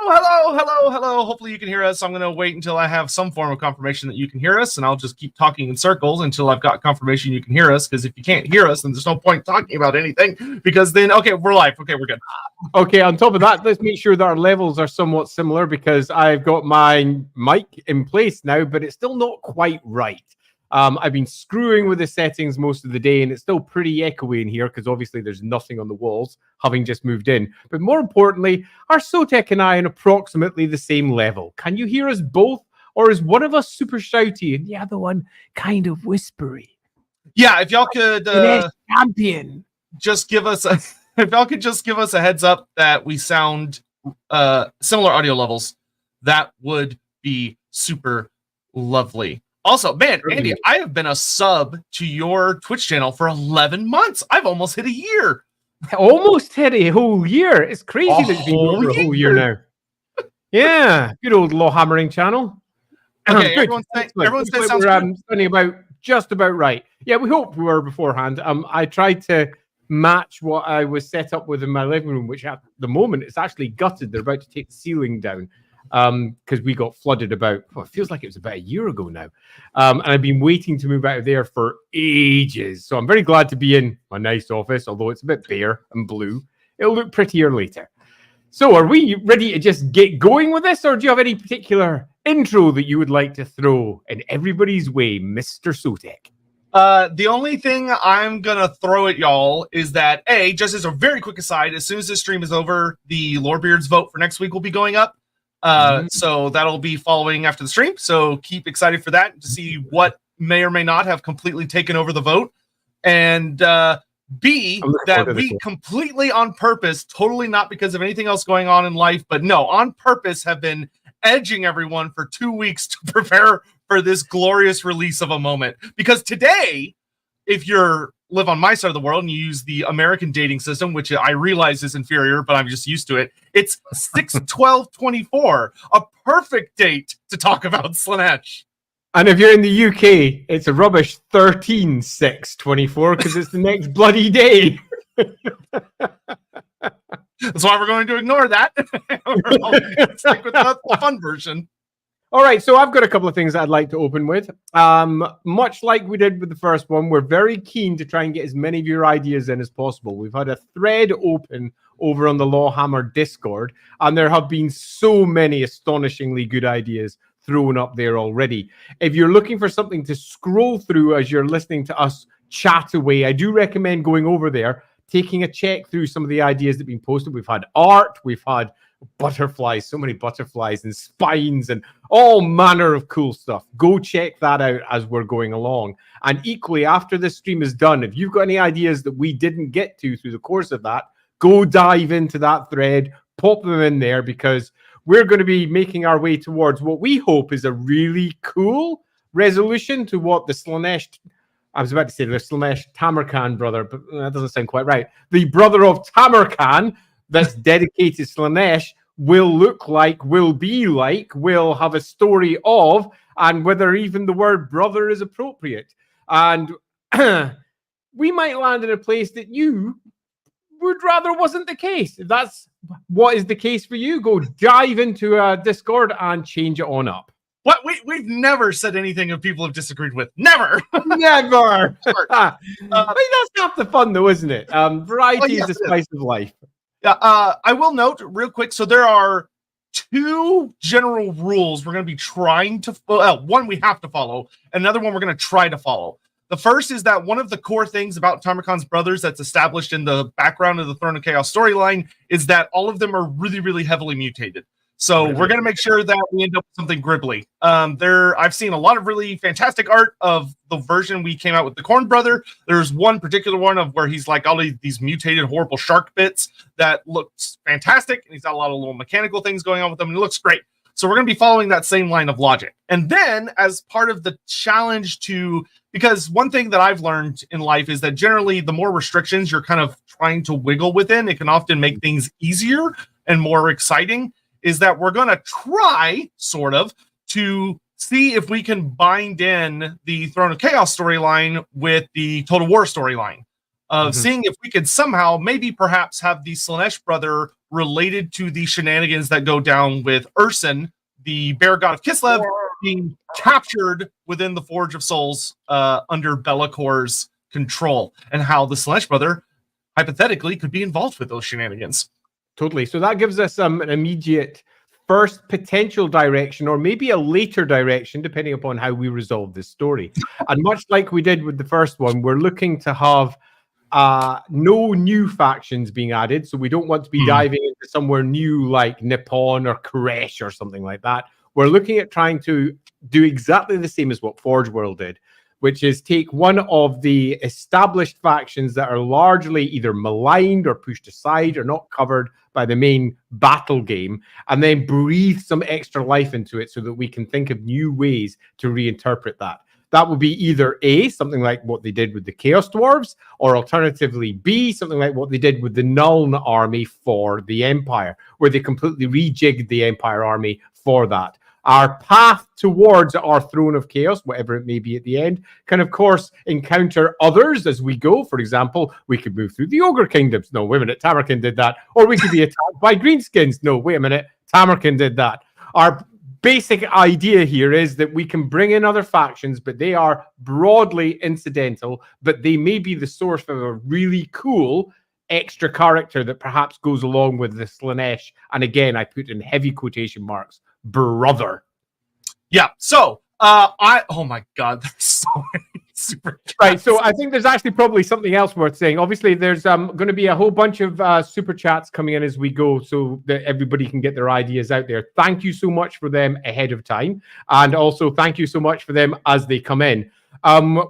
Hello. Hopefully you can hear us. I'm going to wait until I have some form of confirmation that you can hear us, and I'll just keep talking in circles until I've got confirmation you can hear us, because if you can't hear us, then there's no point talking about anything, because then, okay, we're live. Okay, we're good. Okay, on top of that, let's make sure that our levels are somewhat similar, because I've got my mic in place now, but it's still not quite right. I've been screwing with the settings most of the day, and it's still pretty echoey in here because obviously there's nothing on the walls, having just moved in. But more importantly, are Sotek and I on approximately the same level? Can you hear us both, or is one of us super shouty and the other one kind of whispery? Yeah, if y'all could champion, just give us a if y'all could just give us a heads up that we sound similar audio levels, that would be super lovely. Also, man, Andy, I have been a sub to your Twitch channel for 11 months. I've almost hit a year. Almost hit a whole year. It's crazy that it's been over a whole year now. Yeah, good old law hammering channel. Okay, everyone say sounds we're spending about just about right. Yeah, we hope we were beforehand. I tried to match what I was set up with in my living room, which at the moment it's actually gutted. They're about to take the ceiling down. Because we got flooded about, it feels like it was about a year ago now. And I've been waiting to move out of there for ages. So I'm very glad to be in my nice office, although it's a bit bare and blue. It'll look prettier later. So are we ready to just get going with this, or do you have any particular intro that you would like to throw in everybody's way, Mr. Sotek? The only thing I'm gonna throw at y'all is that, just as a very quick aside, as soon as this stream is over, the Lorebeards vote for next week will be going up. So that'll be following after the stream. So keep excited for that to see what may or may not have completely taken over the vote. And B, that we completely on purpose, totally not because of anything else going on in life, but no, on purpose have been edging everyone for 2 weeks to prepare for this glorious release of a moment. Because today, if you're live on my side of the world and you use the American dating system, which I realize is inferior, but I'm just used to it, it's 6/12/24, a perfect date to talk about Slaaneshi. And if you're in the UK, it's a rubbish 13/6/24 because it's the next bloody day. That's why we're going to ignore that. We'll stick with the fun version. All right, so I've got a couple of things that I'd like to open with. Much like we did with the first one, we're very keen to try and get as many of your ideas in as possible. We've had a thread open over on the Lawhammer Discord, and there have been so many astonishingly good ideas thrown up there already. If you're looking for something to scroll through as you're listening to us chat away, I do recommend going over there, taking a check through some of the ideas that have been posted. We've had art, we've had butterflies, so many butterflies and spines and all manner of cool stuff. Go check that out as we're going along. And equally, after this stream is done, if you've got any ideas that we didn't get to through the course of that, go dive into that thread, pop them in there, because we're going to be making our way towards what we hope is a really cool resolution to what the Slaaneshi, I was about to say the Slaaneshi Tamurkhan brother, but that doesn't sound quite right. The brother of Tamurkhan that's dedicated Slaaneshi will look like, will be like, will have a story of, and whether even the word brother is appropriate. And we might land in a place that you would rather wasn't the case. If that's what is the case for you, go dive into Discord and change it on up. What? We've never said anything that people have disagreed with. Never. Never. I mean, that's half the fun, though, isn't it? Variety is the spice of life. Yeah, I will note real quick. So there are 2 general rules we're going to be trying to. One we have to follow. Another one we're going to try to follow. The first is that one of the core things about Tamurkhan's brothers that's established in the background of the Throne of Chaos storyline is that all of them are really, really heavily mutated. So we're going to make sure that we end up with something gribbly. I've seen a lot of really fantastic art of the version we came out with the Corn Brother. There's one particular one of where he's like all these mutated, horrible shark bits that looks fantastic. And he's got a lot of little mechanical things going on with them. And it looks great. So we're going to be following that same line of logic. And then as part of the challenge because one thing that I've learned in life is that generally the more restrictions you're kind of trying to wiggle within, it can often make things easier and more exciting. Is that we're going to try, sort of, to see if we can bind in the Throne of Chaos storyline with the Total War storyline. Seeing if we could somehow, maybe perhaps have the Slaaneshi brother related to the shenanigans that go down with Urson, the bear god of Kislev, being captured within the Forge of Souls under Bellacor's control, and how the Slaanesh brother hypothetically could be involved with those shenanigans. Totally. So that gives us an immediate first potential direction, or maybe a later direction, depending upon how we resolve this story. And much like we did with the first one, we're looking to have no new factions being added. So we don't want to be diving into somewhere new like Nippon or Koresh or something like that. We're looking at trying to do exactly the same as what Forge World did, which is take one of the established factions that are largely either maligned or pushed aside or not covered by the main battle game, and then breathe some extra life into it so that we can think of new ways to reinterpret that. That would be either A, something like what they did with the Chaos Dwarves, or alternatively B, something like what they did with the Nuln army for the Empire, where they completely rejigged the Empire army for that. Our path towards our throne of chaos, whatever it may be at the end, can of course encounter others as we go. For example, we could move through the Ogre Kingdoms. No, wait a minute, Tamurkhan did that. Or we could be attacked by Greenskins. No, wait a minute, Tamurkhan did that. Our basic idea here is that we can bring in other factions, but they are broadly incidental, but they may be the source of a really cool extra character that perhaps goes along with the Slaanesh. And again, I put in heavy quotation marks, brother. Yeah, so oh my god, there's so many super chats. Right, so I think there's actually probably something else worth saying. Obviously, there's going to be a whole bunch of super chats coming in as we go, so that everybody can get their ideas out there. Thank you so much for them ahead of time, and also thank you so much for them as they come in.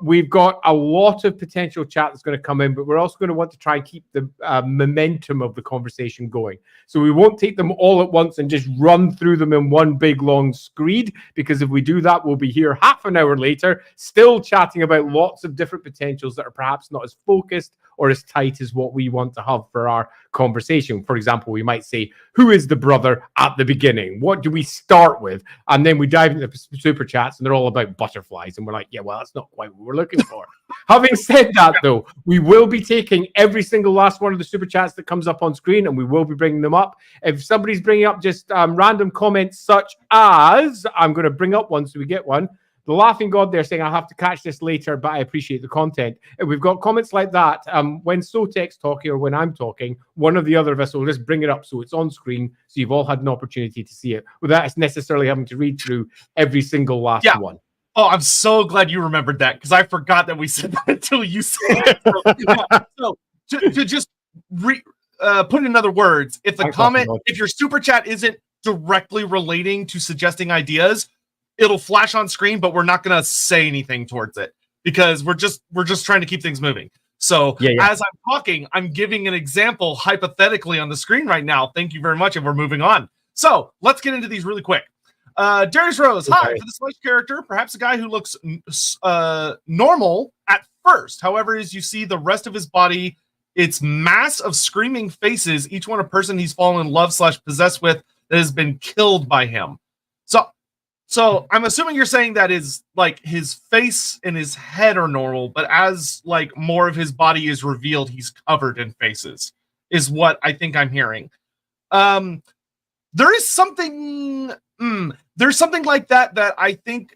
We've got a lot of potential chat that's going to come in, but we're also going to want to try and keep the momentum of the conversation going. So we won't take them all at once and just run through them in one big long screed, because if we do that, we'll be here half an hour later, still chatting about lots of different potentials that are perhaps not as focused or as tight as what we want to have for our conversation. For example, we might say, who is the brother at the beginning? What do we start with? And then we dive into the super chats and they're all about butterflies. And we're like, yeah, well, that's not quite what we're looking for. Having said that, though, we will be taking every single last one of the super chats that comes up on screen, and we will be bringing them up. If somebody's bringing up just random comments such as, I'm going to bring up one so we get one. The Laughing God there saying, I'll have to catch this later, but I appreciate the content. And we've got comments like that. When Sotek's talking or when I'm talking, one or the other of us will just bring it up so it's on screen, so you've all had an opportunity to see it without us necessarily having to read through every single last one. Oh, I'm so glad you remembered that, because I forgot that we said that until you said it. So to just put in other words, if the comment, if your super chat isn't directly relating to suggesting ideas, it'll flash on screen, but we're not going to say anything towards it, because we're just trying to keep things moving. So as I'm talking, I'm giving an example hypothetically on the screen right now. Thank you very much, and we're moving on. So let's get into these really quick. Darius Rose, hi. For the Slaanesh character, perhaps a guy who looks normal at first. However, as you see the rest of his body, it's mass of screaming faces, each one a person he's fallen in love / possessed with that has been killed by him. So I'm assuming you're saying that is like his face and his head are normal, but as like more of his body is revealed, he's covered in faces, is what I think I'm hearing. There is something there's something like that I think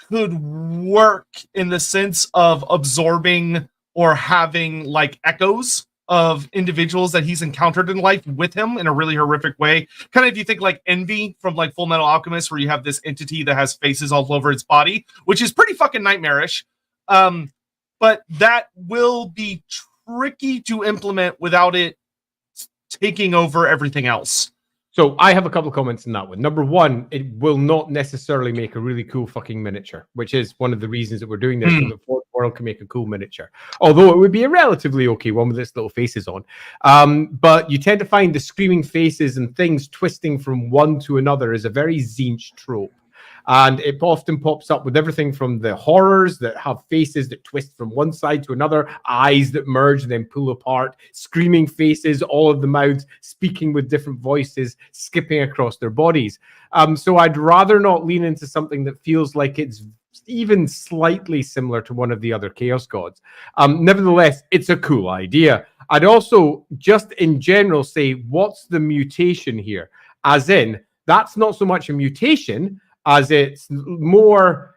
could work in the sense of absorbing or having like echoes of individuals that he's encountered in life with him in a really horrific way. Kind of if you think like Envy from like Full Metal Alchemist, where you have this entity that has faces all over its body, which is pretty fucking nightmarish. But that will be tricky to implement without it taking over everything else. So I have a couple of comments on that one. Number one, it will not necessarily make a really cool fucking miniature, which is one of the reasons that we're doing this, so that Forge World can make a cool miniature. Although it would be a relatively okay one with its little faces on. But you tend to find the screaming faces and things twisting from one to another is a very Tzeentch trope. And it often pops up with everything from the horrors that have faces that twist from one side to another, eyes that merge and then pull apart, screaming faces, all of the mouths speaking with different voices, skipping across their bodies. So I'd rather not lean into something that feels like it's even slightly similar to one of the other Chaos Gods. Nevertheless, it's a cool idea. I'd also, just in general, say, what's the mutation here? As in, that's not so much a mutation as it's more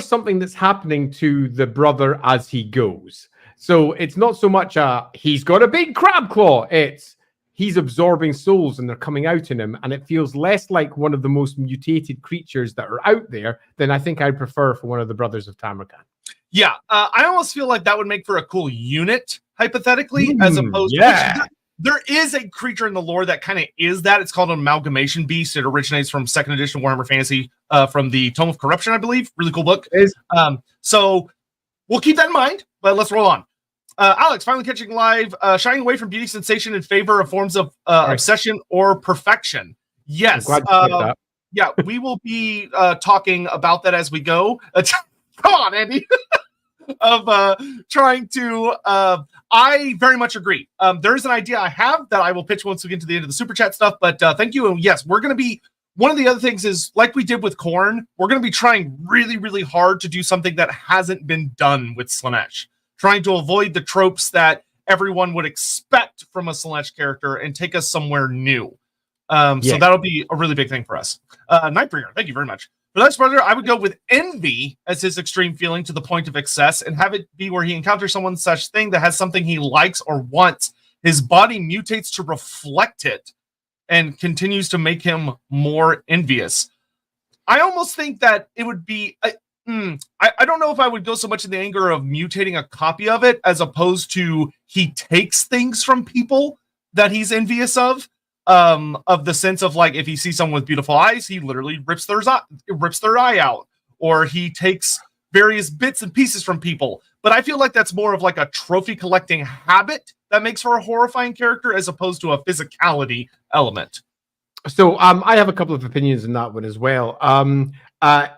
something that's happening to the brother as he goes. So it's not so much he's got a big crab claw. It's he's absorbing souls and they're coming out in him. And it feels less like one of the most mutated creatures that are out there than I think I'd prefer for one of the brothers of Tamurkhan. Yeah, I almost feel like that would make for a cool unit, hypothetically, as opposed to... There is a creature in the lore that kind of is that. It's called an amalgamation beast. It originates from 2nd edition Warhammer Fantasy, from the Tome of Corruption, I believe. Really cool book. So we'll keep that in mind, but let's roll on. Alex, finally catching live, shying away from beauty sensation in favor of forms of obsession or perfection. Yes. Yeah, we will be talking about that as we go. Come on, Andy. Of trying to I very much agree. There is an idea I have that I will pitch once we get to the end of the super chat stuff, but thank you. And yes, we're going to be, one of the other things is, like we did with Khorne, we're going to be trying really, really hard to do something that hasn't been done with Slaanesh, trying to avoid the tropes that everyone would expect from a Slaanesh character and take us somewhere new. So that'll be a really big thing for us. Nightbringer, thank you very much. For that brother, I would go with envy as his extreme feeling to the point of excess, and have it be where he encounters someone such thing that has something he likes or wants. His body mutates to reflect it and continues to make him more envious. I almost think that it would be... I don't know if I would go so much in the anger of mutating a copy of it, as opposed to he takes things from people that he's envious of the sense of, like, if he sees someone with beautiful eyes, he literally rips their eye out, or he takes various bits and pieces from people. But I feel like that's more of like a trophy collecting habit that makes for a horrifying character, as opposed to a physicality element. So I have a couple of opinions on that one as well.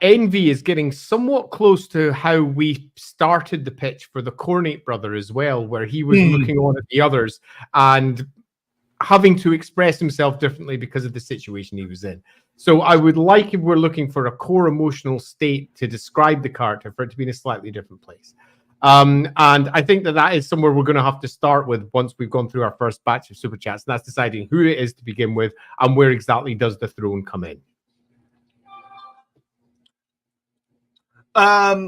Envy is getting somewhat close to how we started the pitch for the Cornate brother as well, where he was looking on at the others and having to express himself differently because of the situation he was in. So I would like, if we're looking for a core emotional state to describe the character, for it to be in a slightly different place. And I think that is somewhere we're going to have to start with once we've gone through our first batch of super chats. And that's deciding who it is to begin with and where exactly does the throne come in.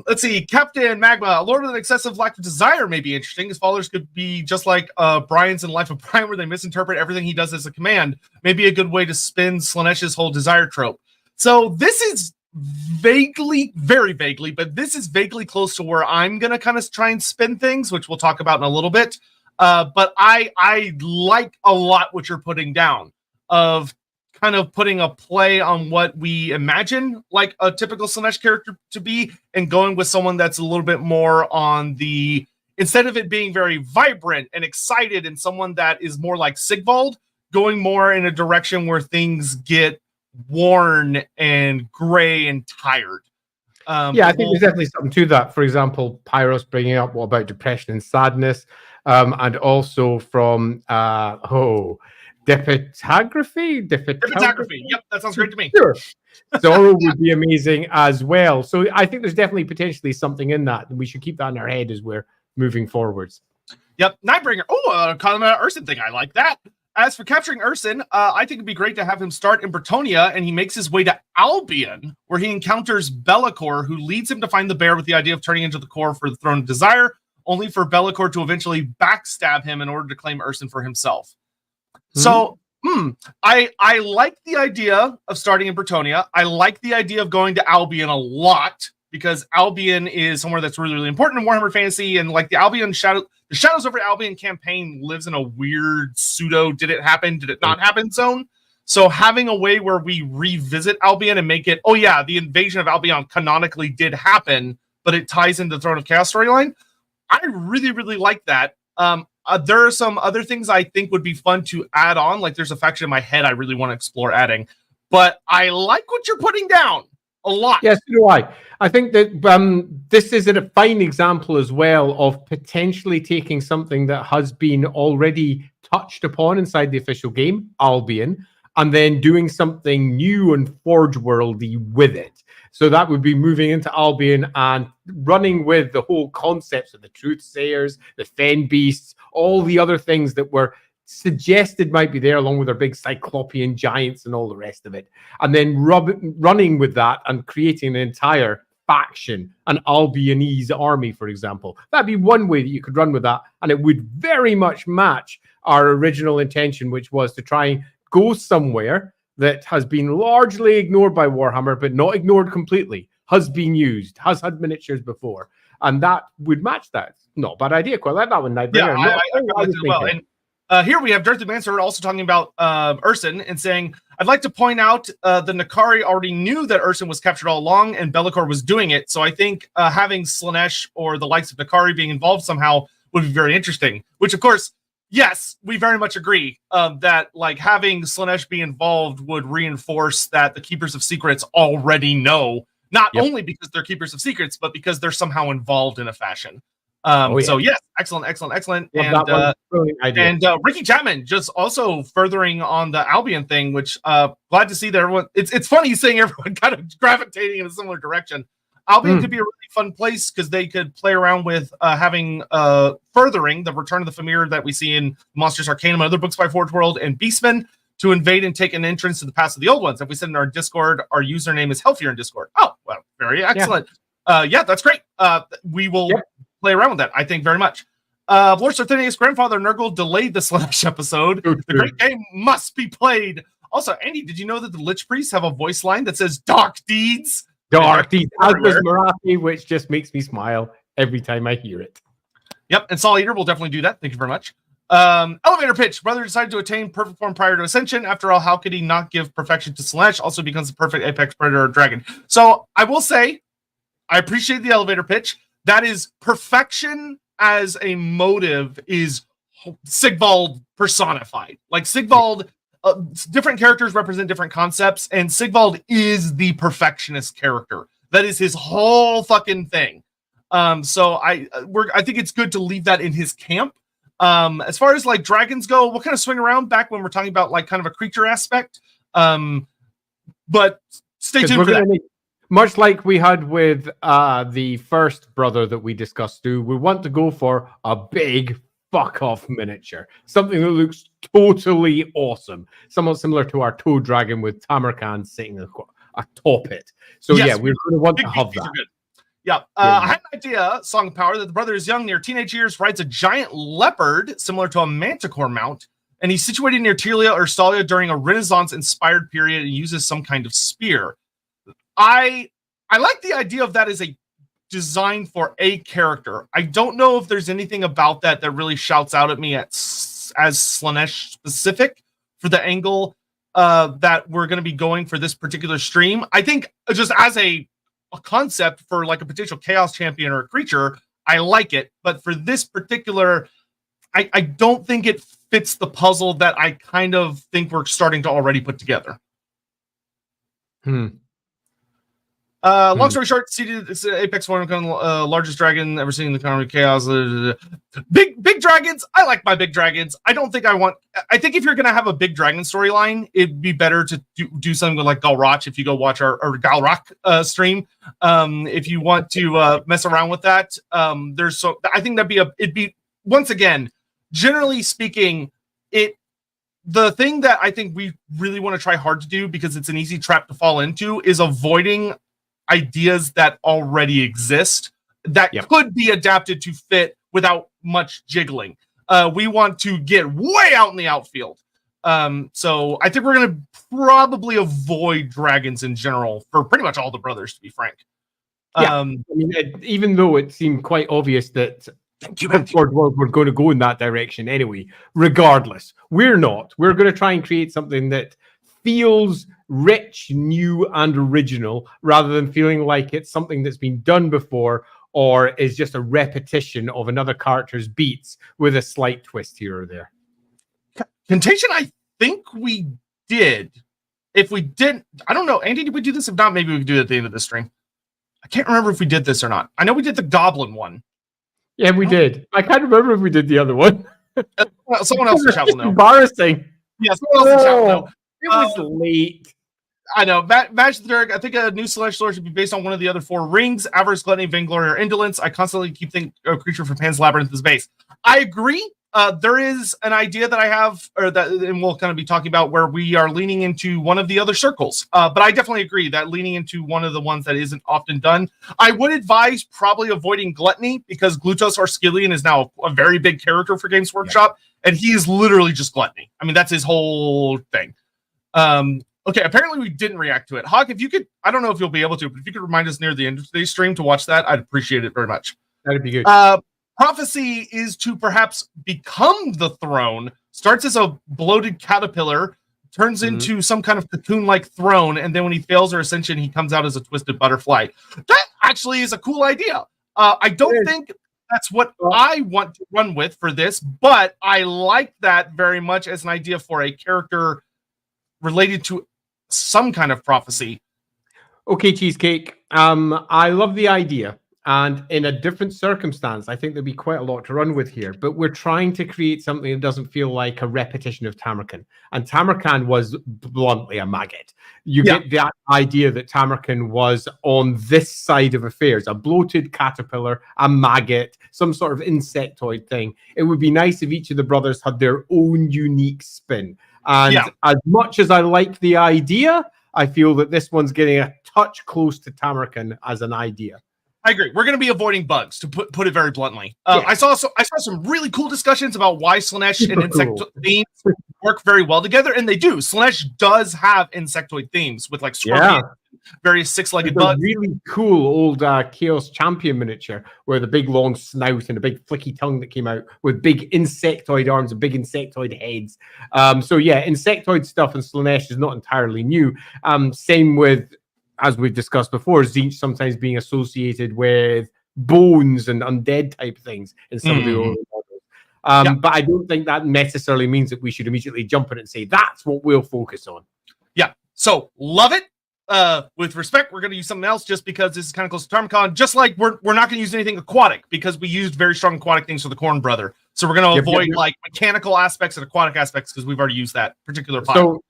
Let's see. Captain Magma, a lord with an excessive lack of desire may be interesting. His followers could be just like Brian's in Life of Brian, where they misinterpret everything he does as a command. Maybe a good way to spin Slaanesh's whole desire trope. So this is vaguely, very vaguely, but this is vaguely close to where I'm going to kind of try and spin things, which we'll talk about in a little bit. But I like a lot what you're putting down, of kind of putting a play on what we imagine like a typical Slaanesh character to be, and going with someone that's a little bit more on the, instead of it being very vibrant and excited, and someone that is more like Sigvald, going more in a direction where things get worn and gray and tired. Yeah, I think there's definitely something to that. For example, Pyros bringing up what about depression and sadness, and also from Dipitography? Yep, that sounds great to me. Sure. Sorrow would be amazing as well. So I think there's definitely potentially something in that, and we should keep that in our head as we're moving forwards. Yep, Nightbringer. Oh, kind of an Urson thing. I like that. As for capturing Urson, I think it'd be great to have him start in Bretonnia, and he makes his way to Albion, where he encounters Be'lakor, who leads him to find the bear with the idea of turning into the core for the Throne of Desire, only for Be'lakor to eventually backstab him in order to claim Urson for himself. So, I like the idea of starting in Bretonnia. I like the idea of going to Albion a lot, because Albion is somewhere that's really, really important in Warhammer Fantasy, and like the Shadows over Albion campaign lives in a weird pseudo did it happen, did it not happen zone. So having a way where we revisit Albion and make it, oh yeah, the invasion of Albion canonically did happen, but it ties into the Throne of Chaos storyline. I really, really like that. There are some other things I think would be fun to add on. Like there's a faction in my head I really want to explore adding, but I like what you're putting down a lot. Yes, so do I. I think that this is a fine example as well of potentially taking something that has been already touched upon inside the official game, Albion, and then doing something new and Forge Worldy with it. So that would be moving into Albion and running with the whole concepts of the Truthsayers, the Fen Beasts, all the other things that were suggested might be there, along with their big Cyclopean giants and all the rest of it. And then running with that and creating an entire faction, an Albionese army, for example. That'd be one way that you could run with that. And it would very much match our original intention, which was to try and go somewhere that has been largely ignored by Warhammer, but not ignored completely, has been used, has had miniatures before. And that would match that. Not a bad idea. Quite like that one. Yeah, I like as well. And here we have Dirty Mancer also talking about Urson and saying, I'd like to point out the Nakari already knew that Urson was captured all along and Be'lakor was doing it. So I think having Slaanesh or the likes of Nakari being involved somehow would be very interesting. Which, of course, yes, we very much agree that like having Slaanesh be involved would reinforce that the Keepers of Secrets already know, not only because they're Keepers of Secrets, but because they're somehow involved in a fashion. So yes, excellent. And Ricky Chapman just also furthering on the Albion thing, which glad to see that everyone. It's funny seeing everyone kind of gravitating in a similar direction. Albion could be a really fun place because they could play around with having furthering the Return of the Familiar that we see in Monsters Arcanum and other books by Forge World and Beastmen to invade and take an entrance to the past of the old ones. If we said in our Discord, our username is Healthier in Discord. Oh, well, very excellent. Yeah, that's great. We will play around with that, I think, very much. Lord Sarthenius' grandfather Nurgle delayed the Slaanesh episode. The great game must be played. Also, Andy, did you know that the Lich Priests have a voice line that says Dark Deeds? Dark Deeds. As does Marathi, which just makes me smile every time I hear it. Yep, and Saul Eater will definitely do that. Thank you very much. Elevator pitch. Brother decided to attain perfect form prior to Ascension. After all, how could he not give perfection to Slaanesh? Also becomes the perfect apex predator or dragon. So I will say, I appreciate the elevator pitch. That is perfection as a motive is Sigvald personified. Like Sigvald, different characters represent different concepts, and Sigvald is the perfectionist character. That is his whole fucking thing. So I think it's good to leave that in his camp. As far as like dragons go, we'll kind of swing around back when we're talking about like kind of a creature aspect. But stay tuned for that. Much like we had with the first brother that we discussed, we want to go for a big fuck-off miniature. Something that looks totally awesome. Somewhat similar to our Toad Dragon with Tamurkhan sitting atop it. So yes, we're going to want to have that. Yeah, I had an idea, Song of Power, that the brother is young, near teenage years, rides a giant leopard similar to a manticore mount, and he's situated near Telia or Stalia during a Renaissance-inspired period and uses some kind of spear. I like the idea of that as a design for a character. I don't know if there's anything about that that really shouts out at me as Slaanesh specific for the angle that we're going to be going for this particular stream. I think just as a concept for like a potential chaos champion or a creature, I like it. But for this particular, I don't think it fits the puzzle that I kind of think we're starting to already put together. Long story short, seated Apex One, largest dragon ever seen in the Economy of Chaos. Big dragons. I like my big dragons. I don't think I think if you're going to have a big dragon storyline, it'd be better to do something like Galroch if you go watch our Galroch stream. If you want to mess around with that, I think it'd be once again, generally speaking, the thing that I think we really want to try hard to do, because it's an easy trap to fall into, is avoiding ideas that already exist that could be adapted to fit without much jiggling. We want to get way out in the outfield. So I think we're going to probably avoid dragons in general for pretty much all the brothers, to be frank. I mean, even though it seemed quite obvious that we're going to go in that direction anyway, regardless, we're not. We're going to try and create something that feels rich, new, and original, rather than feeling like it's something that's been done before or is just a repetition of another character's beats with a slight twist here or there. Contagion, I think we did. If we didn't, I don't know. Andy, did we do this? If not, maybe we could do it at the end of the stream. I can't remember if we did this or not. I know we did the Goblin one. Yeah, we did. I can't remember if we did the other one. Well, someone else in chat will know. Embarrassing. Yeah, someone else in chat will know. It was late. I know. Match the Derek. I think a new Slaaneshi lore should be based on one of the other 4 rings: avarice, gluttony, vainglory, or indolence. I constantly keep thinking a creature from Pan's Labyrinth is base. I agree. There is an idea that I have, or that, and we'll kind of be talking about, where we are leaning into one of the other circles. But I definitely agree that leaning into one of the ones that isn't often done. I would advise probably avoiding gluttony, because Glutos Arskillion is now a very big character for Games Workshop, and he is literally just gluttony. I mean, that's his whole thing. Okay, apparently we didn't react to it. Hawk, if you could, I don't know if you'll be able to, but if you could remind us near the end of today's stream to watch that, I'd appreciate it very much. That'd be good. Prophecy is to perhaps become the throne, starts as a bloated caterpillar, turns into some kind of cocoon-like throne, and then when he fails her ascension, he comes out as a twisted butterfly. That actually is a cool idea. I don't think that's what I want to run with for this, but I like that very much as an idea for a character related to some kind of prophecy. Okay, Cheesecake. I love the idea. And in a different circumstance, I think there'd be quite a lot to run with here. But we're trying to create something that doesn't feel like a repetition of Tamurkhan. And Tamurkhan was bluntly a maggot. You get that idea that Tamurkhan was on this side of affairs, a bloated caterpillar, a maggot, some sort of insectoid thing. It would be nice if each of the brothers had their own unique spin. And as much as I like the idea, I feel that this one's getting a touch close to Tamurkhan as an idea. I agree. We're going to be avoiding bugs, to put it very bluntly. I saw some really cool discussions about why Slaaneshi and insectoid themes work very well together, and they do. Slaaneshi does have insectoid themes with like scorpions, various 6-legged bugs. Really cool old Chaos Champion miniature where the big long snout and a big flicky tongue that came out with big insectoid arms and big insectoid heads. So yeah, insectoid stuff in Slaaneshi is not entirely new. Same with, as we've discussed before, Tzeentch sometimes being associated with bones and undead type things in some of the older models. But I don't think that necessarily means that we should immediately jump in and say that's what we'll focus on. Yeah. So love it. With respect, we're going to use something else just because this is kind of close to Tamurkhan. Just like we're not going to use anything aquatic because we used very strong aquatic things for the Corn Brother. So we're going to avoid like mechanical aspects and aquatic aspects because we've already used that particular pile. So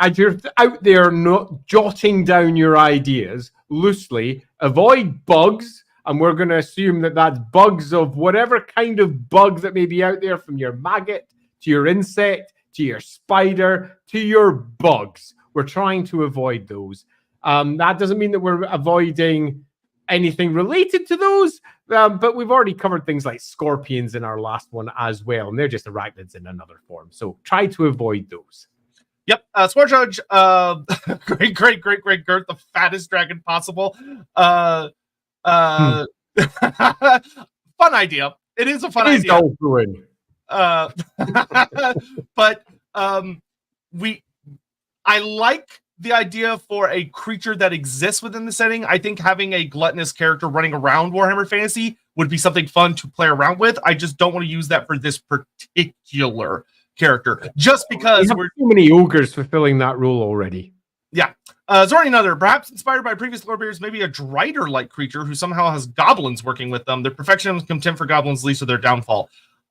as you're out there not jotting down your ideas loosely, avoid bugs. And we're going to assume that that's bugs of whatever kind of bug that may be out there, from your maggot to your insect to your spider to your bugs. We're trying to avoid those. That doesn't mean that we're avoiding anything related to those, but we've already covered things like scorpions in our last one as well, and they're just arachnids in another form. So try to avoid those. Yep. Spore Judge, great Gert, the fattest dragon possible. Fun idea. It is a fun idea. But I like the idea for a creature that exists within the setting. I think having a gluttonous character running around Warhammer Fantasy would be something fun to play around with. I just don't want to use that for this particular character, just because we're too many ogres fulfilling that role already. Yeah. Zorni another, perhaps inspired by previous Lorebeards, maybe a Drider-like creature who somehow has goblins working with them. Their perfection and contempt for goblins leads to their downfall.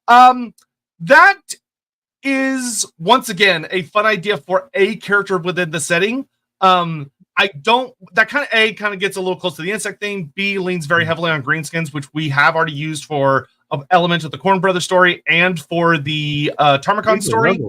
That is once again a fun idea for a character within the setting. That kind of gets a little close to the insect thing. B leans very heavily on greenskins, which we have already used for an element of the Corn Brother story and for the Tamurkhan story.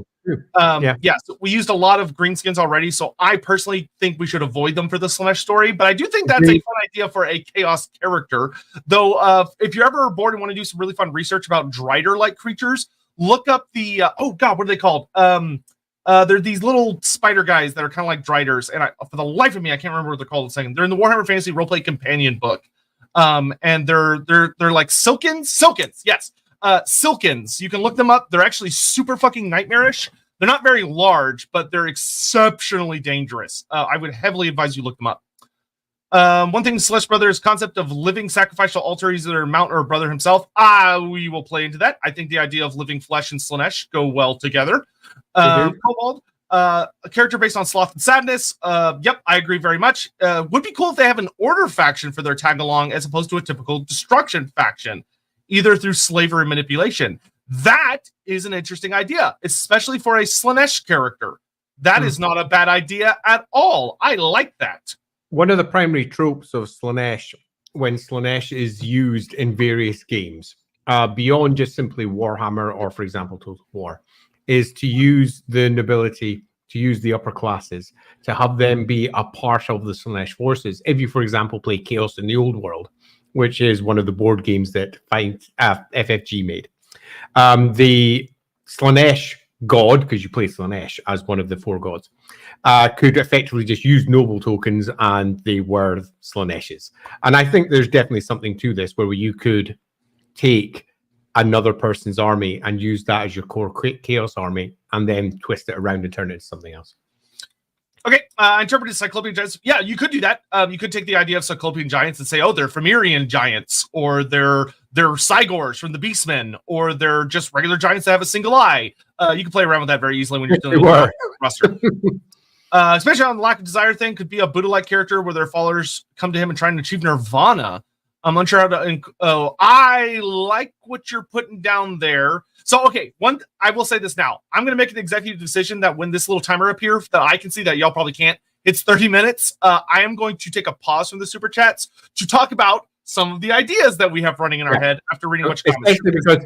So we used a lot of greenskins already, so I personally think we should avoid them for the Slaaneshi story, but I do think that's a fun idea for a chaos character. Though if you're ever bored and want to do some really fun research about Drider-like creatures, look up the what are they called? They're these little spider guys that are kind of like Driders, and for the life of me, I can't remember what they're called. They're in the Warhammer Fantasy Roleplay Companion book, and they're like Silkins. Yes, Silkins. You can look them up. They're actually super fucking nightmarish. They're not very large, but they're exceptionally dangerous. I would heavily advise you look them up. One thing, Slaaneshi Brothers' concept of living sacrificial altar, either mount or brother himself. We will play into that. I think the idea of living flesh and Slaaneshi go well together. Kobold, a character based on sloth and sadness. Yep, I agree very much. Would be cool if they have an order faction for their tag along as opposed to a typical destruction faction, either through slavery and manipulation. That is an interesting idea, especially for a Slaaneshi character. That is not a bad idea at all. I like that. One of the primary tropes of Slaanesh, when Slaanesh is used in various games, beyond just simply Warhammer or, for example, Total War, is to use the nobility, to use the upper classes, to have them be a part of the Slaanesh forces. If you, for example, play Chaos in the Old World, which is one of the board games that FFG made, the Slaanesh god, because you play Slaanesh as one of the 4 gods, could effectively just use noble tokens, and they were Slaaneshes. And I think there's definitely something to this, where you could take another person's army and use that as your core chaos army, and then twist it around and turn it into something else. Okay, interpreted Cyclopean giants. Yeah, you could do that. You could take the idea of Cyclopean giants and say, oh, they're Phamirian giants, or they're Cygors from the Beastmen, or they're just regular giants that have a single eye. You can play around with that very easily when you're doing the roster. Especially on the lack of desire thing, could be a Buddha-like character where their followers come to him and try to achieve nirvana. I'm unsure how to. I like what you're putting down there. So, okay, I will say this now. I'm going to make an executive decision that when this little timer up here that I can see that y'all probably can't, it's 30 minutes. I am going to take a pause from the super chats to talk about some of the ideas that we have running in our head after reading a bunch of comments. Because,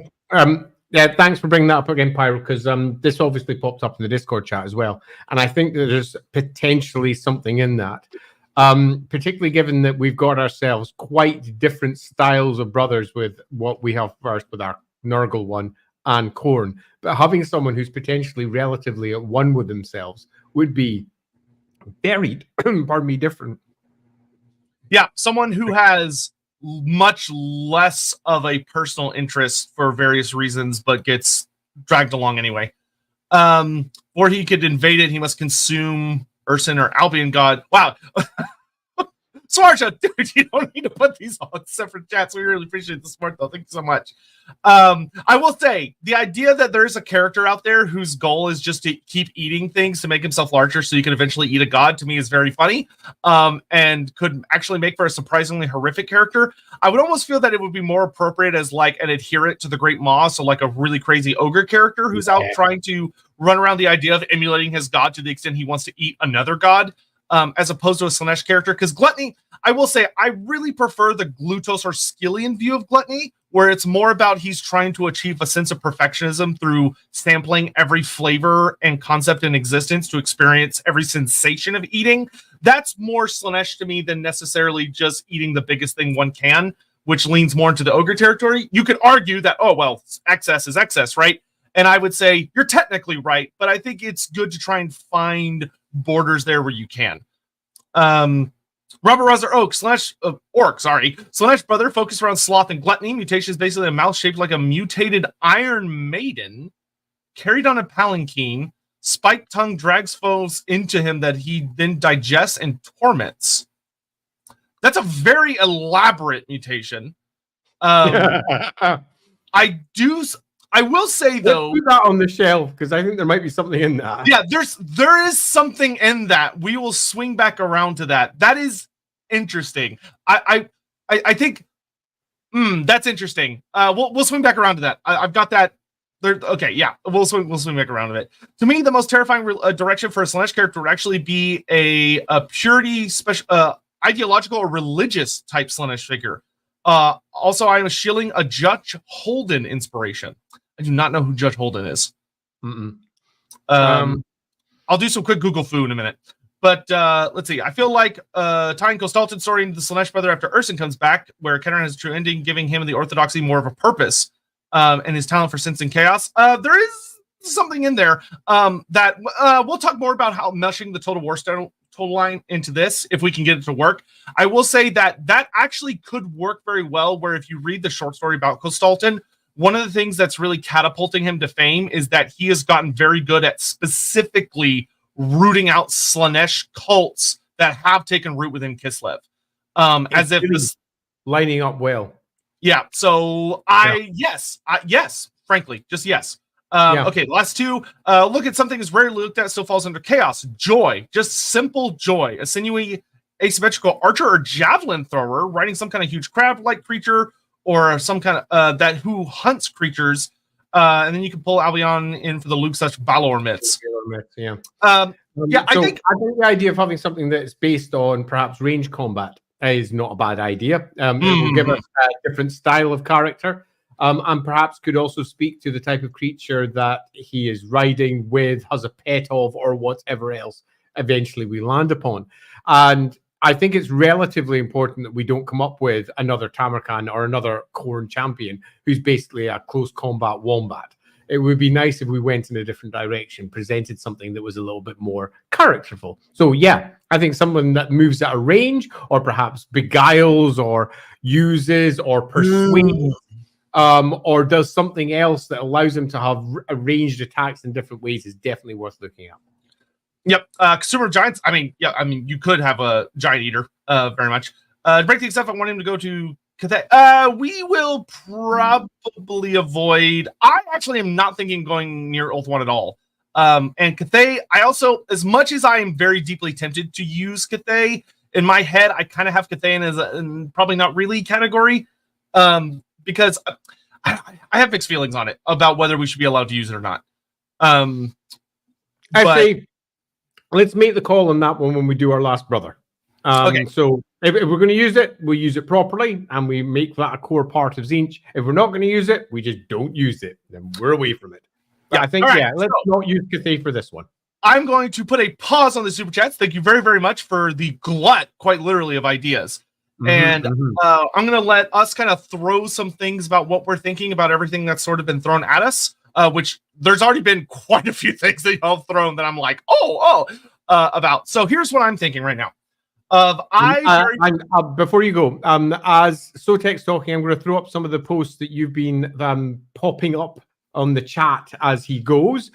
yeah, thanks for bringing that up again, Pyro, because this obviously popped up in the Discord chat as well. And I think that there's potentially something in that. Particularly given that we've got ourselves quite different styles of brothers with what we have first with our Nurgle one and Khorne. But having someone who's potentially relatively at one with themselves would be very, pardon me, different. Yeah, someone who has much less of a personal interest for various reasons, but gets dragged along anyway. Or he could invade it, he must consume Urson or Albion God. Wow. Swarja, dude, you don't need to put these on separate chats. We really appreciate the support, though. Thank you so much. I will say, the idea that there's a character out there whose goal is just to keep eating things to make himself larger so you can eventually eat a god, to me is very funny, and could actually make for a surprisingly horrific character. I would almost feel that it would be more appropriate as like an adherent to the Great Maw, so like a really crazy ogre character who's out trying to run around the idea of emulating his god to the extent he wants to eat another god. As opposed to a Slaanesh character, because gluttony, I will say, I really prefer the Glutos or Skillian view of gluttony, where it's more about he's trying to achieve a sense of perfectionism through sampling every flavor and concept in existence to experience every sensation of eating. That's more Slaanesh to me than necessarily just eating the biggest thing one can, which leans more into the ogre territory. You could argue that, oh, well, excess is excess, right? And I would say you're technically right, but I think it's good to try and find borders there where you can. Robert Roser Orc, Slaanesh brother focused around sloth and gluttony. Mutation is basically a mouse shaped like a mutated Iron Maiden, carried on a palanquin. Spiked tongue drags foes into him that he then digests and torments. That's a very elaborate mutation. I will say, though, let's put that on the shelf because I think there might be something in that. Yeah, there is something in that. We will swing back around to that. That is interesting. I think that's interesting. We'll swing back around to that. I've got that. There. Okay, yeah, we'll swing back around to it. To me, the most terrifying direction for a Slaanesh character would actually be a purity ideological or religious type Slaanesh figure. Also, I am shilling a Judge Holden inspiration. I do not know who Judge Holden is. I'll do some quick Google foo in a minute. But let's see. I feel like tying Kostalton's story into the Slaanesh brother after Urson comes back, where Kenner has a true ending, giving him and the Orthodoxy more of a purpose and his talent for sensing chaos. There is something in there that we'll talk more about how meshing the Total War total line into this, if we can get it to work. I will say that actually could work very well, where if you read the short story about Kostalton, one of the things that's really catapulting him to fame is that he has gotten very good at specifically rooting out Slaanesh cults that have taken root within Kislev. As if this lining up well. Yeah. So yes, frankly, just yes. Okay, the last two. Look at something that's rarely looked at, still falls under chaos. Joy, just simple joy. A sinewy, asymmetrical archer or javelin thrower, riding some kind of huge crab-like creature, or some kind of that who hunts creatures. And then you can pull Albion in for the Luke such Balor myths. Yeah. Yeah, So I think the idea of having something that's based on perhaps range combat is not a bad idea. It will give us a different style of character, and perhaps could also speak to the type of creature that he is riding with, has a pet of, or whatever else eventually we land upon. And I think it's relatively important that we don't come up with another Tamurkhan or another Khorne champion who's basically a close combat wombat. It would be nice if we went in a different direction, presented something that was a little bit more characterful. So yeah, I think someone that moves at a range, or perhaps beguiles, or uses, or persuades, or does something else that allows him to have ranged attacks in different ways is definitely worth looking at. Yep. Consumer giants. I mean, you could have a giant eater. Very much. To break things up, I want him to go to Cathay. We will probably avoid. I actually am not thinking going near Ulthuan at all. And Cathay, I also, as much as I am very deeply tempted to use Cathay, in my head, I kind of have Cathay as a probably not really category, because I have mixed feelings on it about whether we should be allowed to use it or not. Actually, let's make the call on that one when we do our last brother. Okay. So if we're going to use it, we use it properly, and we make that a core part of Tzeentch. If we're not going to use it, we just don't use it. Then we're away from it. But I think, let's not use Cathay for this one. I'm going to put a pause on the super chats. Thank you very, very much for the glut, quite literally, of ideas. I'm going to let us kind of throw some things about what we're thinking about everything that's sort of been thrown at us, which there's already been quite a few things that y'all have thrown that I'm like, about. So here's what I'm thinking right now. Before you go, as Sotek's talking, I'm going to throw up some of the posts that you've been popping up on the chat as he goes.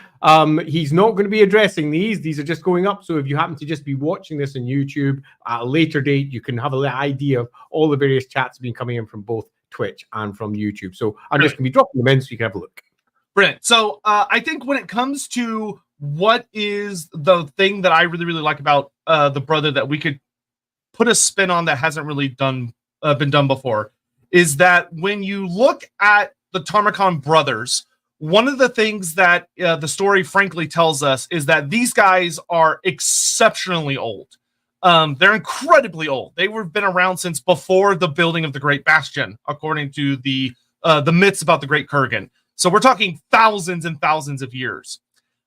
He's not going to be addressing these. These are just going up. So if you happen to just be watching this on YouTube at a later date, you can have an idea of all the various chats being coming in from both Twitch and from YouTube. So I'm just going to be dropping them in so you can have a look. Brilliant. So I think when it comes to what is the thing that I really, really like about the brother that we could put a spin on that hasn't really been done before, is that when you look at the Tamurkhan brothers, one of the things that the story frankly tells us is that these guys are exceptionally old. They're incredibly old. They've been around since before the building of the Great Bastion, according to the myths about the Great Kurgan. So we're talking thousands and thousands of years.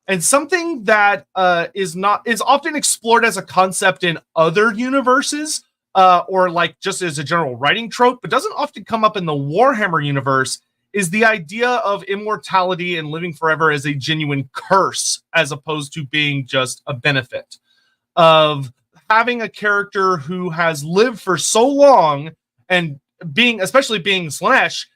And something that is often explored as a concept in other universes, or like just as a general writing trope, but doesn't often come up in the Warhammer universe, is the idea of immortality and living forever as a genuine curse, as opposed to being just a benefit. Of having a character who has lived for so long, and especially being Slaaneshi,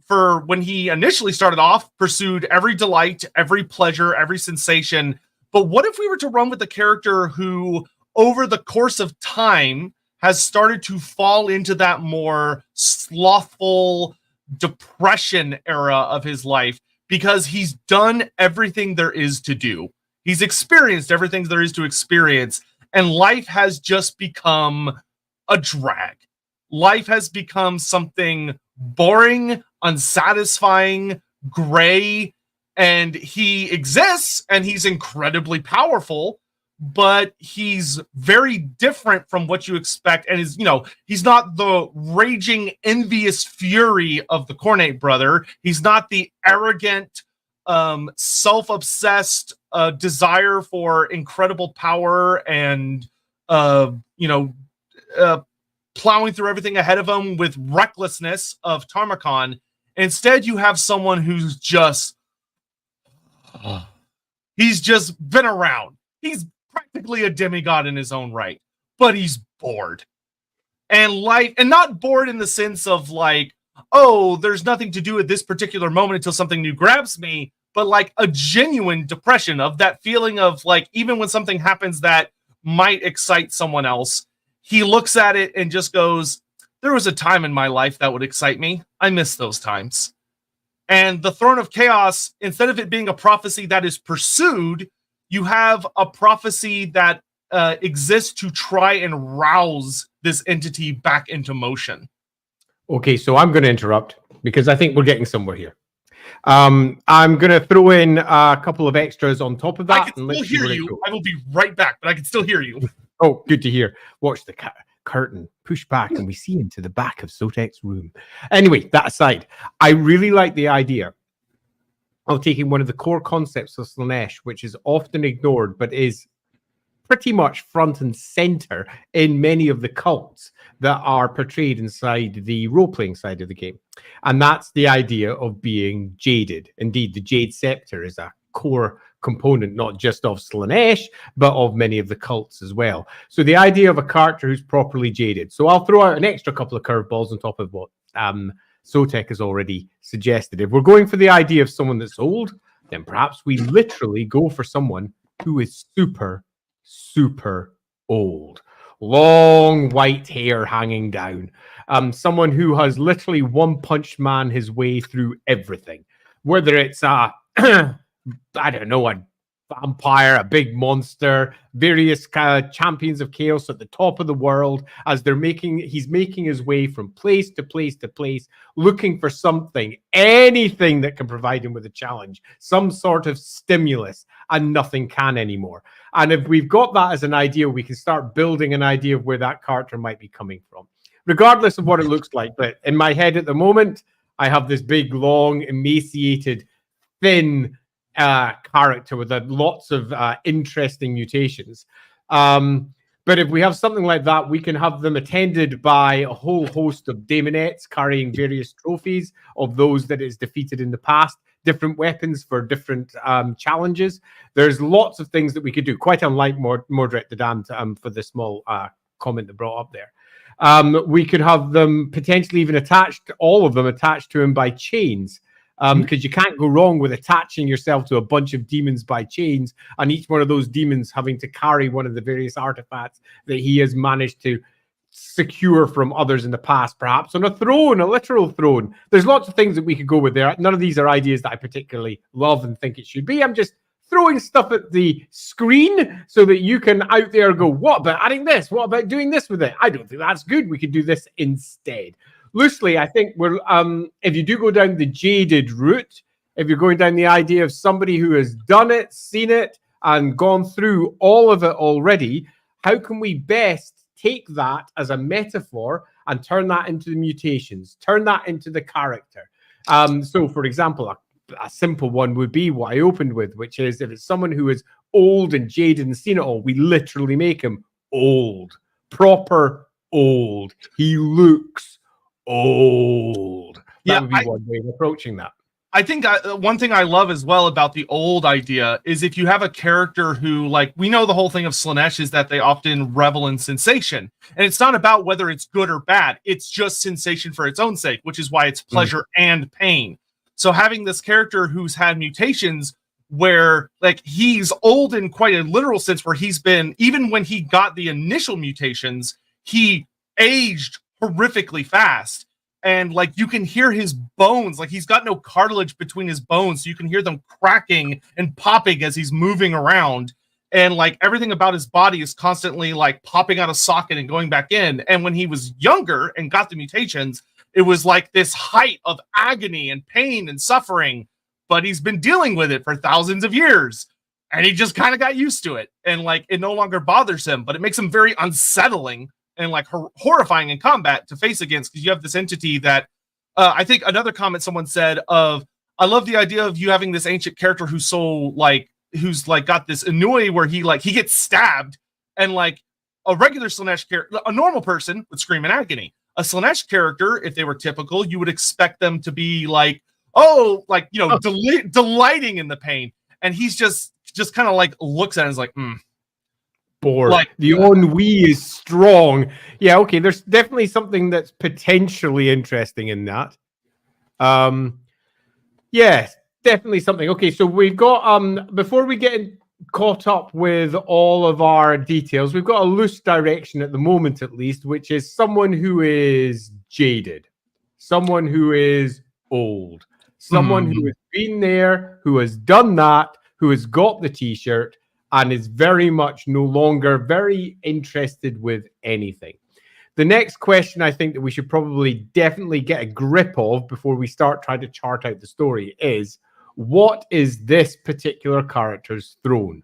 for when he initially started off, pursued every delight, every pleasure, every sensation. But what if we were to run with a character who, over the course of time, has started to fall into that more slothful depression era of his life because he's done everything there is to do. He's experienced everything there is to experience, and life has just become a drag. Life has become something boring, unsatisfying, gray, and he exists and he's incredibly powerful, but he's very different from what you expect, and he's not the raging envious fury of the Khorne brother. He's not the arrogant, self-obsessed desire for incredible power and plowing through everything ahead of him with recklessness of Tamurkhan. Instead, you have someone who's he's just been around. He's practically a demigod in his own right, but he's bored. And not bored in the sense of like, oh, there's nothing to do at this particular moment until something new grabs me, but like a genuine depression of that feeling of like, even when something happens that might excite someone else, he looks at it and just goes, there was a time in my life that would excite me. I miss those times. And the Throne of Chaos, instead of it being a prophecy that is pursued, you have a prophecy that exists to try and rouse this entity back into motion. Okay, so I'm going to interrupt because I think we're getting somewhere here. I'm going to throw in a couple of extras on top of that. I can still hear you. I will be right back, but I can still hear you. Oh, good to hear. Watch the curtain push back and we see into the back of Sotek's room. Anyway, that aside, I really like the idea of taking one of the core concepts of Slaaneshi, which is often ignored, but is pretty much front and center in many of the cults that are portrayed inside the role-playing side of the game. And that's the idea of being jaded. Indeed, the Jade Scepter is a core component, not just of Slaaneshi, but of many of the cults as well. So the idea of a character who's properly jaded. So I'll throw out an extra couple of curveballs on top of what Sotek has already suggested. If we're going for the idea of someone that's old, then perhaps we literally go for someone who is super old. Long white hair hanging down. Someone who has literally one punch man his way through everything. Whether it's a I don't know, a vampire, a big monster, various kind of champions of chaos at the top of the world as he's making his way from place to place to place, looking for something, anything that can provide him with a challenge, some sort of stimulus, and nothing can anymore. And if we've got that as an idea, we can start building an idea of where that character might be coming from, regardless of what it looks like. But in my head at the moment, I have this big, long, emaciated, thin character with lots of interesting mutations. But if we have something like that, we can have them attended by a whole host of daemonettes carrying various trophies of those that it's defeated in the past, different weapons for different challenges. There's lots of things that we could do, quite unlike Mordred the Damned for the small comment that brought up there. We could have them potentially even attached, all of them attached to him by chains. Because you can't go wrong with attaching yourself to a bunch of demons by chains, and each one of those demons having to carry one of the various artifacts that he has managed to secure from others in the past, perhaps on a throne, a literal throne. There's lots of things that we could go with there. None of these are ideas that I particularly love and think it should be. I'm just throwing stuff at the screen so that you can out there go, what about adding this? What about doing this with it? I don't think that's good. We could do this instead. Loosely, I think we're if you do go down the jaded route, if you're going down the idea of somebody who has done it, seen it, and gone through all of it already, how can we best take that as a metaphor and turn that into the mutations, turn that into the character? So, for example, a simple one would be what I opened with, which is if it's someone who is old and jaded and seen it all, we literally make him old, proper old. He looks old. That would be one way of approaching that. I think one thing I love as well about the old idea is if you have a character who, like, we know the whole thing of Slaaneshi is that they often revel in sensation. And it's not about whether it's good or bad. It's just sensation for its own sake, which is why it's pleasure and pain. So having this character who's had mutations where, like, he's old in quite a literal sense, where he's been, even when he got the initial mutations, he aged horrifically fast, and like you can hear his bones, like he's got no cartilage between his bones, so you can hear them cracking and popping as he's moving around, and like everything about his body is constantly like popping out of socket and going back in. And when he was younger and got the mutations, it was like this height of agony and pain and suffering, but he's been dealing with it for thousands of years, and he just kind of got used to it, and like it no longer bothers him, but it makes him very unsettling and like horrifying in combat to face against, because you have this entity that I think another comment someone said of, I love the idea of you having this ancient character who's got this Ennui where he gets stabbed, and like a regular Slaaneshi character, a normal person would scream in agony. A Slaaneshi character, if they were typical, you would expect them to be like, delighting in the pain, and he's just kind of like looks at it and is like, bored. Like the ennui is strong. Yeah, okay. There's definitely something that's potentially interesting in that. Yes, definitely something. Okay, so we've got before we get caught up with all of our details, we've got a loose direction at the moment, at least, which is someone who is jaded, someone who is old, someone who has been there, who has done that, who has got the t-shirt, and is very much no longer very interested with anything. The next question I think that we should probably definitely get a grip of before we start trying to chart out the story is, what is this particular character's throne?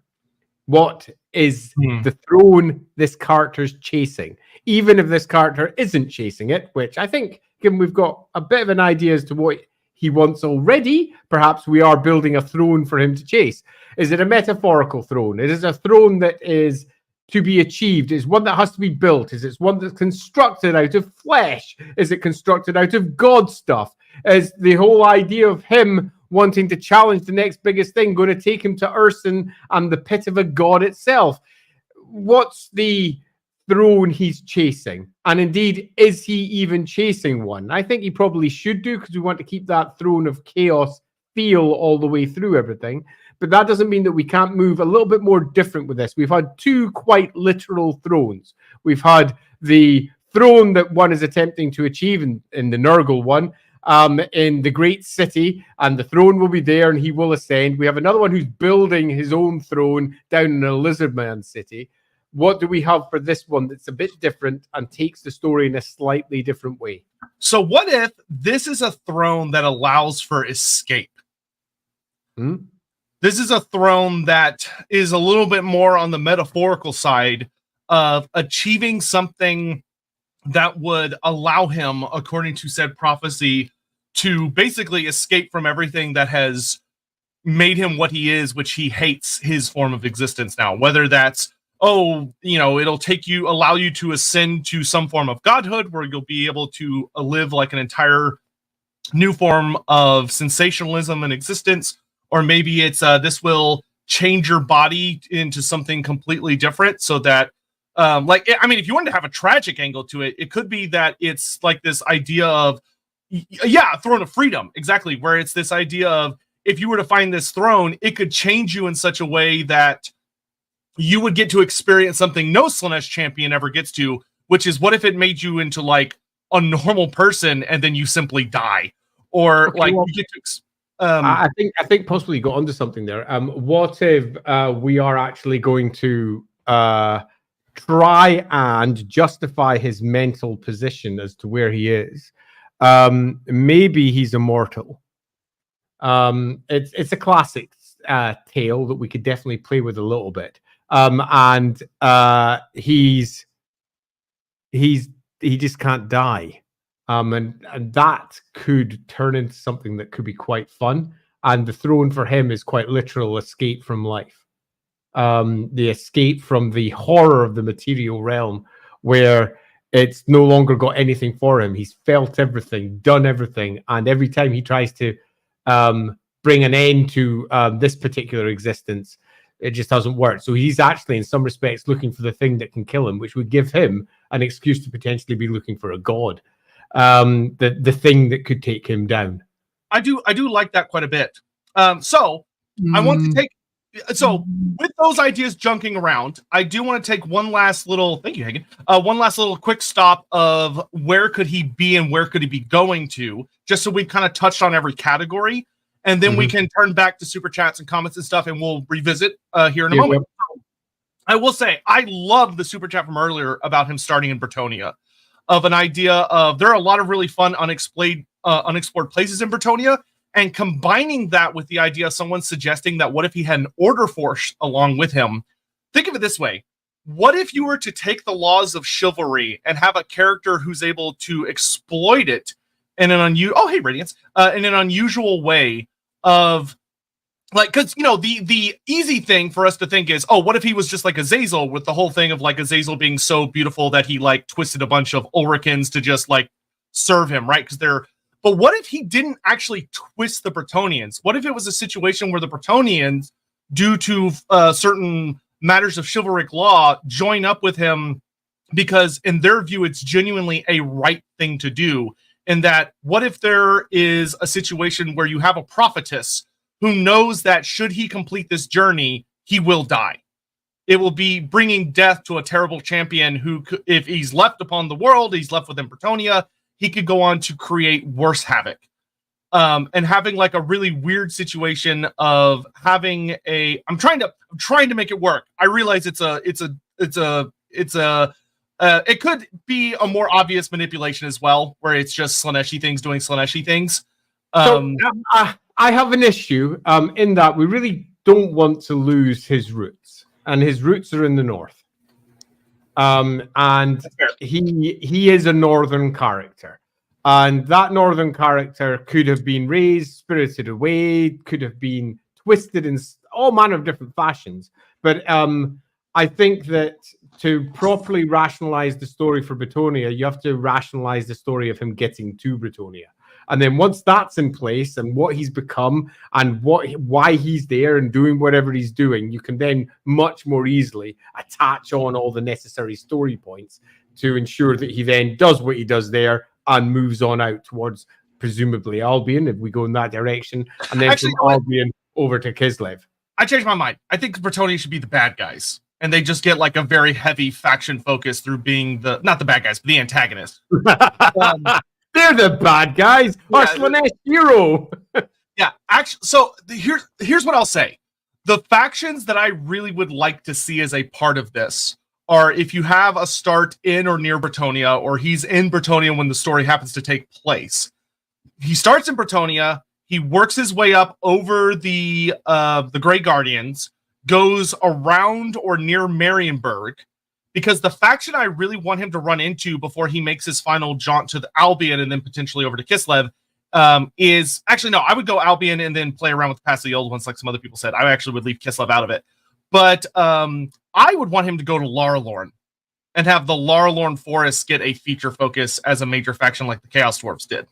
What is the throne this character's chasing? Even if this character isn't chasing it, which I think, given we've got a bit of an idea as to what he wants already, perhaps we are building a throne for him to chase. Is it a metaphorical throne? Is it a throne that is to be achieved? Is one that has to be built? Is it one that's constructed out of flesh? Is it constructed out of God stuff? Is the whole idea of him wanting to challenge the next biggest thing going to take him to Urson and the pit of a god itself? What's the throne he's chasing? And indeed, is he even chasing one? I think he probably should do, because we want to keep that throne of chaos feel all the way through everything. But that doesn't mean that we can't move a little bit more different with this. We've had two quite literal thrones. We've had the throne that one is attempting to achieve in the Nurgle one, in the great city, and the throne will be there and he will ascend. We have another one who's building his own throne down in a Lizardman city. What do we have for this one that's a bit different and takes the story in a slightly different way? So what if this is a throne that allows for escape? This is a throne that is a little bit more on the metaphorical side of achieving something that would allow him, according to said prophecy, to basically escape from everything that has made him what he is, which he hates his form of existence now. Whether that's, it'll allow you to ascend to some form of godhood where you'll be able to live like an entire new form of sensationalism and existence. Or maybe it's this will change your body into something completely different, so that, if you wanted to have a tragic angle to it, it could be that it's like this idea of, a throne of freedom, exactly, where it's this idea of, if you were to find this throne, it could change you in such a way that you would get to experience something no Slaanesh champion ever gets to, which is, what if it made you into like a normal person and then you simply die, or you get to. I think possibly you got onto something there. What if we are actually going to try and justify his mental position as to where he is? Maybe he's immortal. It's a classic tale that we could definitely play with a little bit. And he just can't die. And that could turn into something that could be quite fun. And the throne for him is quite literal escape from life. The escape from the horror of the material realm, where it's no longer got anything for him. He's felt everything, done everything. And every time he tries to bring an end to this particular existence, it just hasn't worked. So he's actually, in some respects, looking for the thing that can kill him, which would give him an excuse to potentially be looking for a god. The thing that could take him down. I do like that quite a bit. I want to take, with those ideas junking around, I do want to take one last little, thank you, Hagen, one last little quick stop of where could he be and where could he be going to, just so we've kind of touched on every category, and then we can turn back to super chats and comments and stuff, and we'll revisit here in a moment. So, I will say, I love the super chat from earlier about him starting in Bretonnia, of an idea of, there are a lot of really fun unexplored places in Bretonnia, and combining that with the idea of someone suggesting that what if he had an order force along with him. Think of it this way. What if you were to take the laws of chivalry and have a character who's able to exploit it in an unusual way of, like, because, the easy thing for us to think is, what if he was just like Azazel, with the whole thing of like Azazel being so beautiful that he like twisted a bunch of Ulricans to just like serve him, right? But what if he didn't actually twist the Bretonnians? What if it was a situation where the Bretonnians, due to certain matters of chivalric law, join up with him because in their view it's genuinely a right thing to do? And that, what if there is a situation where you have a prophetess who knows that should he complete this journey, he will die? It will be bringing death to a terrible champion who, if he's left upon the world, he's left within Bretonnia, he could go on to create worse havoc. And having like a really weird situation of having I'm trying to make it work. I realize it's a It could be a more obvious manipulation as well, where it's just Slaaneshi things doing Slaaneshi things. I have an issue in that we really don't want to lose his roots, and his roots are in the north. And he is a northern character, and that northern character could have been raised, spirited away, could have been twisted in all manner of different fashions. But I think that to properly rationalize the story for Bretonia, you have to rationalize the story of him getting to Bretonia. And then once that's in place and what he's become and why he's there and doing whatever he's doing, you can then much more easily attach on all the necessary story points to ensure that he then does what he does there and moves on out towards presumably Albion, if we go in that direction, and then from Albion over to Kislev. I changed my mind. I think Bretonia should be the bad guys, and they just get like a very heavy faction focus through being not the bad guys, but the antagonist. They're the bad guys. Our Slaaneshi hero. Yeah, actually, so here's what I'll say. The factions that I really would like to see as a part of this are if you have a start in or near Bretonia, or he's in Bretonia when the story happens to take place. He starts in Bretonia, he works his way up over the Grey Guardians, goes around or near Marienburg, because the faction I really want him to run into before he makes his final jaunt to the Albion and then potentially over to Kislev is... Actually, no, I would go Albion and then play around with Pass the Old Ones like some other people said. I actually would leave Kislev out of it. But I would want him to go to Laralorn and have the Laralorn Forests get a feature focus as a major faction like the Chaos Dwarfs did.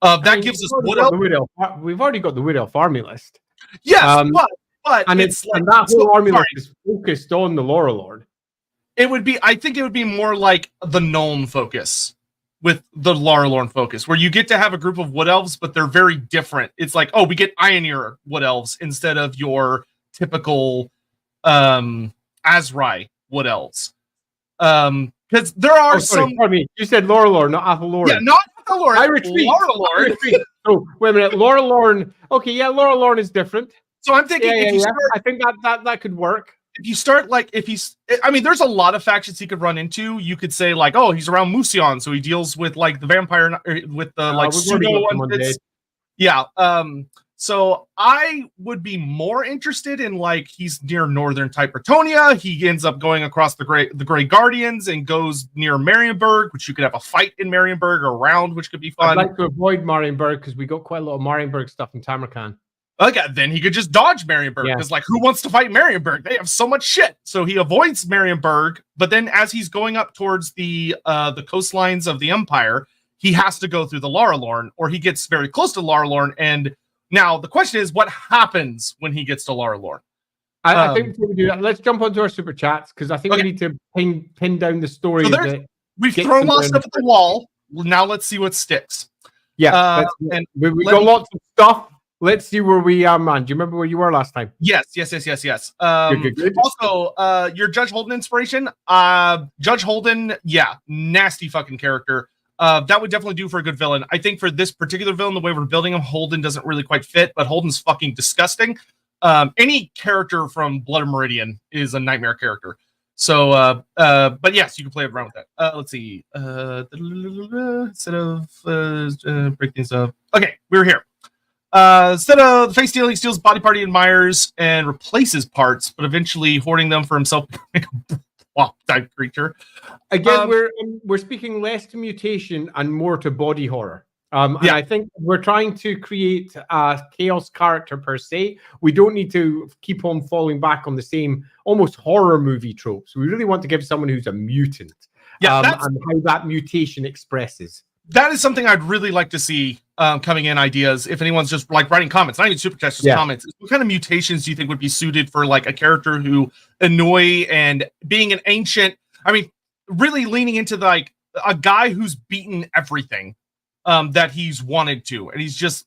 That gives us Wood Elf. We've already got the Wood Elf army list. Yes, but and it's like, and that whole army list is focused on the Laralorn. It would be, I think it would be more like the Nuln focus with the Laralorn focus, where you get to have a group of Wood Elves, but they're very different. It's like, oh, we get Ioneer Wood Elves instead of your typical Azrai Wood Elves. Because there are some... Pardon me. You said Laralorn, not Athalorn. Yeah, not Athalorn. I retreat. Laralorn. So, wait a minute. Laralorn. Okay, yeah, Laralorn is different. So I'm thinking I think that could work. If you start there's a lot of factions he could run into. You could say like, oh, he's around Musion, so he deals with like the vampire, with the pseudo ones. Yeah. So I would be more interested in like he's near northern type Bretonia. He ends up going across the Grey Guardians and goes near Marienburg, which you could have a fight in Marienburg or around, which could be fun. I'd like to avoid Marienburg because we got quite a lot of Marienburg stuff in Tamurkhan. Okay, then he could just dodge Marienburg, because like, who wants to fight Marienburg? They have so much shit. So he avoids Marienburg, but then as he's going up towards the coastlines of the Empire, he has to go through the Laralorn, or he gets very close to Laralorn. And now the question is, what happens when he gets to Laralorn? I think before we do that, let's jump onto our super chats, because I think we need to pin down the story. So we've thrown lots of stuff at the wall. Now let's see what sticks. Yeah, and we got lots of stuff. Let's see where we are, man. Do you remember where you were last time? Yes. Good. Also, your Judge Holden inspiration. Judge Holden, nasty fucking character. That would definitely do for a good villain. I think for this particular villain, the way we're building him, Holden doesn't really quite fit, but Holden's fucking disgusting. Any character from Blood of Meridian is a nightmare character. So, but yes, you can play around with that. Let's see. Instead of break things up. Okay, we're here. Instead of the face stealing, he steals body party admires and replaces parts, but eventually hoarding them for himself. Type creature. Again, we're speaking less to mutation and more to body horror. And I think we're trying to create a chaos character per se. We don't need to keep on falling back on the same almost horror movie tropes. We really want to give someone who's a mutant. And how that mutation expresses. That is something I'd really like to see coming in ideas. If anyone's just like writing comments, not even super chats, just comments. What kind of mutations do you think would be suited for like a character who Ennui and being an ancient? I mean, really leaning into like a guy who's beaten everything that he's wanted to, and he's just.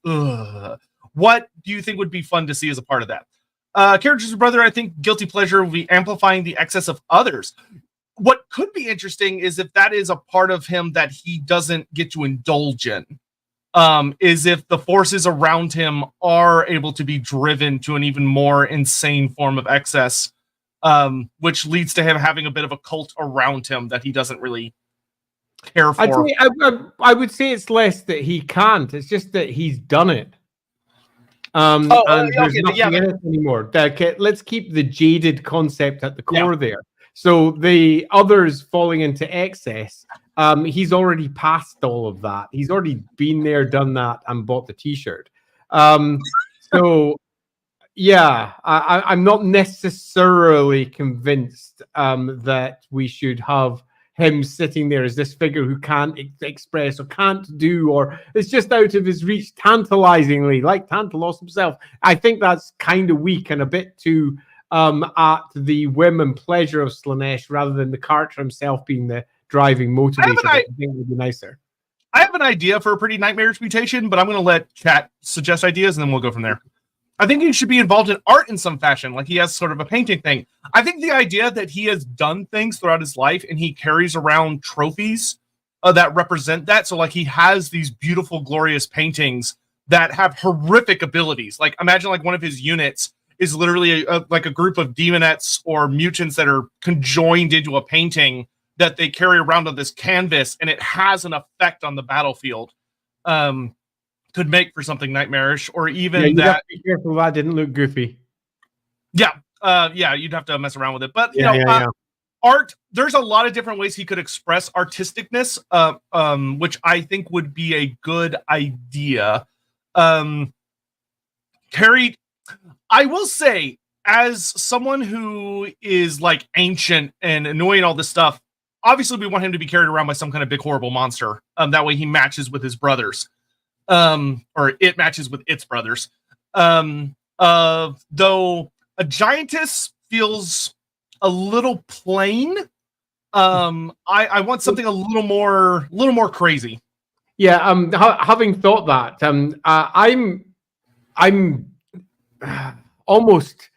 What do you think would be fun to see as a part of that? Character's brother, I think guilty pleasure will be amplifying the excess of others. What could be interesting is if that is a part of him that he doesn't get to indulge in, is if the forces around him are able to be driven to an even more insane form of excess which leads to him having a bit of a cult around him that he doesn't really care for. I would say it's less that he can't. It's just that he's done it. And there's nothing in it anymore. Let's keep the jaded concept at the core there. So the others falling into excess, he's already passed all of that. He's already been there, done that, and bought the T-shirt. So yeah, I'm not necessarily convinced that we should have him sitting there as this figure who can't express or can't do, or it's just out of his reach tantalizingly, like Tantalos himself. I think that's kind of weak and a bit too at the whim and pleasure of Slaanesh rather than the character himself being the driving motivator. I think would be nicer. I have an idea for a pretty nightmarish mutation, but I'm going to let chat suggest ideas and then we'll go from there. I think he should be involved in art in some fashion, like he has sort of a painting thing. I think the idea that he has done things throughout his life and he carries around trophies that represent that. So like he has these beautiful, glorious paintings that have horrific abilities. Like imagine like one of his units is literally like a group of demonettes or mutants that are conjoined into a painting that they carry around on this canvas, and it has an effect on the battlefield. Could make for something nightmarish, or even that. Have to be careful that didn't look goofy. Yeah, you'd have to mess around with it. But art. There's a lot of different ways he could express artisticness, which I think would be a good idea. Carried, I will say, as someone who is like ancient and annoying all this stuff, obviously we want him to be carried around by some kind of big horrible monster. That way he matches with his brothers. Or it matches with its brothers. Though a giantess feels a little plain. I want something a little more crazy. Yeah. Having thought that, I'm almost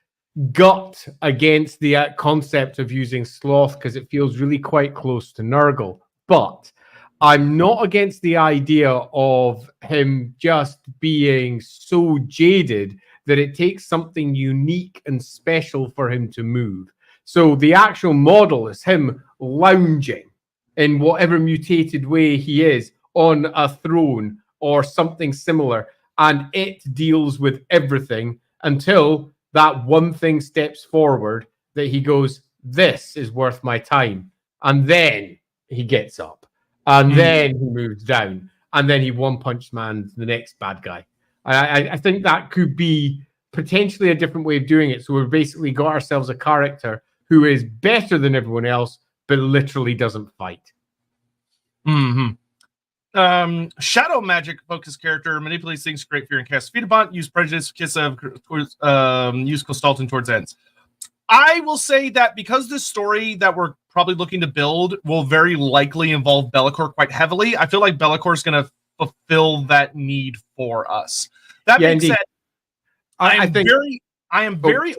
gut against the concept of using sloth because it feels really quite close to Nurgle, but I'm not against the idea of him just being so jaded that it takes something unique and special for him to move. So the actual model is him lounging in whatever mutated way he is on a throne or something similar, and it deals with everything until that one thing steps forward that he goes, this is worth my time. And then he gets up. And then he moves down, and then he one-punch mans the next bad guy. I think that could be potentially a different way of doing it. So we've basically got ourselves a character who is better than everyone else, but literally doesn't fight. Shadow magic focused character manipulates things, create fear and cast Feedabont, use prejudice, use Costalton towards ends. I will say that because this story that we're probably looking to build will very likely involve Be'lakor quite heavily, I feel like Be'lakor is going to fulfill that need for us. That being said, I am very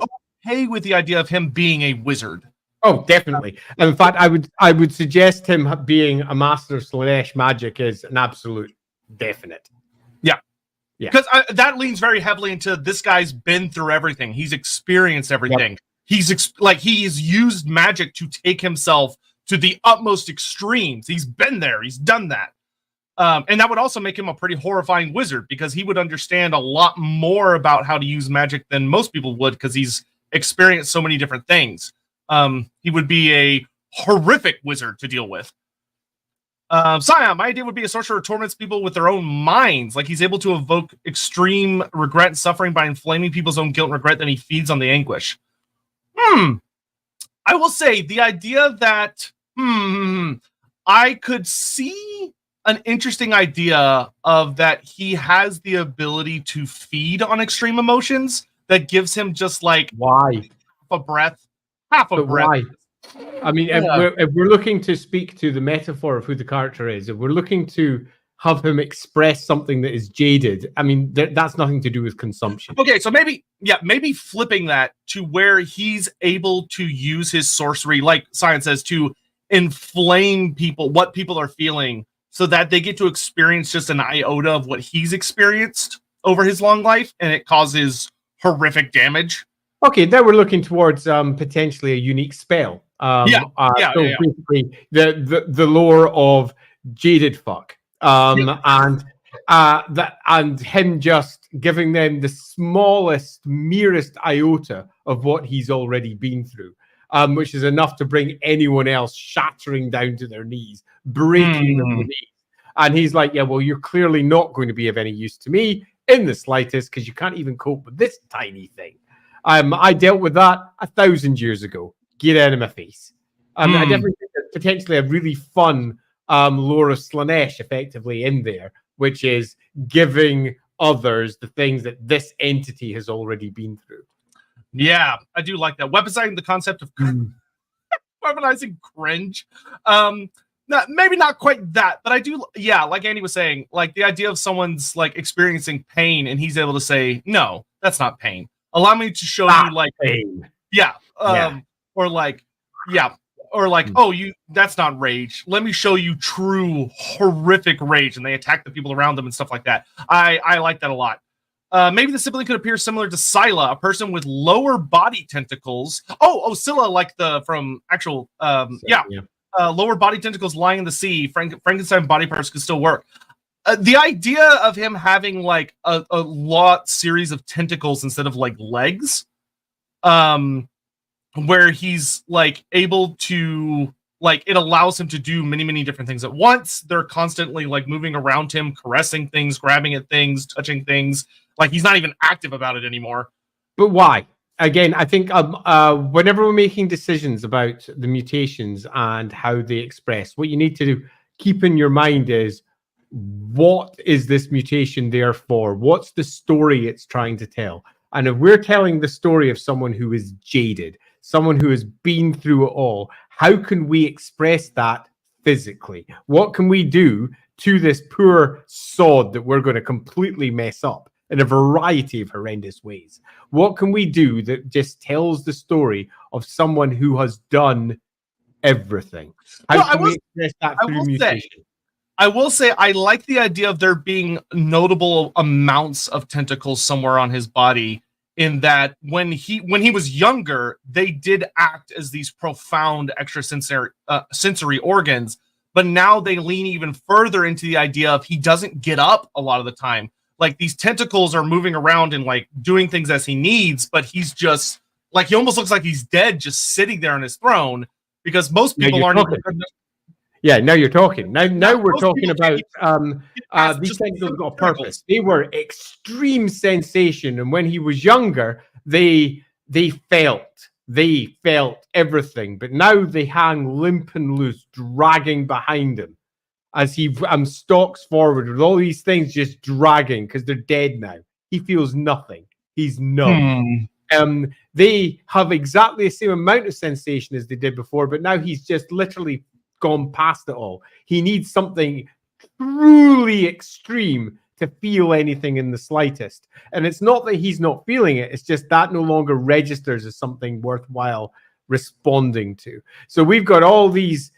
okay with the idea of him being a wizard. Oh, definitely. And in fact, I would suggest him being a master of Slaanesh magic is an absolute definite. Yeah. Because that leans very heavily into this guy's been through everything. He's experienced everything. Yep. He's used magic to take himself to the utmost extremes. He's been there. He's done that. And that would also make him a pretty horrifying wizard because he would understand a lot more about how to use magic than most people would because he's experienced so many different things. He would be a horrific wizard to deal with. Scion, my idea would be a sorcerer who torments people with their own minds. Like he's able to evoke extreme regret and suffering by inflaming people's own guilt and regret, then he feeds on the anguish. I will say the idea that I could see an interesting idea of that he has the ability to feed on extreme emotions that gives him just like half a breath. Why? I mean, if we're looking to speak to the metaphor of who the character is, if we're looking to have him express something that is jaded, I mean, that's nothing to do with consumption. Okay, so maybe flipping that to where he's able to use his sorcery, like science says, to inflame people, what people are feeling, so that they get to experience just an iota of what he's experienced over his long life, and it causes horrific damage. Okay, now we're looking towards potentially a unique spell. So basically, the lore of jaded fuck, and him just giving them the smallest, merest iota of what he's already been through, which is enough to bring anyone else shattering down to their knees, breaking their knees. And he's like, yeah, well, you're clearly not going to be of any use to me in the slightest because you can't even cope with this tiny thing. I dealt with that 1,000 years ago. Get out of my face. I definitely think there's potentially a really fun lore of Slaaneshi effectively in there, which is giving others the things that this entity has already been through. Yeah, I do like that. Weaponizing the concept of weaponizing cringe. Maybe not quite that, but I do. Yeah, like Andy was saying, like the idea of someone's like experiencing pain and he's able to say, no, that's not pain. Allow me to show you like pain. Or like, oh, that's not rage. Let me show you true horrific rage. And they attack the people around them and stuff like that. I like that a lot. Maybe the sibling could appear similar to Scylla, a person with lower body tentacles. Scylla, like from actual, lower body tentacles lying in the sea. Frankenstein body parts could still work. The idea of him having like a lot series of tentacles instead of like legs, where he's like able to like it allows him to do many different things at once. They're constantly like moving around him, caressing things, grabbing at things, touching things. Like he's not even active about it anymore. But why? Again, I think whenever we're making decisions about the mutations and how they express, what you need to keep in your mind is, what is this mutation there for? What's the story it's trying to tell? And if we're telling the story of someone who is jaded, someone who has been through it all, how can we express that physically? What can we do to this poor sod that we're going to completely mess up in a variety of horrendous ways? What can we do that just tells the story of someone who has done everything? How can we express that through mutation? I will say I like the idea of there being notable amounts of tentacles somewhere on his body, in that when he was younger, they did act as these profound sensory organs, but now they lean even further into the idea of he doesn't get up a lot of the time. Like these tentacles are moving around and like doing things as he needs, but he's just like, he almost looks like he's dead, just sitting there on his throne, because most people aren't even. Yeah, now you're talking. Now we're talking about these things have got a purpose. They were extreme sensation, and when he was younger, they felt everything. But now they hang limp and loose, dragging behind him as he stalks forward with all these things just dragging because they're dead now. He feels nothing. He's numb. They have exactly the same amount of sensation as they did before, but now he's just literally gone past it all. He needs something truly extreme to feel anything in the slightest. And it's not that he's not feeling it, it's just that no longer registers as something worthwhile responding to. So we've got all these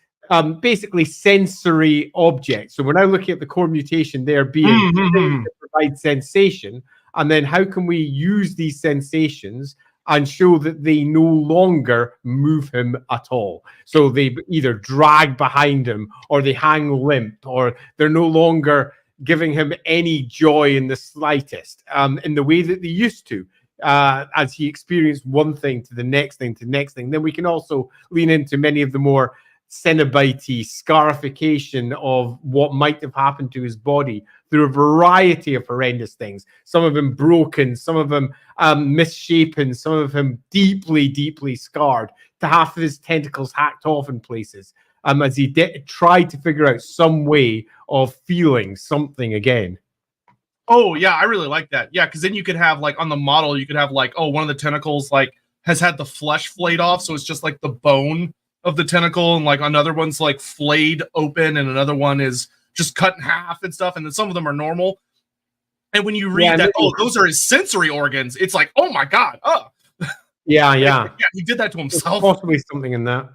basically sensory objects. So we're now looking at the core mutation there being to provide sensation, and then how can we use these sensations and show that they no longer move him at all. So they either drag behind him, or they hang limp, or they're no longer giving him any joy in the slightest, in the way that they used to, as he experienced one thing to the next thing to the next thing. Then we can also lean into many of the more Cenobite scarification of what might have happened to his body through a variety of horrendous things. Some of them broken, some of them misshapen, some of them deeply scarred, to half of his tentacles hacked off in places, as he tried to figure out some way of feeling something again. Oh yeah, I really like that. Yeah, because then you could have like on the model, you could have like, one of the tentacles like has had the flesh flayed off, so it's just like the bone of the tentacle, and like another one's like flayed open, and another one is just cut in half and stuff, and then some of them are normal. And when you read that, those are his sensory organs, it's like, oh my god, yeah, he did that to himself. There's possibly something in that.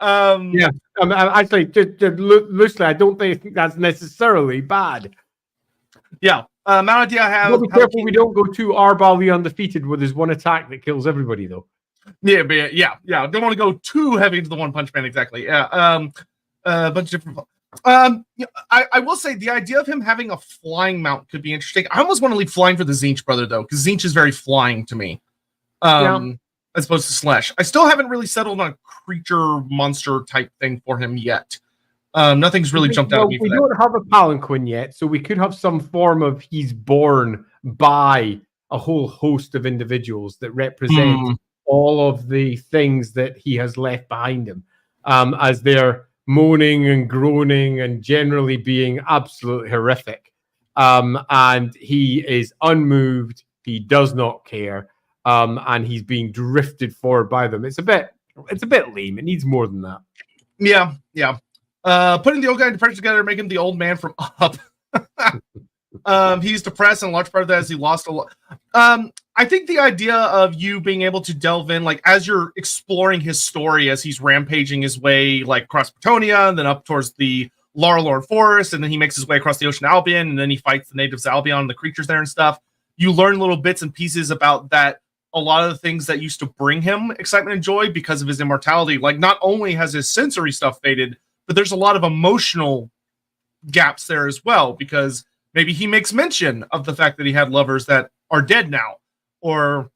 Actually, just loosely, I don't think that's necessarily bad. Yeah. Amount of idea I have. Be careful we don't go too Arbal the Undefeated with his one attack that kills everybody, though. Yeah. Don't want to go too heavy into the One Punch Man, exactly. Yeah. A bunch of different. I will say the idea of him having a flying mount could be interesting. I almost want to leave flying for the Zinch brother, though, because Zinch is very flying to me. As opposed to Slash. I still haven't really settled on a creature monster type thing for him yet. Nothing's really jumped out at me. We don't have a palanquin yet, so we could have some form of he's born by a whole host of individuals that represent all of the things that he has left behind him, as they're moaning and groaning and generally being absolutely horrific. And he is unmoved. He does not care. And he's being drifted forward by them. It's a bit lame. It needs more than that. Yeah. Putting the old guy into pressure together, making the old man from Up. He's depressed, and a large part of that is he lost a lot. I think the idea of you being able to delve in, like as you're exploring his story, as he's rampaging his way, like across Bretonia, and then up towards the Lorelorn Forest, and then he makes his way across the Ocean Albion, and then he fights the natives of Albion and the creatures there and stuff. You learn little bits and pieces about that. A lot of the things that used to bring him excitement and joy because of his immortality, like not only has his sensory stuff faded, but there's a lot of emotional gaps there as well, because maybe he makes mention of the fact that he had lovers that are dead now, or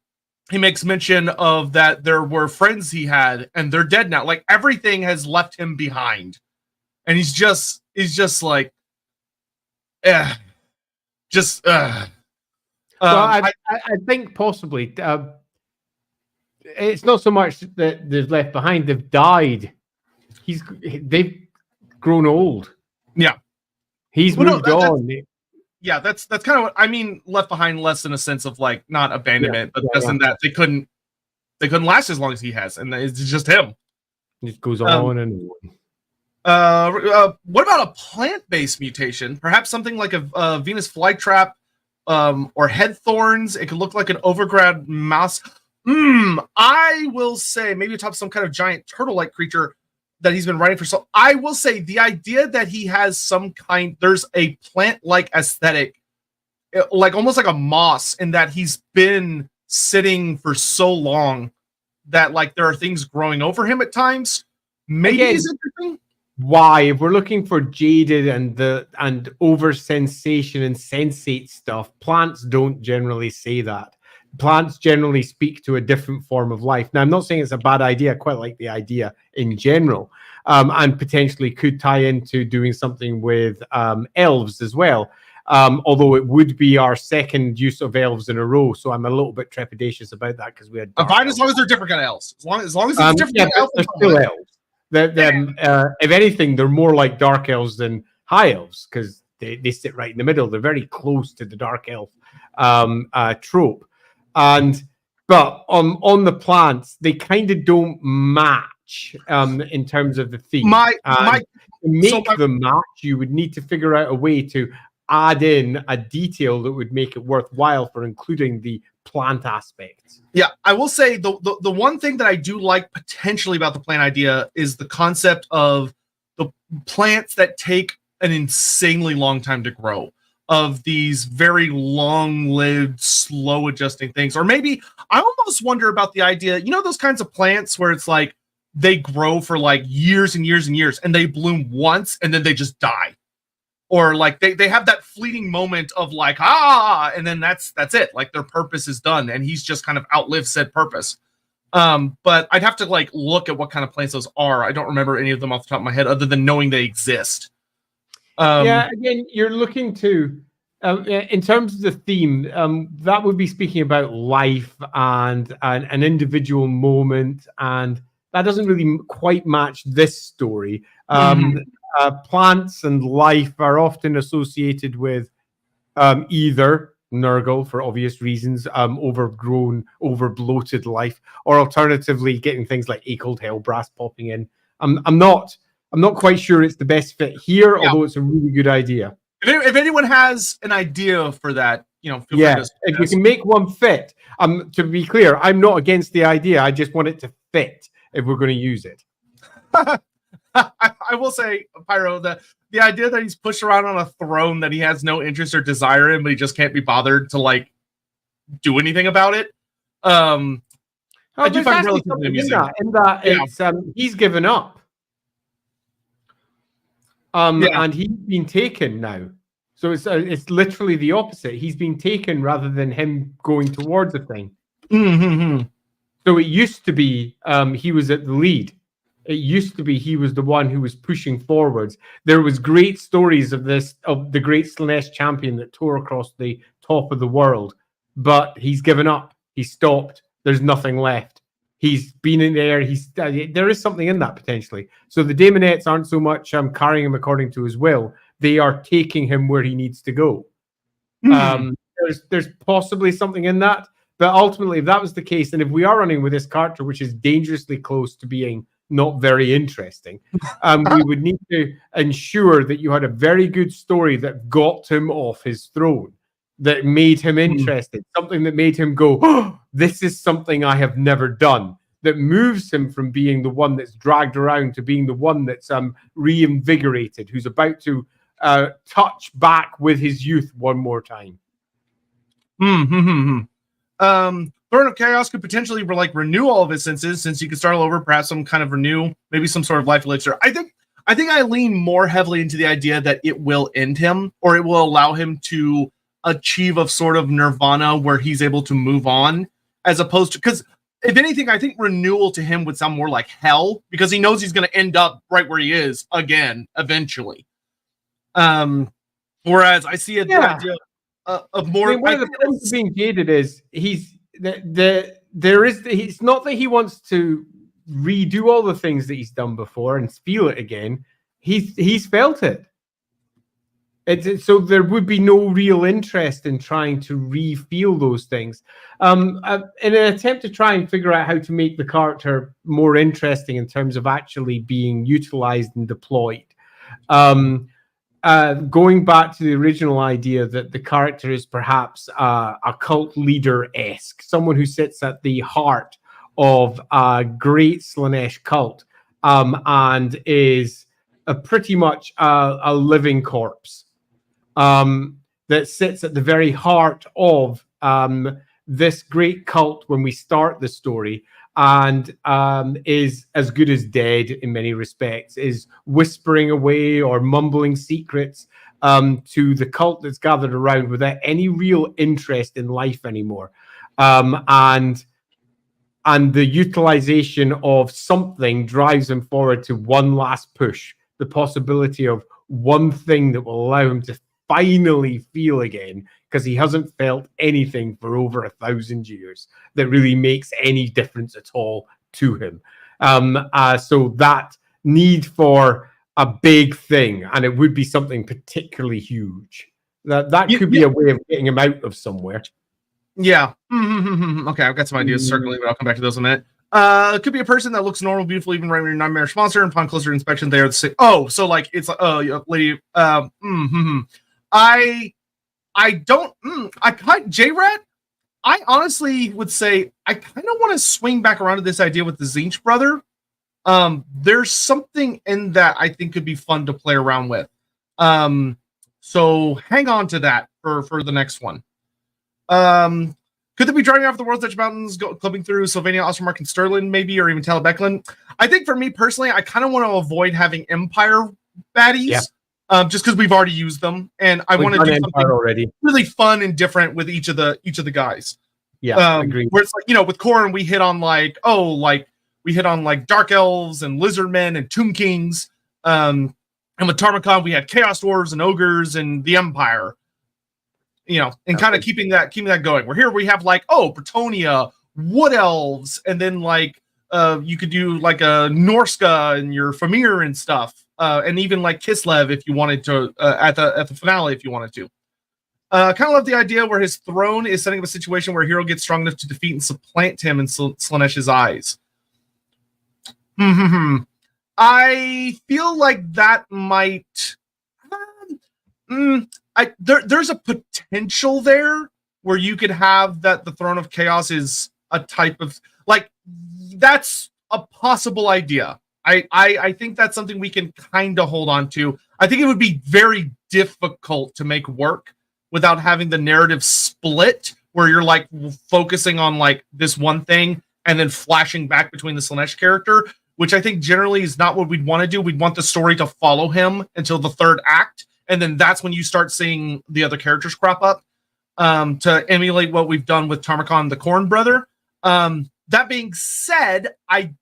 he makes mention of that there were friends he had and they're dead now. Like everything has left him behind, and he's just like, I think possibly it's not so much that they've left behind; they've died. They've grown old. Yeah, he's moved on. That's kind of what I mean. Left behind, less in a sense of like not abandonment, but less in that they couldn't last as long as he has, and it's just him. It goes on and on. What about a plant-based mutation? Perhaps something like a Venus flytrap. Or head thorns. It could look like an overgrad mouse. I will say maybe atop some kind of giant turtle-like creature that he's been writing for. So I will say the idea that he has some kind, there's a plant-like aesthetic, like almost like a moss, in that he's been sitting for so long that like there are things growing over him at times. Maybe is interesting. Why, if we're looking for jaded and over sensation and sensate stuff, plants don't generally say that. Plants generally speak to a different form of life. Now, I'm not saying it's a bad idea. I quite like the idea in general, and potentially could tie into doing something with elves as well. Although it would be our second use of elves in a row, so I'm a little bit trepidatious about that because we had. Fine, as long as they're different kind of elves. As long as it's different kind of elves, they're still elves. If anything, they're more like dark elves than high elves because they sit right in the middle. They're very close to the dark elf trope, but on the plants, they kind of don't match in terms of the theme. To make them match, you would need to figure out a way to add in a detail that would make it worthwhile for including the plant aspects. Yeah, I will say the one thing that I do like potentially about the plant idea is the concept of the plants that take an insanely long time to grow, of these very long-lived, slow-adjusting things. Or maybe I almost wonder about the idea, those kinds of plants where it's like they grow for like years and years and years and they bloom once and then they just die. Or like they have that fleeting moment of like, and then that's it. Like their purpose is done, and he's just kind of outlived said purpose. But I'd have to like look at what kind of plants those are. I don't remember any of them off the top of my head, other than knowing they exist. Again, you're looking to, in terms of the theme, that would be speaking about life and an individual moment, and that doesn't really quite match this story. Plants and life are often associated with either Nurgle, for obvious reasons, overgrown, over-bloated life, or alternatively getting things like Acold Hellbrass popping in. I'm not quite sure it's the best fit here, although it's a really good idea. If anyone has an idea for that, feel free to if we can make one fit. To be clear, I'm not against the idea. I just want it to fit if we're going to use it. I I will say, Pyro, that the idea that he's pushed around on a throne that he has no interest or desire in, but he just can't be bothered to like do anything about it. I do find relatively amusing. In that it's he's given up. And he's been taken now. So it's literally the opposite. He's been taken rather than him going towards a thing. Mm-hmm. So it used to be he was at the lead. It used to be he was the one who was pushing forwards. There was great stories of the great Slaaneshi champion that tore across the top of the world, but he's given up. He stopped. There's nothing left. He's been in there. There is something in that potentially. So the Daemonettes aren't so much carrying him according to his will. They are taking him where he needs to go. There's possibly something in that. But ultimately, if that was the case, and if we are running with this character, which is dangerously close to being not very interesting, we would need to ensure that you had a very good story that got him off his throne, that made him interested, something that made him go, oh, this is something I have never done, that moves him from being the one that's dragged around to being the one that's reinvigorated, who's about to touch back with his youth one more time. Throne of Chaos could potentially renew all of his senses, since you could start all over, perhaps some kind of renew, maybe some sort of life elixir. I think I lean more heavily into the idea that it will end him, or it will allow him to achieve a sort of nirvana where he's able to move on, as opposed to, because if anything, I think renewal to him would sound more like hell, because he knows he's going to end up right where he is again eventually. Whereas I see the idea of more. One of the problems of being jaded is it's not that he wants to redo all the things that he's done before and feel it again. He's felt it. So there would be no real interest in trying to re-feel those things. In an attempt to try and figure out how to make the character more interesting in terms of actually being utilized and deployed. Going back to the original idea that the character is perhaps a cult leader-esque, someone who sits at the heart of a great Slaaneshi cult and is pretty much a living corpse that sits at the very heart of this great cult when we start the story, and is as good as dead in many respects, is whispering away or mumbling secrets to the cult that's gathered around without any real interest in life anymore. And the utilization of something drives him forward to one last push, the possibility of one thing that will allow him to finally feel again, because he hasn't felt anything for over 1,000 years that really makes any difference at all to him. So that need for a big thing, and it would be something particularly huge. That could be a way of getting him out of somewhere. Yeah. Okay, I've got some ideas circling, but I'll come back to those in a minute. It could be a person that looks normal, beautiful, even right when you're nightmarish monster, and upon closer inspection, they are the same. Oh, so like it's like, lady. J-Rat, I honestly would say I kind of want to swing back around to this idea with the Zinch brother. There's something in that I think could be fun to play around with. So hang on to that for the next one. Could they be driving off the World's Edge Mountains, clubbing through Sylvania, Ostermark, and Stirling, maybe, or even Talabecklin? I think for me personally, I kind of want to avoid having Empire baddies. Yeah. Just because we've already used them, and I want to do something really fun and different with each of the guys. Yeah, agree. Where it's like, with Corrin, we hit on like Dark Elves and Lizardmen and Tomb Kings. And with Tamurkhan, we had Chaos Dwarves and Ogres and the Empire. And kind of keeping that going. Where here we have like Bretonnia, Wood Elves, and then like you could do like a Norska and your Famir and stuff. And even like Kislev if you wanted to at the finale if you wanted to. Kind of love the idea where his throne is setting up a situation where a hero gets strong enough to defeat and supplant him in Slaaneshi's eyes. I feel like that might. There's a potential there where you could have that the Throne of Chaos is a type of like that's a possible idea. I think that's something we can kind of hold on to. I think it would be very difficult to make work without having the narrative split, where you're like focusing on like this one thing and then flashing back between the Slaaneshi character, which I think generally is not what we'd want to do. We'd want the story to follow him until the third act, and then that's when you start seeing the other characters crop up, to emulate what we've done with Tamurkhan the Corn Brother. That being said, I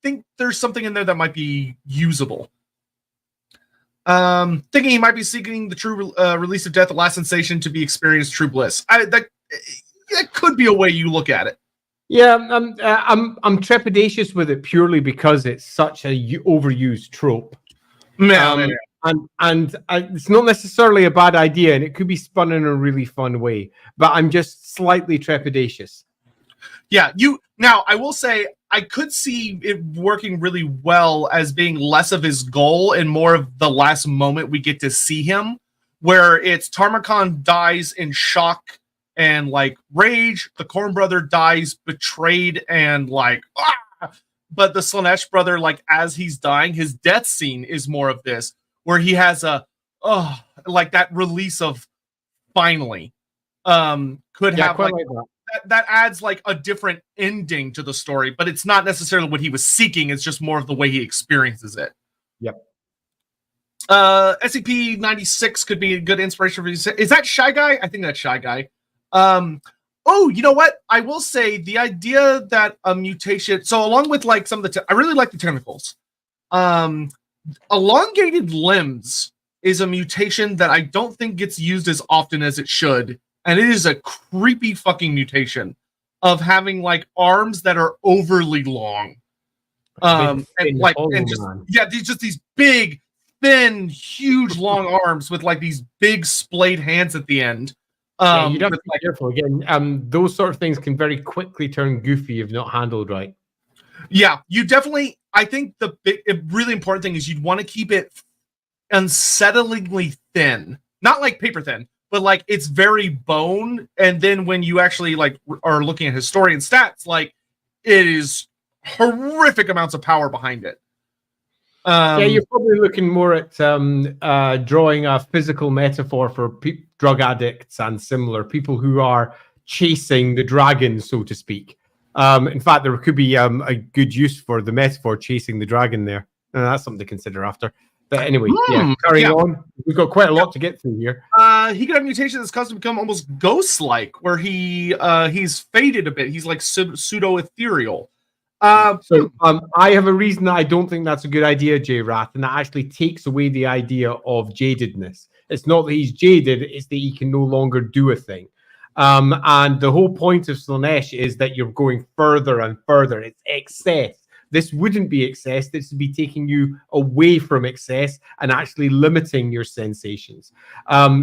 think there's something in there that might be usable. Thinking he might be seeking the true release of death, the last sensation to be experienced, true bliss. That could be a way you look at it. Yeah, I'm trepidatious with it purely because it's such a overused trope. And it's not necessarily a bad idea, and it could be spun in a really fun way. But I'm just slightly trepidatious. Yeah, now I will say I could see it working really well as being less of his goal and more of the last moment we get to see him, where it's Tamurkhan dies in shock and like rage, the Corn Brother dies betrayed and like, but the Slaaneshi brother, like as he's dying, his death scene is more of this, where he has like that release of finally. Could have like that adds like a different ending to the story, but it's not necessarily what he was seeking. It's just more of the way he experiences it. Yep. SCP-96 could be a good inspiration for you. Is that Shy Guy? I think that's Shy Guy. Oh, you know what? I will say the idea that a mutation. So along with like some of the, I really like the tentacles. Elongated limbs is a mutation that I don't think gets used as often as it should. And it is a creepy fucking mutation of having like arms that are overly long. And just these big, thin, huge, long arms with like these big splayed hands at the end. You'd have to be careful again. Those sort of things can very quickly turn goofy if not handled right. Yeah, you definitely. I think the really important thing is you'd want to keep it unsettlingly thin, not like paper thin, but like it's very bone. And then when you actually like are looking at historian stats, like it is horrific amounts of power behind it. Yeah, you're probably looking more at drawing a physical metaphor for drug addicts and similar people who are chasing the dragon, so to speak. In fact, there could be a good use for the metaphor chasing the dragon there. That's something to consider after. But anyway, carrying on. We've got quite a lot to get through here. He could have mutation that's caused him to become almost ghost-like, where he's faded a bit. He's like pseudo-ethereal. So I have a reason that I don't think that's a good idea, J-Rath, and that actually takes away the idea of jadedness. It's not that he's jaded, it's that he can no longer do a thing. And the whole point of Slaaneshi is that you're going further and further. It's excess. This wouldn't be excess. This would be taking you away from excess and actually limiting your sensations.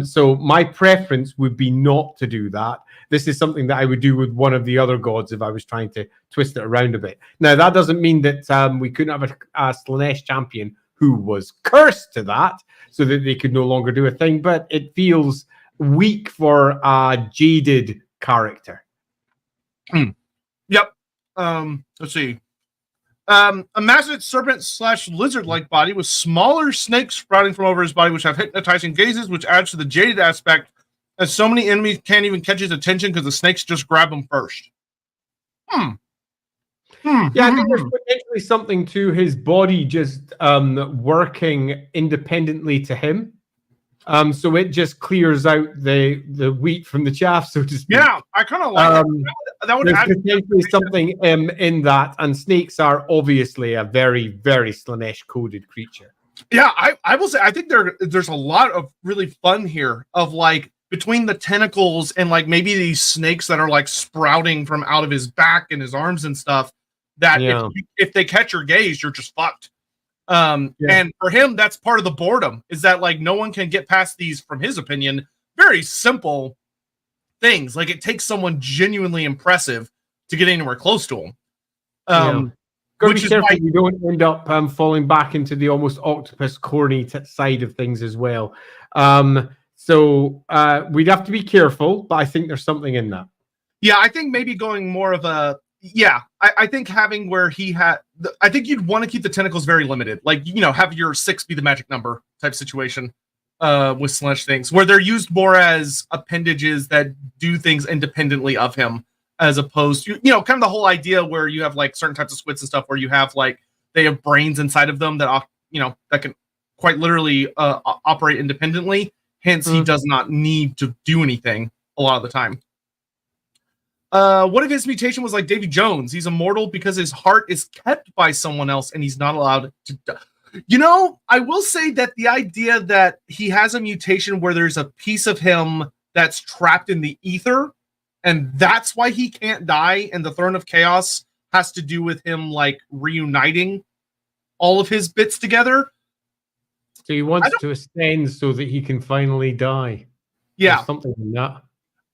So my preference would be not to do that. This is something that I would do with one of the other gods if I was trying to twist it around a bit. Now, that doesn't mean that we couldn't have a Slaaneshi champion who was cursed to that so that they could no longer do a thing, but it feels weak for a jaded character. Yep. Let's see. A massive serpent/lizard-like body with smaller snakes sprouting from over his body, which have hypnotizing gazes, which adds to the jaded aspect, as so many enemies can't even catch his attention because the snakes just grab him first. Yeah, I think there's potentially something to his body just working independently to him. So it just clears out the wheat from the chaff, so to speak. Yeah, I kind of like that. Would there's add potentially something in that, and snakes are obviously a very, very Slaaneshi-coded creature. Yeah, I will say I think there's a lot of really fun here of like between the tentacles and like maybe these snakes that are like sprouting from out of his back and his arms and stuff. That if they catch your gaze, you're just fucked. And for him, that's part of the boredom, is that like no one can get past these, from his opinion, very simple things. Like it takes someone genuinely impressive to get anywhere close to him. Which is why you don't end up falling back into the almost octopus corny side of things as well. So we'd have to be careful, but I think there's something in that. Yeah, I think maybe going more of a yeah, I think having where he had, I think you'd want to keep the tentacles very limited. Like, have your 6 be the magic number type situation with Slaanesh things, where they're used more as appendages that do things independently of him, as opposed to, kind of the whole idea where you have like certain types of squids and stuff where you have like, they have brains inside of them that, that can quite literally operate independently. Hence, he does not need to do anything a lot of the time. What if his mutation was like Davy Jones? He's immortal because his heart is kept by someone else and he's not allowed to die. I will say that the idea that he has a mutation where there's a piece of him that's trapped in the ether, and that's why he can't die, and the Throne of Chaos has to do with him like reuniting all of his bits together. So he wants to ascend so that he can finally die. Yeah. Or something like that.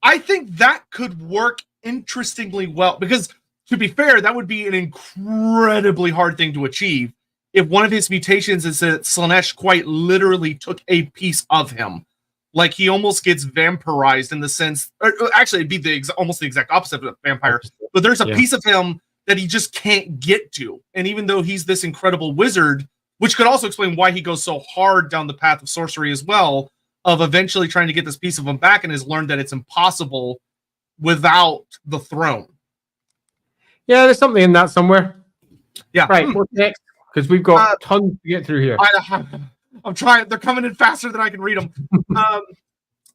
I think that could work interestingly well, because to be fair, that would be an incredibly hard thing to achieve if one of his mutations is that Slaanesh quite literally took a piece of him. Like, he almost gets vampirized in the sense, or actually it'd be almost the exact opposite of a vampire, but there's a piece of him that he just can't get to. And even though he's this incredible wizard, which could also explain why he goes so hard down the path of sorcery as well, of eventually trying to get this piece of him back, and has learned that it's impossible without the throne. Yeah, there's something in that somewhere. Yeah. Right, what's next? Because we've got tons to get through here. I'm trying. They're coming in faster than I can read them.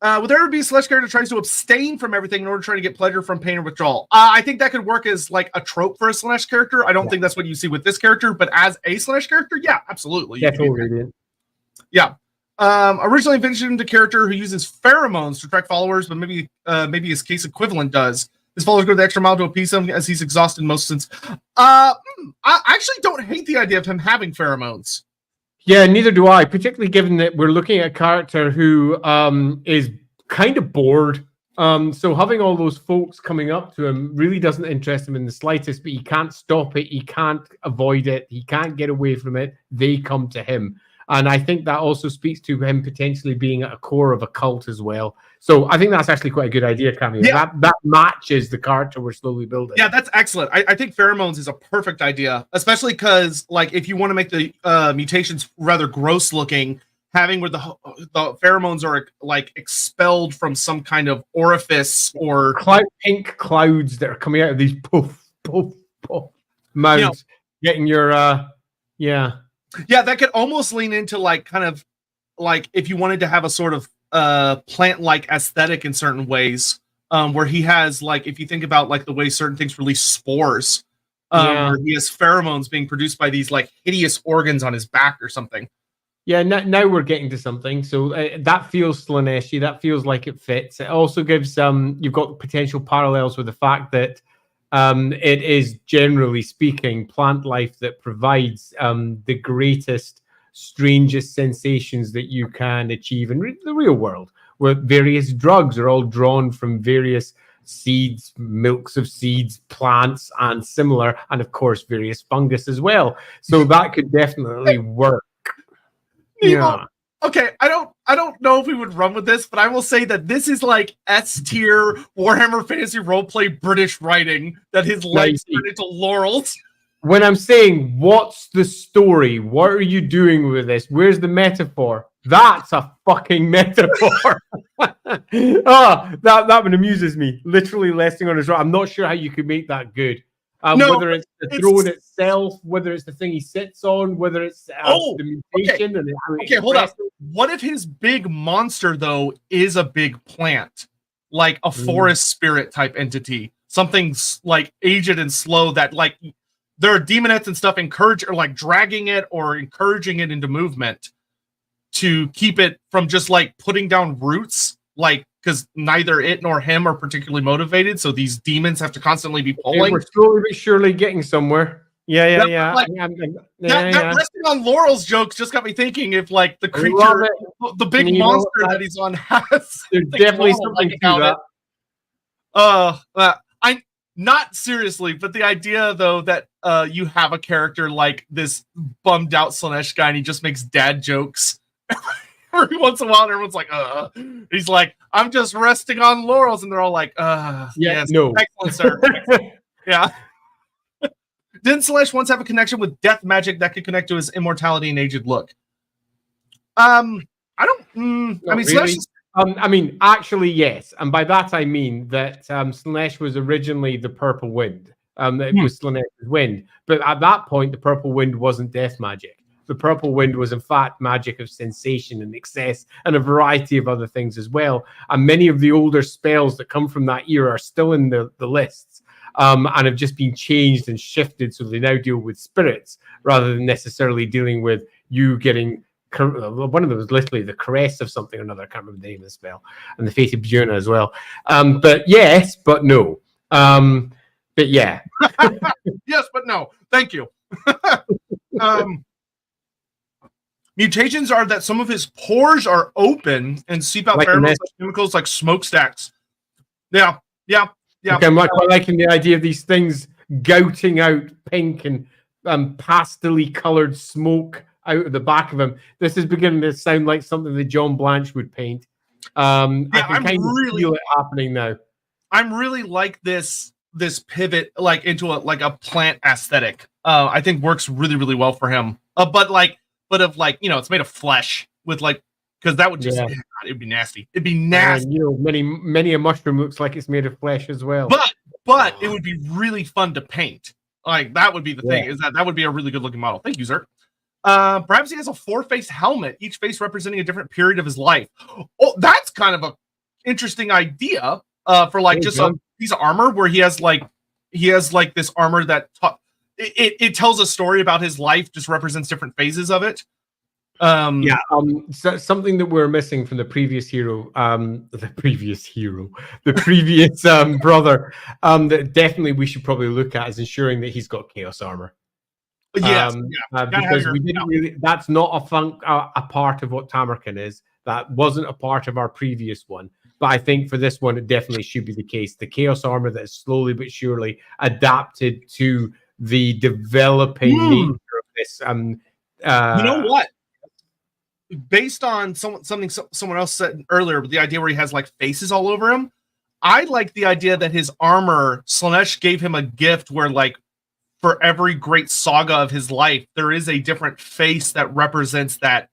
Would there ever be a Slaanesh character that tries to abstain from everything in order to try to get pleasure from pain or withdrawal? I think that could work as like a trope for a Slaanesh character. I don't think that's what you see with this character, but as a Slaanesh character, yeah, absolutely. Yeah. Originally envisioned a character who uses pheromones to attract followers, but maybe his case equivalent does. His followers go the extra mile to appease him as he's exhausted most since. I actually don't hate the idea of him having pheromones. Yeah, neither do I, particularly given that we're looking at a character who is kind of bored. So having all those folks coming up to him really doesn't interest him in the slightest, but he can't stop it. He can't avoid it. He can't get away from it. They come to him. And I think that also speaks to him potentially being at a core of a cult as well. So I think that's actually quite a good idea, Camille. Yeah. That matches the character we're slowly building. Yeah, that's excellent. I think pheromones is a perfect idea, especially because, like, if you want to make the mutations rather gross looking, having where the pheromones are like expelled from some kind of orifice or pink clouds that are coming out of these poof, poof, poof mouths, getting your Yeah, that could almost lean into like kind of like if you wanted to have a sort of plant-like aesthetic in certain ways, where he has, like, if you think about like the way certain things release spores, where he has pheromones being produced by these like hideous organs on his back or something. Yeah, now we're getting to something. So that feels Slaaneshi. That feels like it fits. It also gives you've got potential parallels with the fact that it is, generally speaking, plant life that provides the greatest, strangest sensations that you can achieve in the real world, where various drugs are all drawn from various seeds, milks of seeds, plants, and similar, and of course various fungus as well. So that could definitely work. Yeah. Okay, I don't know if we would run with this, but I will say that this is like S-tier Warhammer Fantasy Roleplay British writing, that his legs turn into laurels. When I'm saying, what's the story? What are you doing with this? Where's the metaphor? That's a fucking metaphor. That one amuses me. Literally resting on his right. I'm not sure how you could make that good. Whether it's the throne itself, whether it's the thing he sits on, whether it's the mutation. Okay, hold up. What if his big monster, though, is a big plant? Like a forest spirit type entity? Something like aged and slow that, like, there are demonettes and stuff dragging it or encouraging it into movement to keep it from just like putting down roots, like, because neither it nor him are particularly motivated, so these demons have to constantly be pulling. We're slowly but surely getting somewhere. Yeah. Like, that resting on laurels jokes just got me thinking if, like, the creature, the big monster that he's on has. There's definitely something to that. I not seriously, but the idea though that you have a character like this bummed out Slaanesh guy and he just makes dad jokes every once in a while, and everyone's like, he's like, I'm just resting on laurels, and they're all like, yes, no, excellent, sir. Yeah. Didn't Slaaneshi once have a connection with death magic that could connect to his immortality and aged look? I don't. I mean, really. Slaaneshi. Actually, yes. And by that, I mean that Slaaneshi was originally the purple wind. It was Slaaneshi's wind. But at that point, the purple wind wasn't death magic. The purple wind was, in fact, magic of sensation and excess and a variety of other things as well. And many of the older spells that come from that era are still in the lists and have just been changed and shifted. So they now deal with spirits rather than necessarily dealing with you getting... One of them was literally the caress of something or another. I can't remember the name of the spell. And the Fate of Bjorna as well. But yes, but no. But yeah. Yes, but no. Thank you. Mutations are that some of his pores are open and seep out pheromones like chemicals like smokestacks. Yeah. Okay, I'm quite liking the idea of these things gouting out pink and pastel-y colored smoke out of the back of him. This is beginning to sound like something that John Blanche would paint. I can kind of feel it happening now. I'm really like this pivot like into a plant aesthetic. I think works really, really well for him. But it's made of flesh with because that would just it'd be nasty. It'd be nasty. Many a mushroom looks like it's made of flesh as well. But it would be really fun to paint. Like that would be the thing, is that would be a really good looking model. Thank you, sir. Perhaps he has a 4-face helmet, each face representing a different period of his life. Oh, that's kind of a interesting idea for just a piece of armor where he has this armor that it tells a story about his life, just represents different phases of it. So something that we're missing from the previous hero, the previous brother, that definitely we should probably look at is ensuring that he's got chaos armor. Yes, because we didn't really. That's not a part of what Tamurkhan is. That wasn't a part of our previous one. But I think for this one, it definitely should be the case. The chaos armor that is slowly but surely adapted to the developing nature of this. You know what? Based on something someone else said earlier, with the idea where he has faces all over him, I like the idea that his armor, Slaaneshi gave him a gift where for every great saga of his life, there is a different face that represents that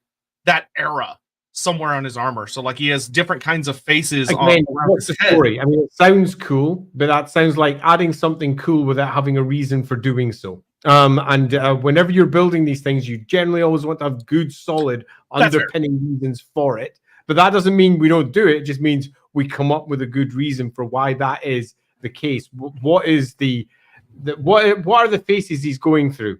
era somewhere on his armor. So he has different kinds of faces around his head. Story? I mean, it sounds cool, but that sounds like adding something cool without having a reason for doing so. Whenever you're building these things, you generally always want to have good, solid, underpinning reasons for it. But that doesn't mean we don't do it. It just means we come up with a good reason for why that is the case. What is what are the phases he's going through?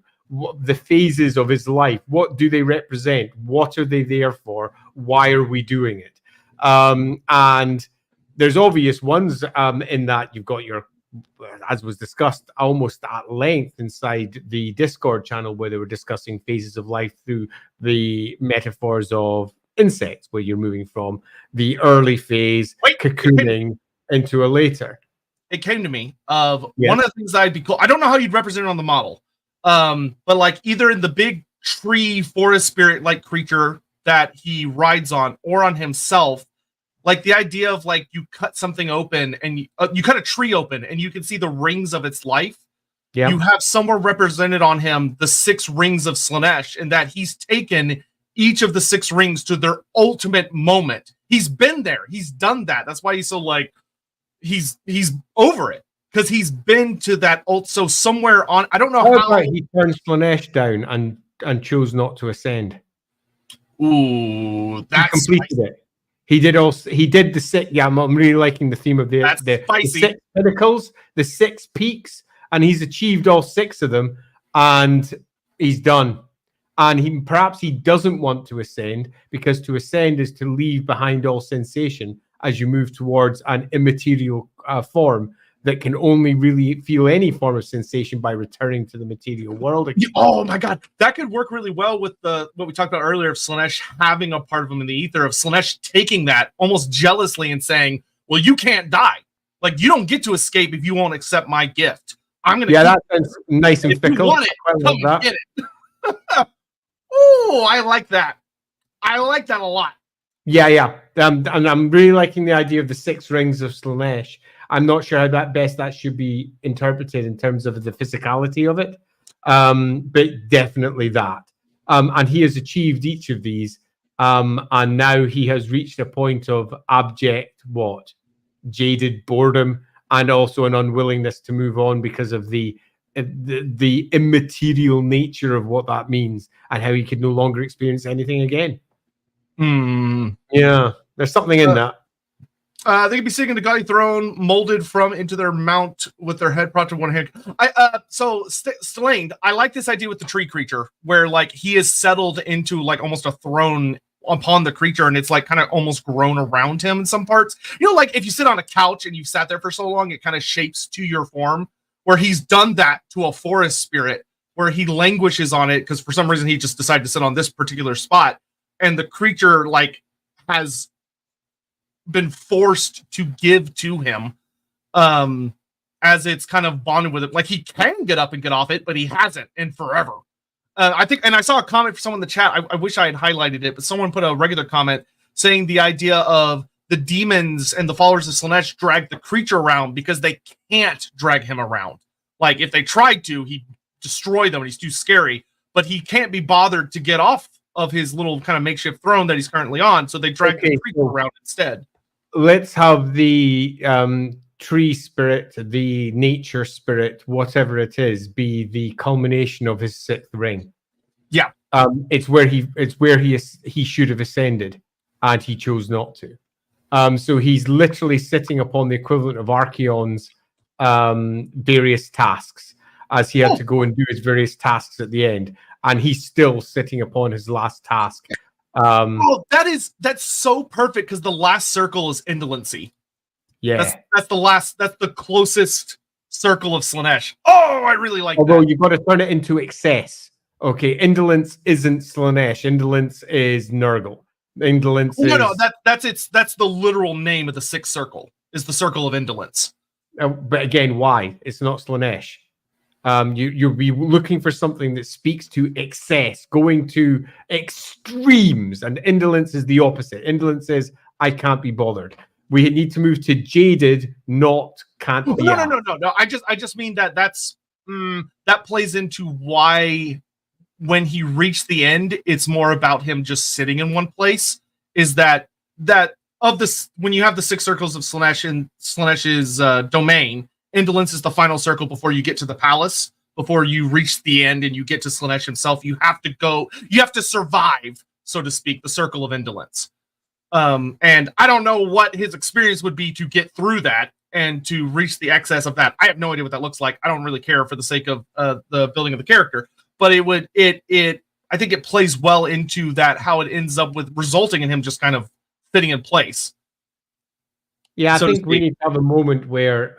The phases of his life? What do they represent? What are they there for? Why are we doing it? And there's obvious ones in that you've got your, as was discussed almost at length inside the Discord channel where they were discussing phases of life through the metaphors of insects, where you're moving from the early phase, cocooning, into a later. It came to me of one of the things I'd be cool. I don't know how you'd represent it on the model. But either in the big tree forest spirit creature that he rides on, or on himself, the idea of you cut something open and you cut a tree open and you can see the rings of its life. Yeah. You have somewhere represented on him the 6 rings of Slaaneshi, and that he's taken each of the 6 rings to their ultimate moment. He's been there. He's done that. That's why he's so he's over it. Because he's been to that so somewhere on, I don't know how he turned Slaaneshi down and chose not to ascend. Ooh, that's he completed it. He did the 6. Yeah, I'm really liking the theme of the 6 pinnacles, the 6 peaks, and he's achieved all 6 of them, and he's done. And perhaps he doesn't want to ascend, because to ascend is to leave behind all sensation as you move towards an immaterial form that can only really feel any form of sensation by returning to the material world again. Oh my God, that could work really well with what we talked about earlier of Slaaneshi having a part of him in the ether, of Slaaneshi taking that almost jealously and saying, well, you can't die. You don't get to escape if you won't accept my gift. I'm going to that sounds nice and fickle. You want it, come and get it. Oh, I like that. I like that a lot. Yeah. And I'm really liking the idea of the 6 rings of Slaaneshi. I'm not sure how that should be interpreted in terms of the physicality of it. but definitely that. And he has achieved each of these, and now he has reached a point of abject, jaded boredom, and also an unwillingness to move on because of the immaterial nature of what that means, and how he could no longer experience anything again. Yeah, there's something in that. They could be sitting in a godly throne, molded from into their mount with their head propped in one hand. Slaned, I like this idea with the tree creature, where like he is settled into like almost a throne upon the creature, and it's like kind of almost grown around him in some parts. You know, like if you sit on a couch and you've sat there for so long, it kind of shapes to your form. Where he's done that to a forest spirit, where he languishes on it because for some reason he just decided to sit on this particular spot, and the creature like has been forced to give to him as it's kind of bonded with it. Like he can get up and get off it, but he hasn't in forever. I think, and I saw a comment from someone in the chat. I wish I had highlighted it, but someone put a regular comment saying the idea of the demons and the followers of Slaanesh drag the creature around because they can't drag him around. Like if they tried to, he'd destroy them and he's too scary, but he can't be bothered to get off of his little kind of makeshift throne that he's currently on. So they drag the creature around instead. Let's have the tree spirit, the nature spirit, whatever it is, be the culmination of his sixth ring. Yeah. It's where he should have ascended, and he chose not to. So he's literally sitting upon the equivalent of Archeon's various tasks, as he had to go and do his various tasks at the end, and he's still sitting upon his last task. That's so perfect because the last circle is indolency. Yeah, that's the closest circle of Slaanesh. Oh, I really like Although that. You've got to turn it into excess. Okay, indolence isn't Slaanesh. Indolence is Nurgle. Indolence No, that's the literal name of the sixth circle, is the circle of indolence. But again, why? It's not Slaanesh. You'll be looking for something that speaks to excess, going to extremes, and indolence is the opposite. Indolence is I can't be bothered. We need to move to jaded, not can't be. No. I just mean that plays into why when he reached the end, it's more about him just sitting in one place. Is that of this when you have the six circles of Slaanesh in Slaanesh's domain, indolence is the final circle before you get to the palace. Before you reach the end and you get to Slaanesh himself, you have to survive, so to speak, the circle of indolence. And I don't know what his experience would be to get through that and to reach the excess of that. I have no idea what that looks like. I don't really care for the sake of the building of the character, but I think it plays well into that, how it ends up with resulting in him just kind of fitting in place. Yeah, I think we need to have a moment where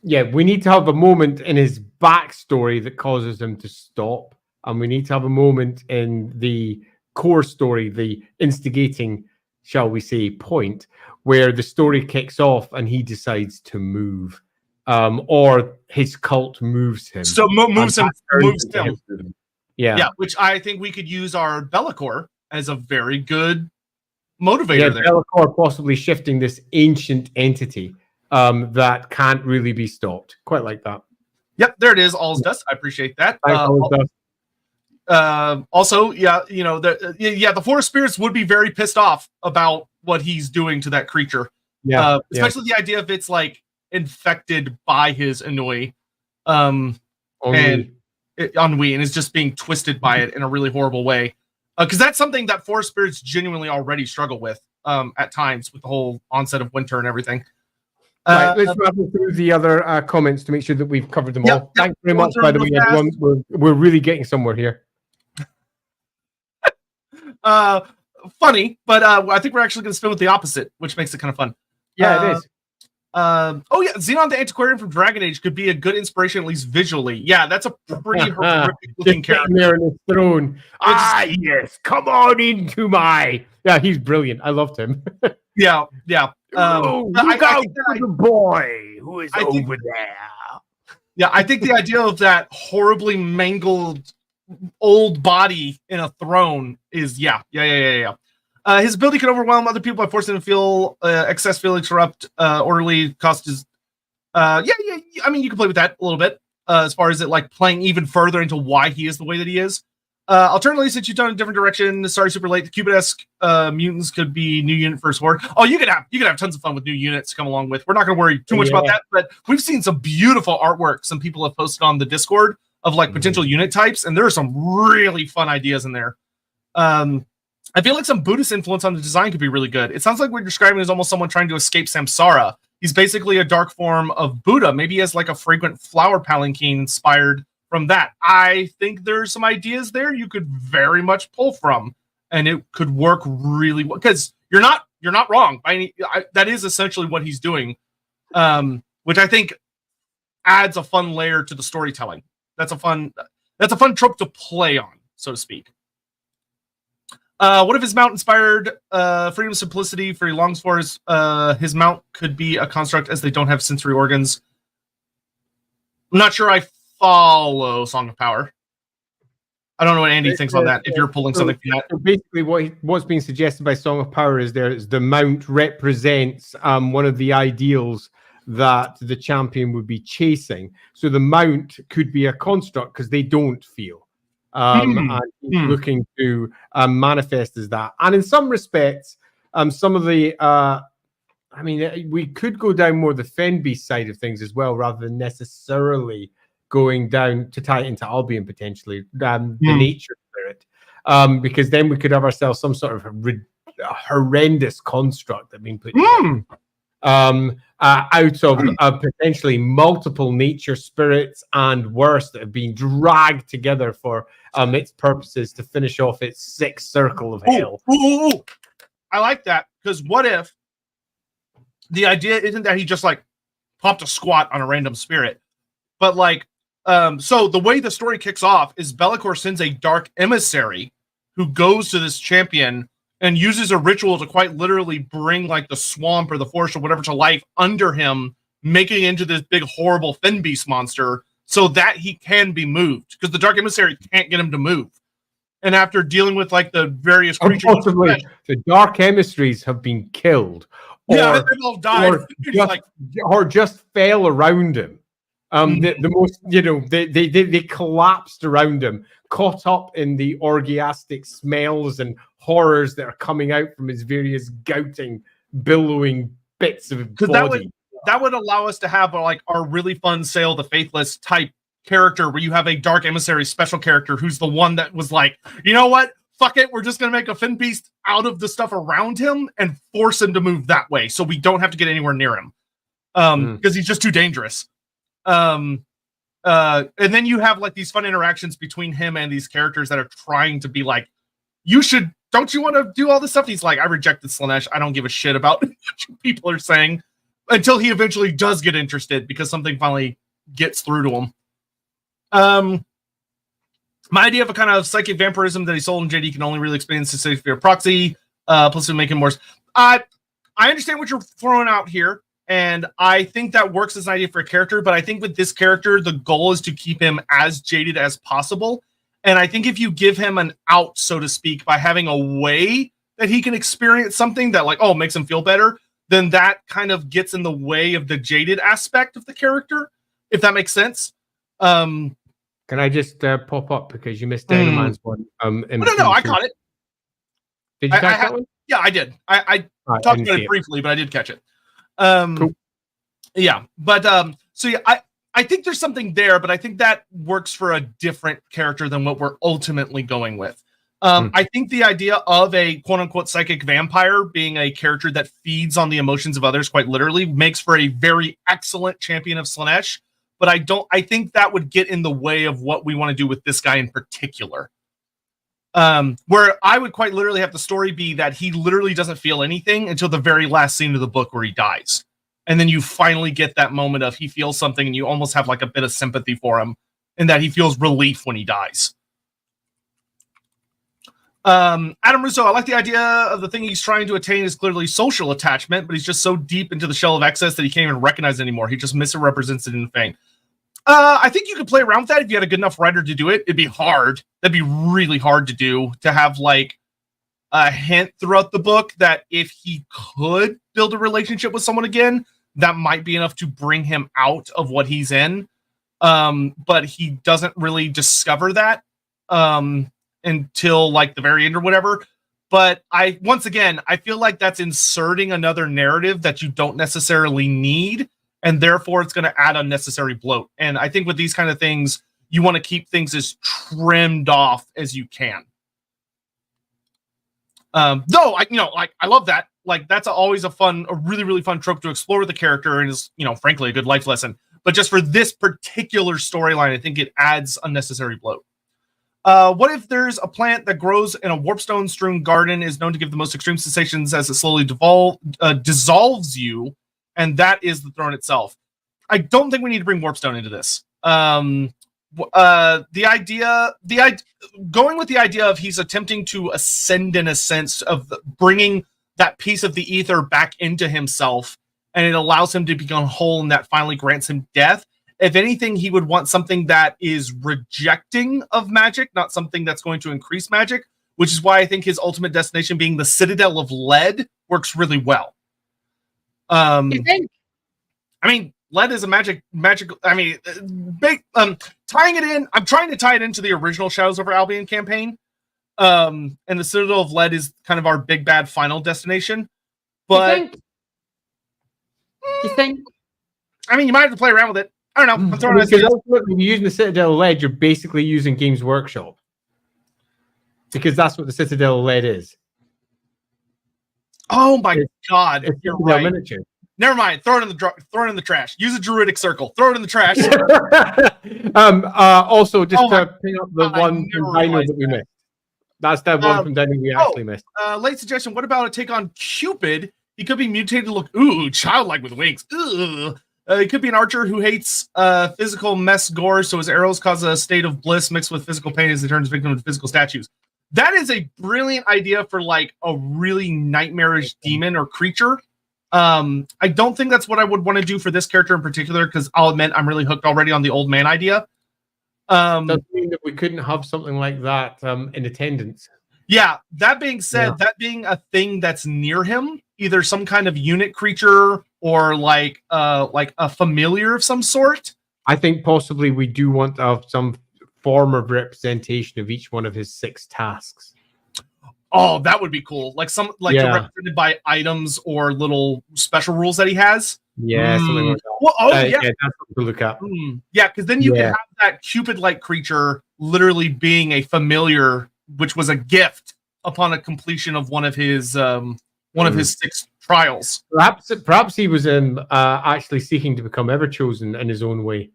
we need to have a moment in his backstory that causes him to stop. And we need to have a moment in the core story, the instigating, shall we say, point, where the story kicks off and he decides to move. Or his cult moves him. So moves him. Yeah, which I think we could use our Be'lakor as a very good motivator there. Be'lakor possibly shifting this ancient entity that can't really be stopped. Quite like that. Yep, there it is. All's dust. I appreciate that. Also, the forest spirits would be very pissed off about what he's doing to that creature. Especially the idea of it's like infected by his Ennui, Ennui, and is just being twisted by it in a really horrible way. Because that's something that forest spirits genuinely already struggle with at times, with the whole onset of winter and everything. Right, let's rattle through the other comments to make sure that we've covered them all. Thanks very much, by the way, everyone. We're really getting somewhere here. Funny, but I think we're actually going to spin with the opposite, which makes it kind of fun. Yeah, it is. Xenon the Antiquarian from Dragon Age could be a good inspiration, at least visually. Yeah, that's a pretty horrific looking character. There in his throne. Yes, come on into my. Yeah, he's brilliant. I loved him. Yeah. Look out for the boy who is over there. Yeah, I think the idea of that horribly mangled old body in a throne is yeah. His ability can overwhelm other people by forcing them to feel excess feelings corrupt, orderly cost is I mean, you can play with that a little bit. as far as it like playing even further into why he is the way that he is. Alternatively, since you've done a different direction, sorry, super late. The Cubit-esque mutants could be new unit first horde. Oh, you could have tons of fun with new units to come along with. We're not going to worry too much about that, but we've seen some beautiful artwork some people have posted on the Discord of like potential unit types, and there are some really fun ideas in there. I feel like some Buddhist influence on the design could be really good. It sounds like we're describing as almost someone trying to escape samsara. He's basically a dark form of Buddha. Maybe he has like a fragrant flower palanquin inspired from that. I think there's some ideas there you could very much pull from, and it could work really well because you're not wrong. That is essentially what he's doing, which I think adds a fun layer to the storytelling. That's a fun trope to play on, so to speak. What if his mount inspired freedom of simplicity for he longs for? His mount could be a construct as they don't have sensory organs. I'm not sure I follow Song of Power. I don't know what Andy thinks on that, if you're pulling something from that. So basically, what's being suggested by Song of Power is the mount represents one of the ideals that the champion would be chasing. So the mount could be a construct because they don't feel. And he's looking to manifest as that. And in some respects, some of the... we could go down more the Fen Beast side of things as well, rather than necessarily going down to tie it into Albion potentially, the nature spirit, because then we could have ourselves some sort of horrendous construct that being put together, out of potentially multiple nature spirits and worse that have been dragged together for its purposes to finish off its sixth circle of hell. I like that, because what if the idea isn't that he just like popped a squat on a random spirit, but like so the way the story kicks off is Be'lakor sends a dark emissary who goes to this champion and uses a ritual to quite literally bring like the swamp or the forest or whatever to life under him, making it into this big horrible Fen Beast monster so that he can be moved, because the dark emissary can't get him to move. And after dealing with like the various creatures, possibly the dark emissaries have been killed, they've all died, or just fell around him. The most, they collapsed around him, caught up in the orgiastic smells and horrors that are coming out from his various gouting, billowing bits of body. That would allow us to have like our really fun Sail the Faithless type character, where you have a dark emissary special character who's the one that was like, you know what? Fuck it, we're just gonna make a Fen Beast out of the stuff around him and force him to move that way, so we don't have to get anywhere near him, because he's just too dangerous. And then you have like these fun interactions between him and these characters that are trying to be like, don't you want to do all this stuff? And he's like, I rejected Slaanesh. I don't give a shit about what people are saying, until he eventually does get interested because something finally gets through to him. My idea of a kind of psychic vampirism that he sold in JD can only really explain to Savior Proxy, plus to make him more. I understand what you're throwing out here, and I think that works as an idea for a character, but I think with this character, the goal is to keep him as jaded as possible. And I think if you give him an out, so to speak, by having a way that he can experience something that like, makes him feel better, then that kind of gets in the way of the jaded aspect of the character, if that makes sense. Can I just pop up because you missed Dynamite's one? No, I caught it. Did you catch that one? Yeah, I did. I talked about it briefly, but I did catch it. Cool. Yeah, but so yeah, I think there's something there, but I think that works for a different character than what we're ultimately going with. I think the idea of a quote-unquote psychic vampire being a character that feeds on the emotions of others, quite literally, makes for a very excellent champion of Slaanesh. But I think that would get in the way of what we want to do with this guy in particular. Where I would quite literally have the story be that he literally doesn't feel anything until the very last scene of the book where he dies. And then you finally get that moment of he feels something and you almost have like a bit of sympathy for him, and that he feels relief when he dies. Adam Russo, I like the idea of the thing he's trying to attain is clearly social attachment, but he's just so deep into the shell of excess that he can't even recognize it anymore. He just misrepresents it in Fang. I think you could play around with that if you had a good enough writer to do it. It'd be hard. That'd be really hard to do, to have like a hint throughout the book that if he could build a relationship with someone again, that might be enough to bring him out of what he's in. but he doesn't really discover that until like the very end or whatever. But once again, I feel like that's inserting another narrative that you don't necessarily need, and therefore it's going to add unnecessary bloat. And I think with these kind of things, you want to keep things as trimmed off as you can. Though I love that. Like that's always a really, really fun trope to explore with the character, and is, frankly, a good life lesson. But just for this particular storyline, I think it adds unnecessary bloat. What if there's a plant that grows in a warpstone-strewn garden, is known to give the most extreme sensations as it slowly dissolves you, and that is the throne itself? I don't think we need to bring warpstone into this. Going with the idea of he's attempting to ascend in a sense of bringing that piece of the ether back into himself, and it allows him to become whole, and that finally grants him death. If anything, he would want something that is rejecting of magic, not something that's going to increase magic, which is why I think his ultimate destination being the Citadel of Lead works really well. You think? I mean, lead is a magical. I mean, tying it in. I'm trying to tie it into the original Shadows over Albion campaign, and the Citadel of Lead is kind of our big bad final destination. But you think? I mean, you might have to play around with it. I don't know. I'm throwing because ultimately, when you're using the Citadel of Lead, you're basically using Games Workshop, because that's what the Citadel of Lead is. Oh my god! You're right. Miniature. Never mind. Throw it in the trash. Use a druidic circle. Throw it in the trash. Also, just to pick up the one from Dino that we missed. That's the one from Dino we actually missed. Late suggestion. What about a take on Cupid? He could be mutated to look childlike with wings. He could be an archer who hates physical mess gore, so his arrows cause a state of bliss mixed with physical pain as he turns victim to physical statues. That is a brilliant idea for like a really nightmarish demon or creature. I don't think that's what I would want to do for this character in particular, because I'll admit I'm really hooked already on the old man idea. Doesn't mean that we couldn't have something like that in attendance. Yeah, that being said, that being a thing that's near him, either some kind of unit creature or like a familiar of some sort. I think possibly we do want to have some form of representation of each one of his 6 tasks. Oh, that would be cool. Like represented by items or little special rules that he has. Yeah, something like that. Well, yeah, that's something to look at. Yeah, because then you can have that Cupid-like creature literally being a familiar, which was a gift upon a completion of one of his 6 trials. Perhaps he was actually seeking to become Everchosen in his own way,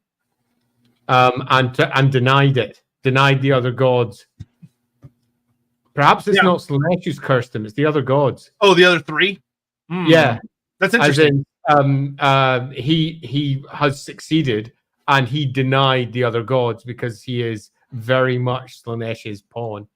and denied the other gods. Perhaps it's not Slaaneshi who's cursed him; it's the other gods. Oh, the other 3. Yeah, that's interesting. He has succeeded, and he denied the other gods because he is very much Slaaneshi's pawn,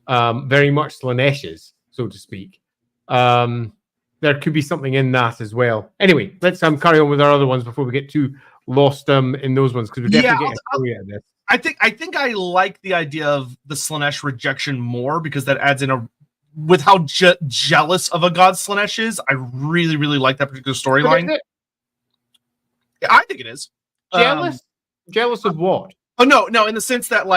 very much Slaaneshi's, so to speak. There could be something in that as well. Anyway, let's carry on with our other ones before we get too lost in those ones, because we're definitely getting a story out of this. I think I like the idea of the Slaanesh rejection more, because that adds in with how jealous of a god Slaanesh is. I really, really like that particular storyline. Yeah, I think it is. Jealous? Jealous of what? Oh, no, in the sense that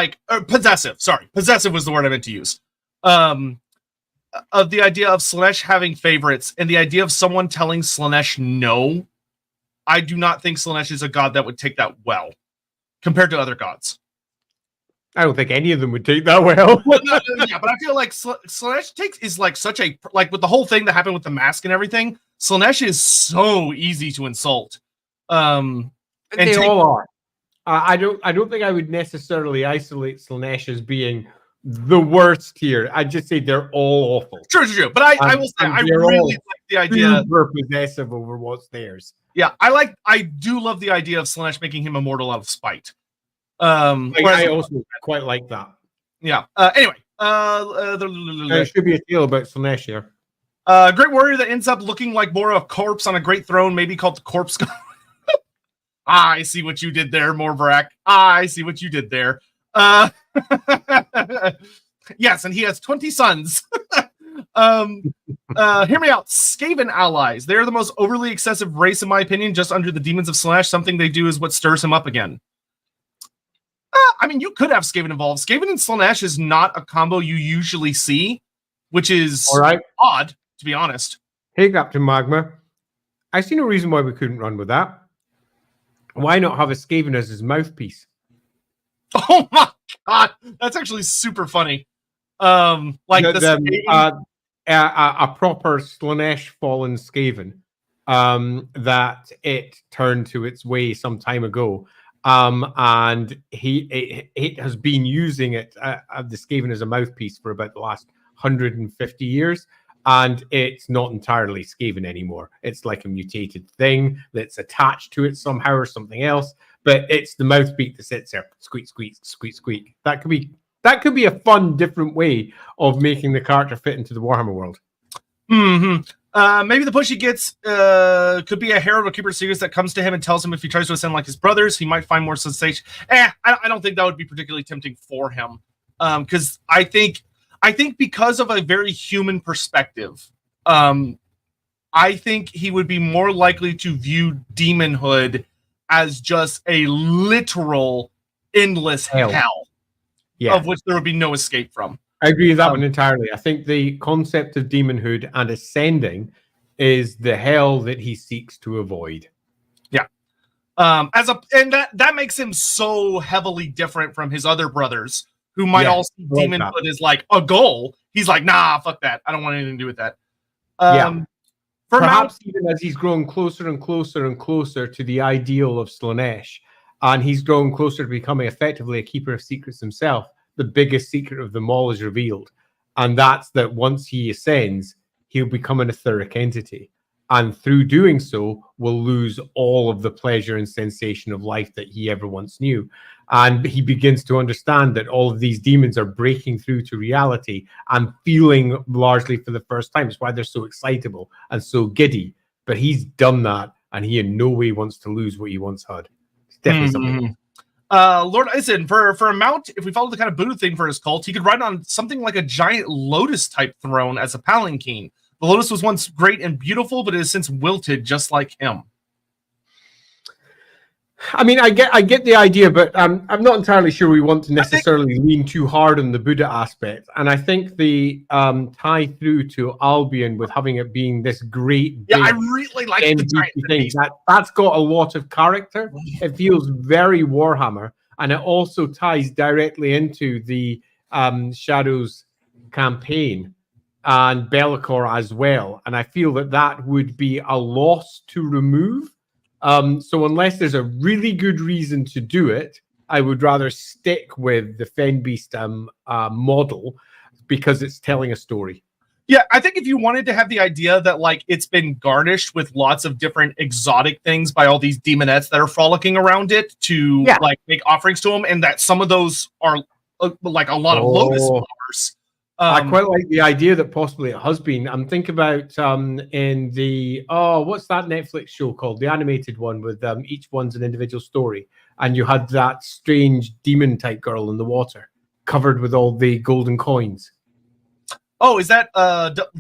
possessive. Sorry, possessive was the word I meant to use. Of the idea of Slaanesh having favorites, and the idea of someone telling Slaanesh no. I do not think Slaanesh is a god that would take that well compared to other gods. I don't think any of them would take that well. But I feel like Slaanesh is like such a, like with the whole thing that happened with the mask and everything, Slaanesh is so easy to insult. And they all are. I don't think I would necessarily isolate Slaanesh as being the worst here. I'd just say they're all awful. True. But I will say I really like the idea. Super possessive over what's theirs. Yeah, I do love the idea of Slaanesh making him immortal out of spite. I also quite like that. Yeah. Anyway, there should be a tale about Slaanesh here. Great warrior that ends up looking like more of a corpse on a great throne, maybe called the corpse god. I see what you did there, Morvarak. I see what you did there. Yes, and he has 20 sons. Hear me out. Skaven allies. They're the most overly excessive race, in my opinion, just under the demons of Slaanesh. Something they do is what stirs him up again. I mean, you could have Skaven involved. Skaven and Slaanesh is not a combo you usually see, which is All right. odd, to be honest. Hey, Captain Magma. I see no reason why we couldn't run with that. Why not have a Skaven as his mouthpiece? Oh my god, that's actually super funny. A proper Slaanesh fallen Skaven that it turned to its way some time ago. And it has been using it, the Skaven as a mouthpiece for about the last 150 years. And it's not entirely Skaven anymore. It's like a mutated thing that's attached to it somehow or something else. But it's the mouthpiece that sits there, squeak, squeak, squeak, squeak. That could be a fun, different way of making the character fit into the Warhammer world. Maybe the push he gets could be a Herald or Keeper of Secrets that comes to him and tells him if he tries to ascend like his brothers, he might find more sensation. I don't think that would be particularly tempting for him. Because I think because of a very human perspective, I think he would be more likely to view demonhood as just a literal endless hell. Yeah. Of which there would be no escape from. I agree with that one entirely. I think the concept of demonhood and ascending is the hell that he seeks to avoid. Yeah. And that makes him so heavily different from his other brothers who might all see demonhood as like a goal. He's like, nah, fuck that. I don't want anything to do with that. Perhaps even as he's grown closer and closer and closer to the ideal of Slaanesh, and he's grown closer to becoming effectively a Keeper of Secrets himself, the biggest secret of them all is revealed. And that's that once he ascends, he'll become an etheric entity. And through doing so, will lose all of the pleasure and sensation of life that he ever once knew. And he begins to understand that all of these demons are breaking through to reality and feeling largely for the first time. It's why they're so excitable and so giddy. But he's done that, and he in no way wants to lose what he once had. It's definitely something. Lord Ison, for a mount, if we follow the kind of Buddha thing for his cult, he could ride on something like a giant lotus type throne as a palanquin. The lotus was once great and beautiful, but it has since wilted just like him. I mean, I get the idea, but I'm not entirely sure we want to necessarily lean too hard on the Buddha aspect. And I think the tie through to Albion with having it being this great, yeah, I really like the thing. That's got a lot of character. It feels very Warhammer, and it also ties directly into the Shadows campaign and Be'lakor as well. And I feel that would be a loss to remove. So unless there's a really good reason to do it, I would rather stick with the Fenbeast model because it's telling a story. Yeah, I think if you wanted to have the idea that like it's been garnished with lots of different exotic things by all these demonettes that are frolicking around it to like make offerings to them, and that some of those are like a lot of lotus flowers. I quite like the idea that possibly it has been. I'm thinking about in the what's that Netflix show called? The animated one with each one's an individual story, and you had that strange demon type girl in the water, covered with all the golden coins. Oh, is that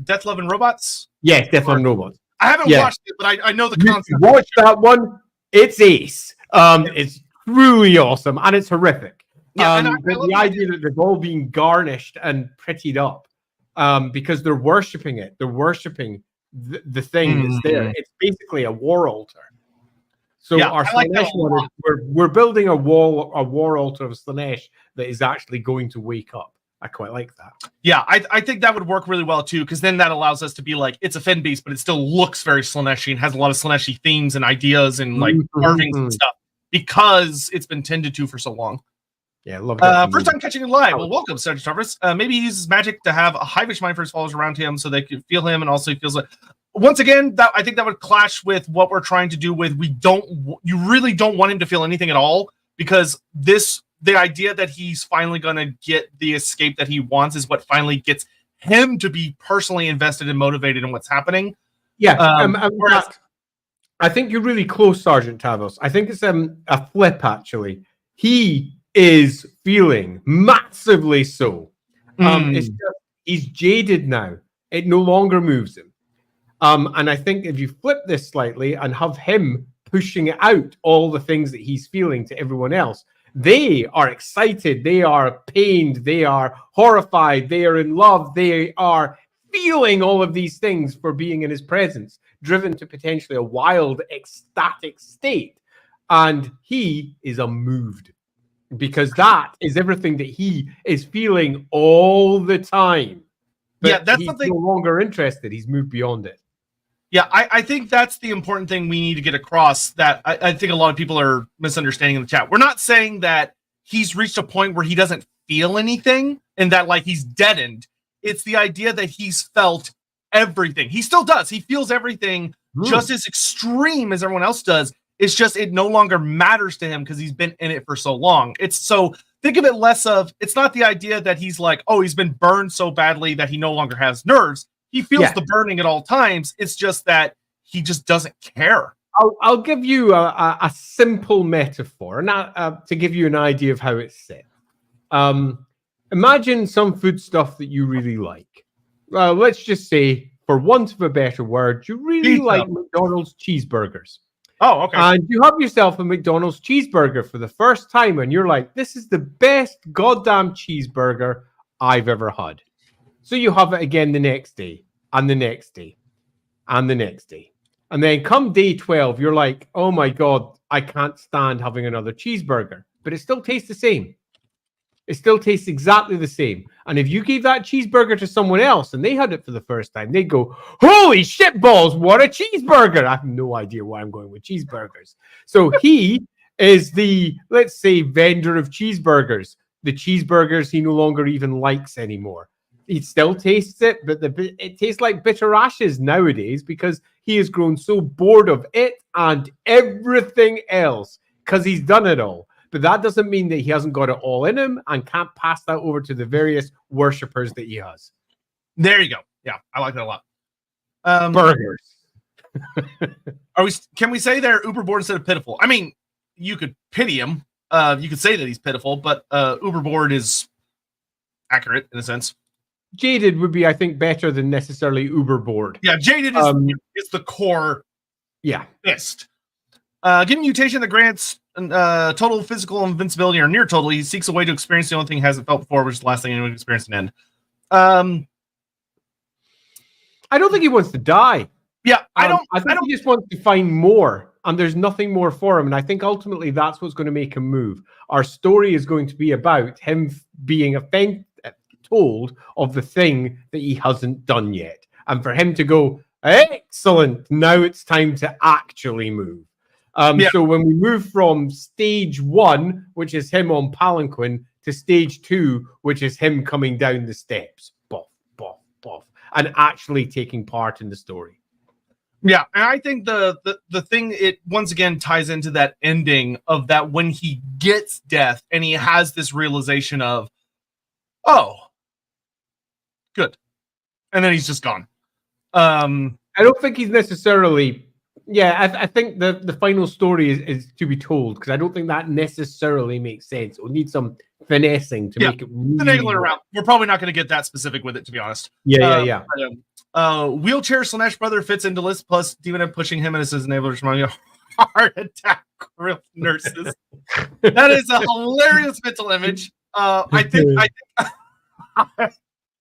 Death, Love, and Robots? Yes, Death, Love, and Robots. I haven't watched it, but I know the concept. Watch that one. It's ace. It's truly awesome, and it's horrific. Yeah, the idea that they're all being garnished and prettied up because they're worshiping it. They're worshiping the thing that's there. It's basically a war altar. So our Slaanesh one, we're building a war altar of Slaanesh that is actually going to wake up. I quite like that. Yeah, I think that would work really well too, because then that allows us to be like, it's a Fenbeast, but it still looks very Slaaneshi and has a lot of Slaaneshi themes and ideas and like carvings and stuff because it's been tended to for so long. Yeah, love that. First time catching him live. Well, welcome, Sergeant Tarvis. Maybe he uses magic to have a hivish mind for his followers around him so they can feel him, and also he feels like. Once again, that I think that would clash with what we're trying to do. With you really don't want him to feel anything at all, because the idea that he's finally going to get the escape that he wants is what finally gets him to be personally invested and motivated in what's happening. Yeah, I think you're really close, Sergeant Tavos. I think it's a flip actually. He is feeling massively so. It's just, he's jaded now. It no longer moves him. And I think if you flip this slightly and have him pushing out all the things that he's feeling to everyone else, They are excited. They are pained. They are horrified. They are in love. They are feeling all of these things for being in his presence, driven to potentially a wild, ecstatic state. And he is unmoved because that is everything that he is feeling all the time. But yeah, that's he's something. no longer interested. He's moved beyond it. Yeah, I think that's the important thing we need to get across that I think a lot of people are misunderstanding in the chat. We're not saying that he's reached a point where he doesn't feel anything and that like he's deadened. It's the idea that he's felt everything. He still does. He feels everything just as extreme as everyone else does. It's just it no longer matters to him because he's been in it for so long. It's so think of it less of it's not the idea that he's like, oh, he's been burned so badly that he no longer has nerves. He feels the burning at all times. It's just that he just doesn't care. I'll give you a simple metaphor, and to give you an idea of how it's set. Imagine some foodstuff that you really like. Let's just say, for want of a better word, you really like McDonald's cheeseburgers. Oh, okay. And you have yourself a McDonald's cheeseburger for the first time, and you're like, this is the best goddamn cheeseburger I've ever had. So you have it again the next day, and the next day, and the next day. And then come day 12, you're like, oh my God, I can't stand having another cheeseburger. But it still tastes the same. It still tastes exactly the same. And if you gave that cheeseburger to someone else and they had it for the first time, they'd go, holy shit balls, what a cheeseburger. I have no idea why I'm going with cheeseburgers. So he is the, let's say, vendor of cheeseburgers. The cheeseburgers he no longer even likes anymore. He still tastes it, but it tastes like bitter ashes nowadays because he has grown so bored of it and everything else because he's done it all. But that doesn't mean that he hasn't got it all in him and can't pass that over to the various worshippers that he has. There you go. Yeah, I like that a lot. Burgers. Can we say they're uber bored instead of pitiful? I mean, you could pity him. You could say that he's pitiful, but uber bored is accurate in a sense. Jaded would be, I think, better than necessarily uber bored. Yeah, jaded is the core. Yeah. Fist. Given mutation that grants total physical invincibility or near total, he seeks a way to experience the only thing he hasn't felt before, which is the last thing anyone experienced an end. I don't think he wants to die. Yeah, I think he just wants to find more, and there's nothing more for him. And I think ultimately that's what's going to make him move. Our story is going to be about him being told of the thing that he hasn't done yet, and for him to go, excellent, now it's time to actually move. So when we move from stage 1, which is him on palanquin, to stage 2, which is him coming down the steps, and actually taking part in the story. Yeah, and I think the thing it once again ties into that ending of that when he gets death and he has this realization of, oh, good, and then he's just gone. I don't think he's necessarily. Yeah, I think the final story is to be told because I don't think that necessarily makes sense. We'll need some finessing to make it really around. We're probably not going to get that specific with it, to be honest. Yeah. Wheelchair Slaanesh brother fits into list plus Demon pushing him and his enablers among heart attack nurses. That is a hilarious mental image. I think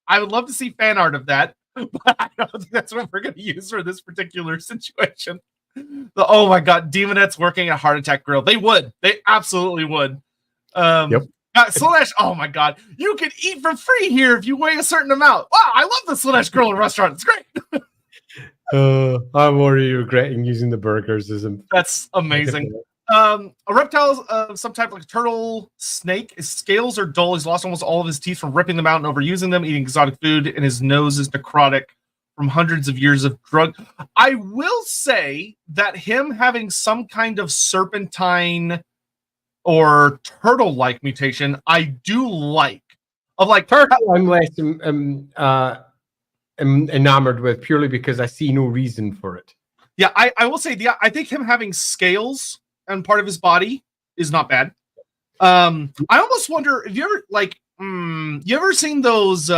I would love to see fan art of that, but I don't think that's what we're going to use for this particular situation. Oh my God, Demonettes working at Heart Attack Grill. They would. They absolutely would. Yep. Slaanesh, oh my God. You can eat for free here if you weigh a certain amount. Wow, I love the Slaanesh Grill and Restaurant. It's great. I'm already regretting using the burgers. That's amazing. A reptile of some type like turtle, snake, his scales are dull. He's lost almost all of his teeth from ripping them out and overusing them, eating exotic food, and his nose is necrotic from hundreds of years of drug. I will say that him having some kind of serpentine or turtle-like mutation, I do like. Of like turtle, I'm less enamored with purely because I see no reason for it. Yeah, I will say I think him having scales and part of his body is not bad. I almost wonder if you ever you ever seen those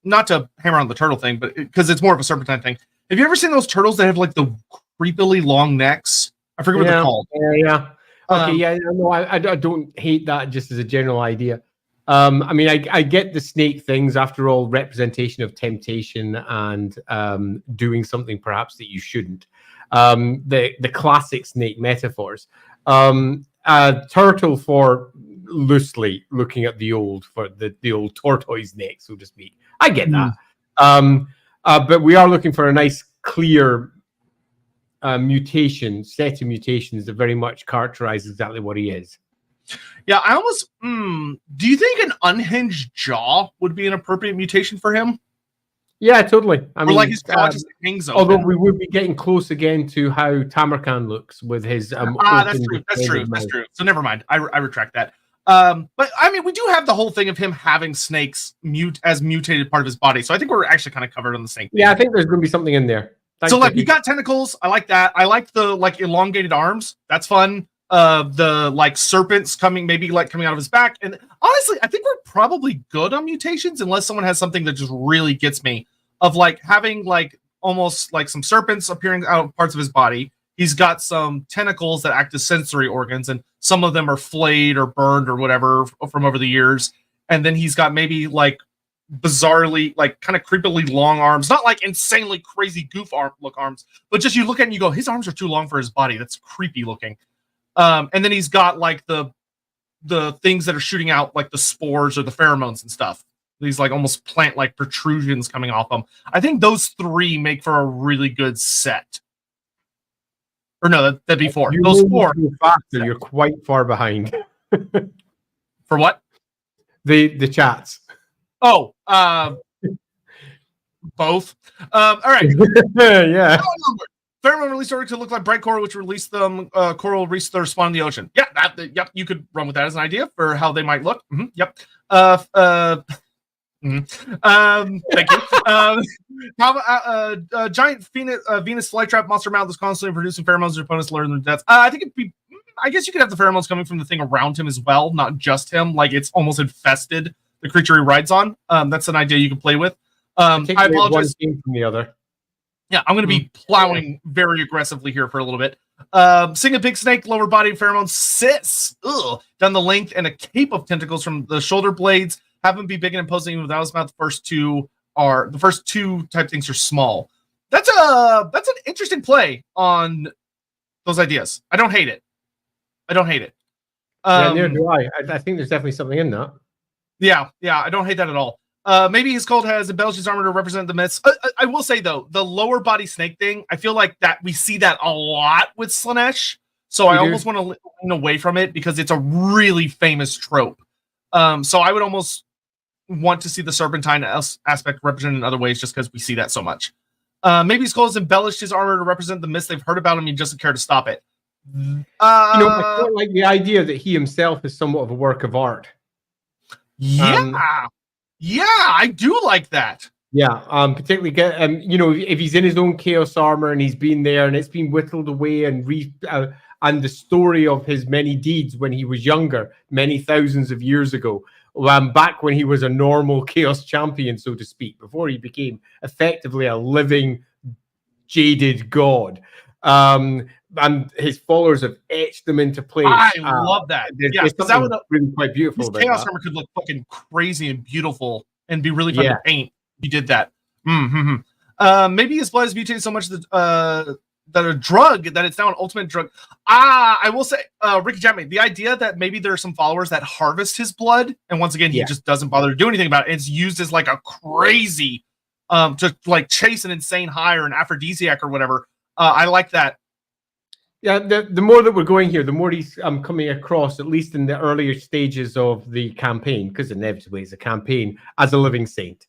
not to hammer on the turtle thing, but because it's more of a serpentine thing. Have you ever seen those turtles that have like the creepily long necks? I forget what they're called. Yeah. Okay, yeah, no, I don't hate that just as a general idea. I mean, I get the snake things. After all, representation of temptation and doing something perhaps that you shouldn't. The classic snake metaphors. Turtle for loosely looking at the old tortoise neck, so to speak. I get that. But we are looking for a nice, clear set of mutations that very much characterize exactly what he is. Yeah, I almost. Do you think an unhinged jaw would be an appropriate mutation for him? Yeah, totally. I mean, like his jaw just hangs open. Although we would be getting close again to how Tamurkhan looks with his. That's true. So never mind. I retract that. But I mean, we do have the whole thing of him having snakes as mutated part of his body. So I think we're actually kind of covered on the snake thing. Yeah, I think there's going to be something in there. Thanks, so like he got tentacles. I like that. I like the like elongated arms. That's fun. The like serpents coming out of his back. And honestly, I think we're probably good on mutations unless someone has something that just really gets me of like having like almost like some serpents appearing out of parts of his body. He's got some tentacles that act as sensory organs, and some of them are flayed or burned or whatever from over the years. And then he's got maybe like bizarrely, like kind of creepily long arms, not like insanely crazy goof arms, but just you look at it and you go, his arms are too long for his body. That's creepy looking. And then he's got like the things that are shooting out like the spores or the pheromones and stuff. These like almost plant-like protrusions coming off them. I think those three make for a really good set. Or no, that'd be four. Those four. Faster, you're quite far behind. For what? The chats. Oh, both. All right. Yeah. Pheromone released order to look like bright coral, which released them. Coral released their spawn in the ocean. Yeah, yep. You could run with that as an idea for how they might look. Yep. Thank you. Giant Venus flytrap monster mount that's constantly producing pheromones to opponents learn their deaths. I think it'd be. I guess you could have the pheromones coming from the thing around him as well, not just him. Like it's almost infested the creature he rides on. That's an idea you can play with. I apologize. One from the other. Yeah, I'm going to be plowing very aggressively here for a little bit. Singing pig snake, lower body pheromones, sits down the length and a cape of tentacles from the shoulder blades. Have them be big and imposing without his mouth. The first two type things are small. That's an interesting play on those ideas. I don't hate it. Yeah, neither do I. I think there's definitely something in that. Yeah, I don't hate that at all. Maybe his cult has embellished his armor to represent the myths. I will say though, the lower body snake thing, I feel like that we see that a lot with Slaaneshi. So I almost want to lean away from it because it's a really famous trope. So I would almost want to see the serpentine aspect represented in other ways just because we see that so much. Maybe his cult has embellished his armor to represent the myths they've heard about him and doesn't care to stop it. I quite like the idea that he himself is somewhat of a work of art. Yeah, I do like that. Yeah, particularly if he's in his own chaos armor and he's been there and it's been whittled away and the story of his many deeds when he was younger, many thousands of years ago, back when he was a normal chaos champion, so to speak, before he became effectively a living, jaded god. And his followers have etched them into place. I love that. Yeah, because that would really quite beautiful. His chaos armor could look fucking crazy and beautiful and be really fun to paint. He did that. Maybe his blood is mutated so much that a drug that it's now an ultimate drug. I will say, Ricky Jammy, the idea that maybe there are some followers that harvest his blood, and once again he just doesn't bother to do anything about it. It's used as like a crazy, to like chase an insane high or an aphrodisiac or whatever. I like that. Yeah, the more that we're going here, the more he's coming across, at least in the earlier stages of the campaign, because inevitably it's a campaign, as a living saint.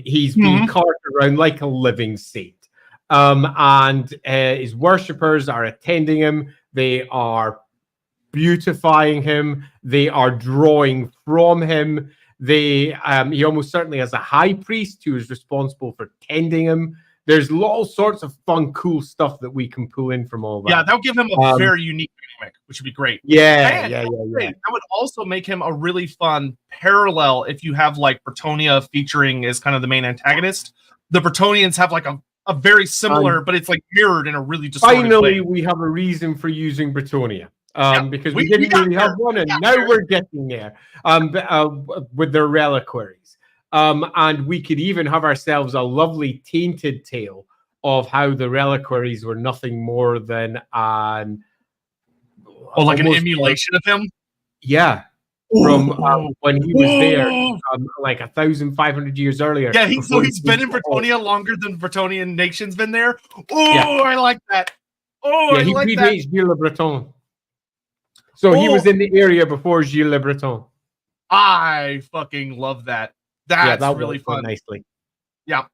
He's being carted around like a living saint. And his worshippers are attending him. They are beautifying him. They are drawing from him. He almost certainly has a high priest who is responsible for tending him. There's all sorts of fun, cool stuff that we can pull in from all that. Yeah, that'll give him a very unique dynamic, which would be great. Yeah. That would also make him a really fun parallel if you have like Bretonia featuring as kind of the main antagonist. The Bretonians have like a very similar, but it's like mirrored in a really distorted finally way. We have a reason for using Bretonia. because we didn't really have one, and now we're getting there with their reliquaries. And we could even have ourselves a lovely tainted tale of how the reliquaries were nothing more than an like an emulation of him. Yeah, from when he was there, like 1,500 years earlier. Yeah, he's been in Bretonnia longer than Bretonian nation's been there. I like that. Yeah, he predates Gilles Le Breton. So he was in the area before Gilles Le Breton. I fucking love that. That's really fun. Nicely. Yeah.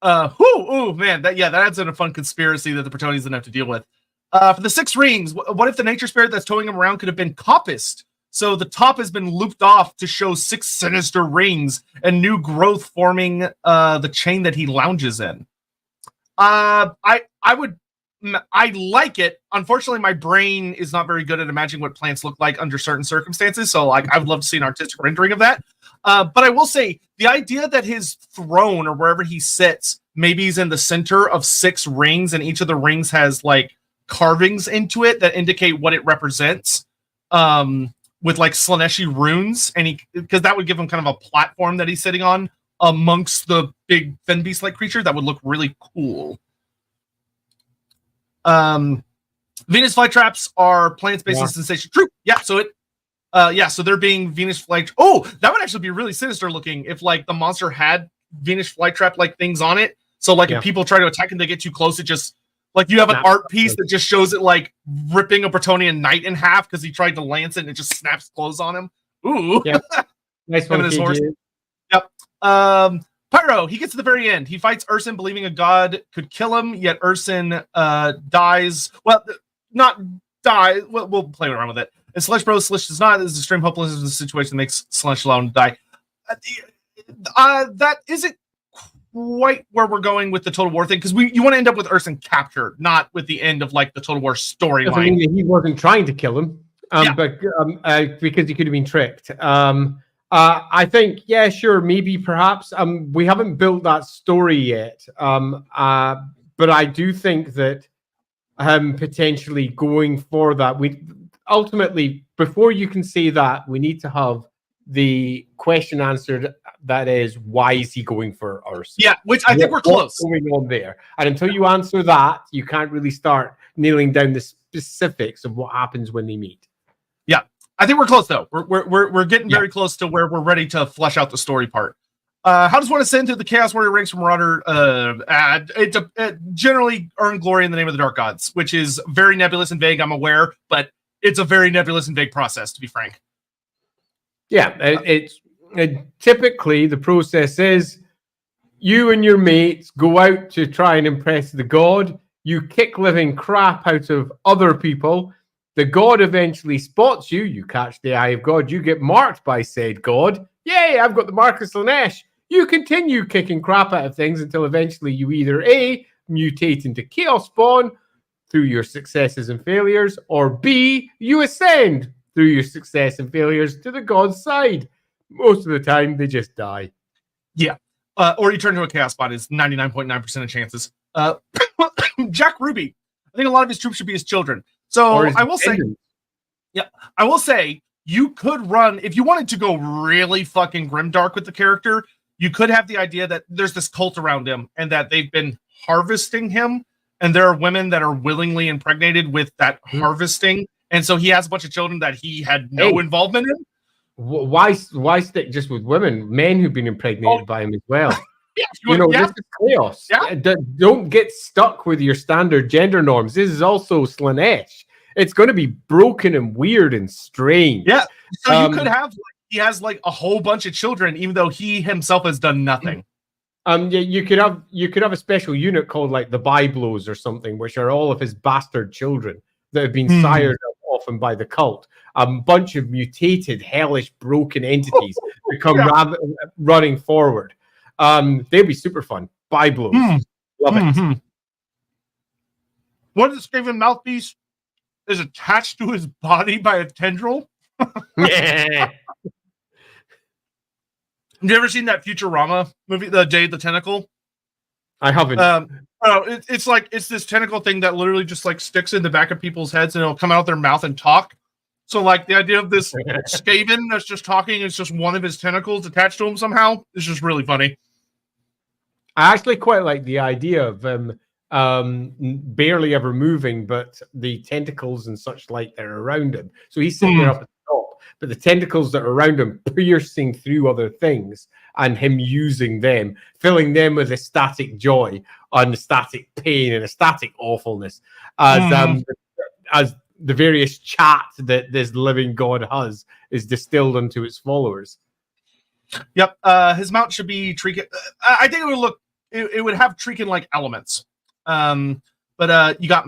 Man, that adds in a fun conspiracy that the Bretonians didn't have to deal with. For the 6 rings, what if the nature spirit that's towing him around could have been coppiced? So the top has been looped off to show 6 sinister rings and new growth forming the chain that he lounges in. I like it. Unfortunately, my brain is not very good at imagining what plants look like under certain circumstances. So I would love to see an artistic rendering of that. But I will say the idea that his throne or wherever he sits, maybe he's in the center of 6 rings and each of the rings has like carvings into it that indicate what it represents. With like Slaaneshi runes, and because that would give him kind of a platform that he's sitting on amongst the big fen beast like creature. That would look really cool. Venus flytraps are plants based on sensation. True. Yeah. So so they're being Venus fly. Oh, that would actually be really sinister looking if like the monster had Venus flytrap like things on it. So like if people try to attack and they get too close, it just like you have an art piece that just shows it like ripping a Bretonian knight in half because he tried to lance it and it just snaps clothes on him. Ooh. Yep. Nice one. His horse. Yep. Pyro, he gets to the very end. He fights Urson, believing a god could kill him, yet Urson dies. Well, not die. We'll play around with it. And Slush Bros, Slush does not. This is extreme hopelessness of the situation that makes Slush allow him to die. That isn't quite where we're going with the Total War thing, because you want to end up with Urson captured, not with the end of like the Total War storyline. I mean, he wasn't trying to kill him, but because he could have been tricked. I think, yeah, sure, maybe, perhaps. We haven't built that story yet, but I do think that potentially going for that, we ultimately, before you can say that, we need to have the question answered. That is, why is he going for Urson? Yeah, which I think we're close. What's going on there? And until you answer that, you can't really start nailing down the specifics of what happens when they meet. Yeah, I think we're close though. We're getting very close to where we're ready to flesh out the story part. How does one ascend to the Chaos Warrior ranks from Marauder? Generally earn glory in the name of the Dark Gods, which is very nebulous and vague. I'm aware, but it's a very nebulous and vague process, to be frank. Yeah, typically the process is you and your mates go out to try and impress the god. You kick living crap out of other people. The god eventually spots you. You catch the eye of God. You get marked by said god. Yay, I've got the mark of Slaanesh. You continue kicking crap out of things until eventually you either A, mutate into Chaos Spawn through your successes and failures, or B, you ascend through your success and failures to the god's side. Most of the time, they just die. Yeah. Or you turn into a Chaos Bot is 99.9% of chances. Jack Ruby. I think a lot of his troops should be his children. So I will say, you could run, if you wanted to go really fucking grimdark with the character, you could have the idea that there's this cult around him and that they've been harvesting him. And there are women that are willingly impregnated with that harvesting. And so he has a bunch of children that he had no involvement in. Why stick just with women? Men who've been impregnated by him as well. Yeah, this is chaos. Yeah. Don't get stuck with your standard gender norms. This is also Slaanesh. It's going to be broken and weird and strange. Yeah. So you could have he has like a whole bunch of children, even though he himself has done nothing. You could have a special unit called like the Byblos or something, which are all of his bastard children that have been sired often by the cult. A bunch of mutated, hellish, broken entities that come running forward. They'd be super fun. Byblos. Love it. One of the Skaven mouthpiece is attached to his body by a tendril. Yeah. Have you ever seen that Futurama movie, The Day of the Tentacle? I haven't. Oh, it's like it's this tentacle thing that literally just like sticks in the back of people's heads and it'll come out their mouth and talk. So like the idea of this Skaven that's just talking is just one of his tentacles attached to him somehow. It's just really funny. I actually quite like the idea of barely ever moving, but the tentacles and such like that are around him. So he's sitting there up at the top, but the tentacles that are around him piercing through other things and him using them, filling them with ecstatic joy and ecstatic pain and ecstatic awfulness as the various chat that this living god has is distilled into its followers. Yep. His mount should be Treekin. I think it would look. It would have Treekin-like elements. But you got.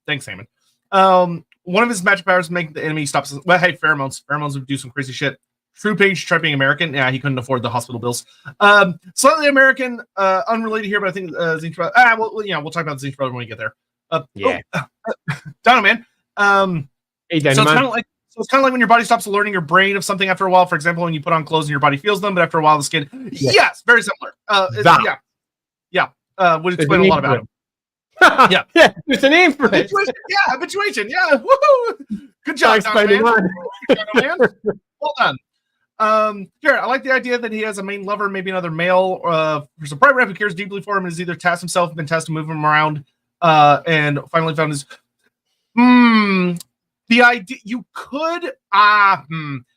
Thanks, Simon. One of his magic powers make the enemy stop. Well, hey, pheromones. Pheromones would do some crazy shit. True page, try being American. Yeah, he couldn't afford the hospital bills. Slightly American, unrelated here, but I think Zink's brother. We'll talk about Zink's brother when we get there. Dino Man. Hey, Dino so it's Man. kind of like. So it's kind of like when your body stops alerting your brain of something after a while. For example, when you put on clothes and your body feels them, but after a while the skin. Yes, very similar. Would explain a lot about it. Yeah, there's a name for it. Habituation. Yeah, woohoo! Good job, man. Well done. Here, I like the idea that he has a main lover, maybe another male. There's a private rep who cares deeply for him and has either tasked himself, been tasked to move him around, and finally found his. The idea you could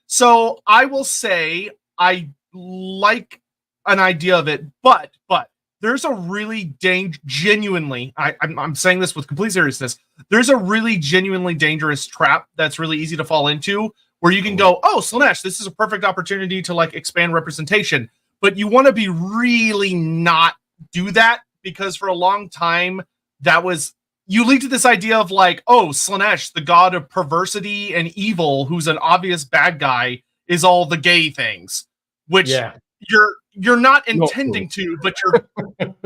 So I will say I like an idea of it, but there's a really genuinely I'm saying this with complete seriousness. There's a really genuinely dangerous trap that's really easy to fall into where you can go, oh, Slaanesh, this is a perfect opportunity to like expand representation, but you want to be really not do that because for a long time that was. You lead to this idea of like, oh, Slaanesh, the god of perversity and evil, who's an obvious bad guy, is all the gay things, which you're not intending to, but you're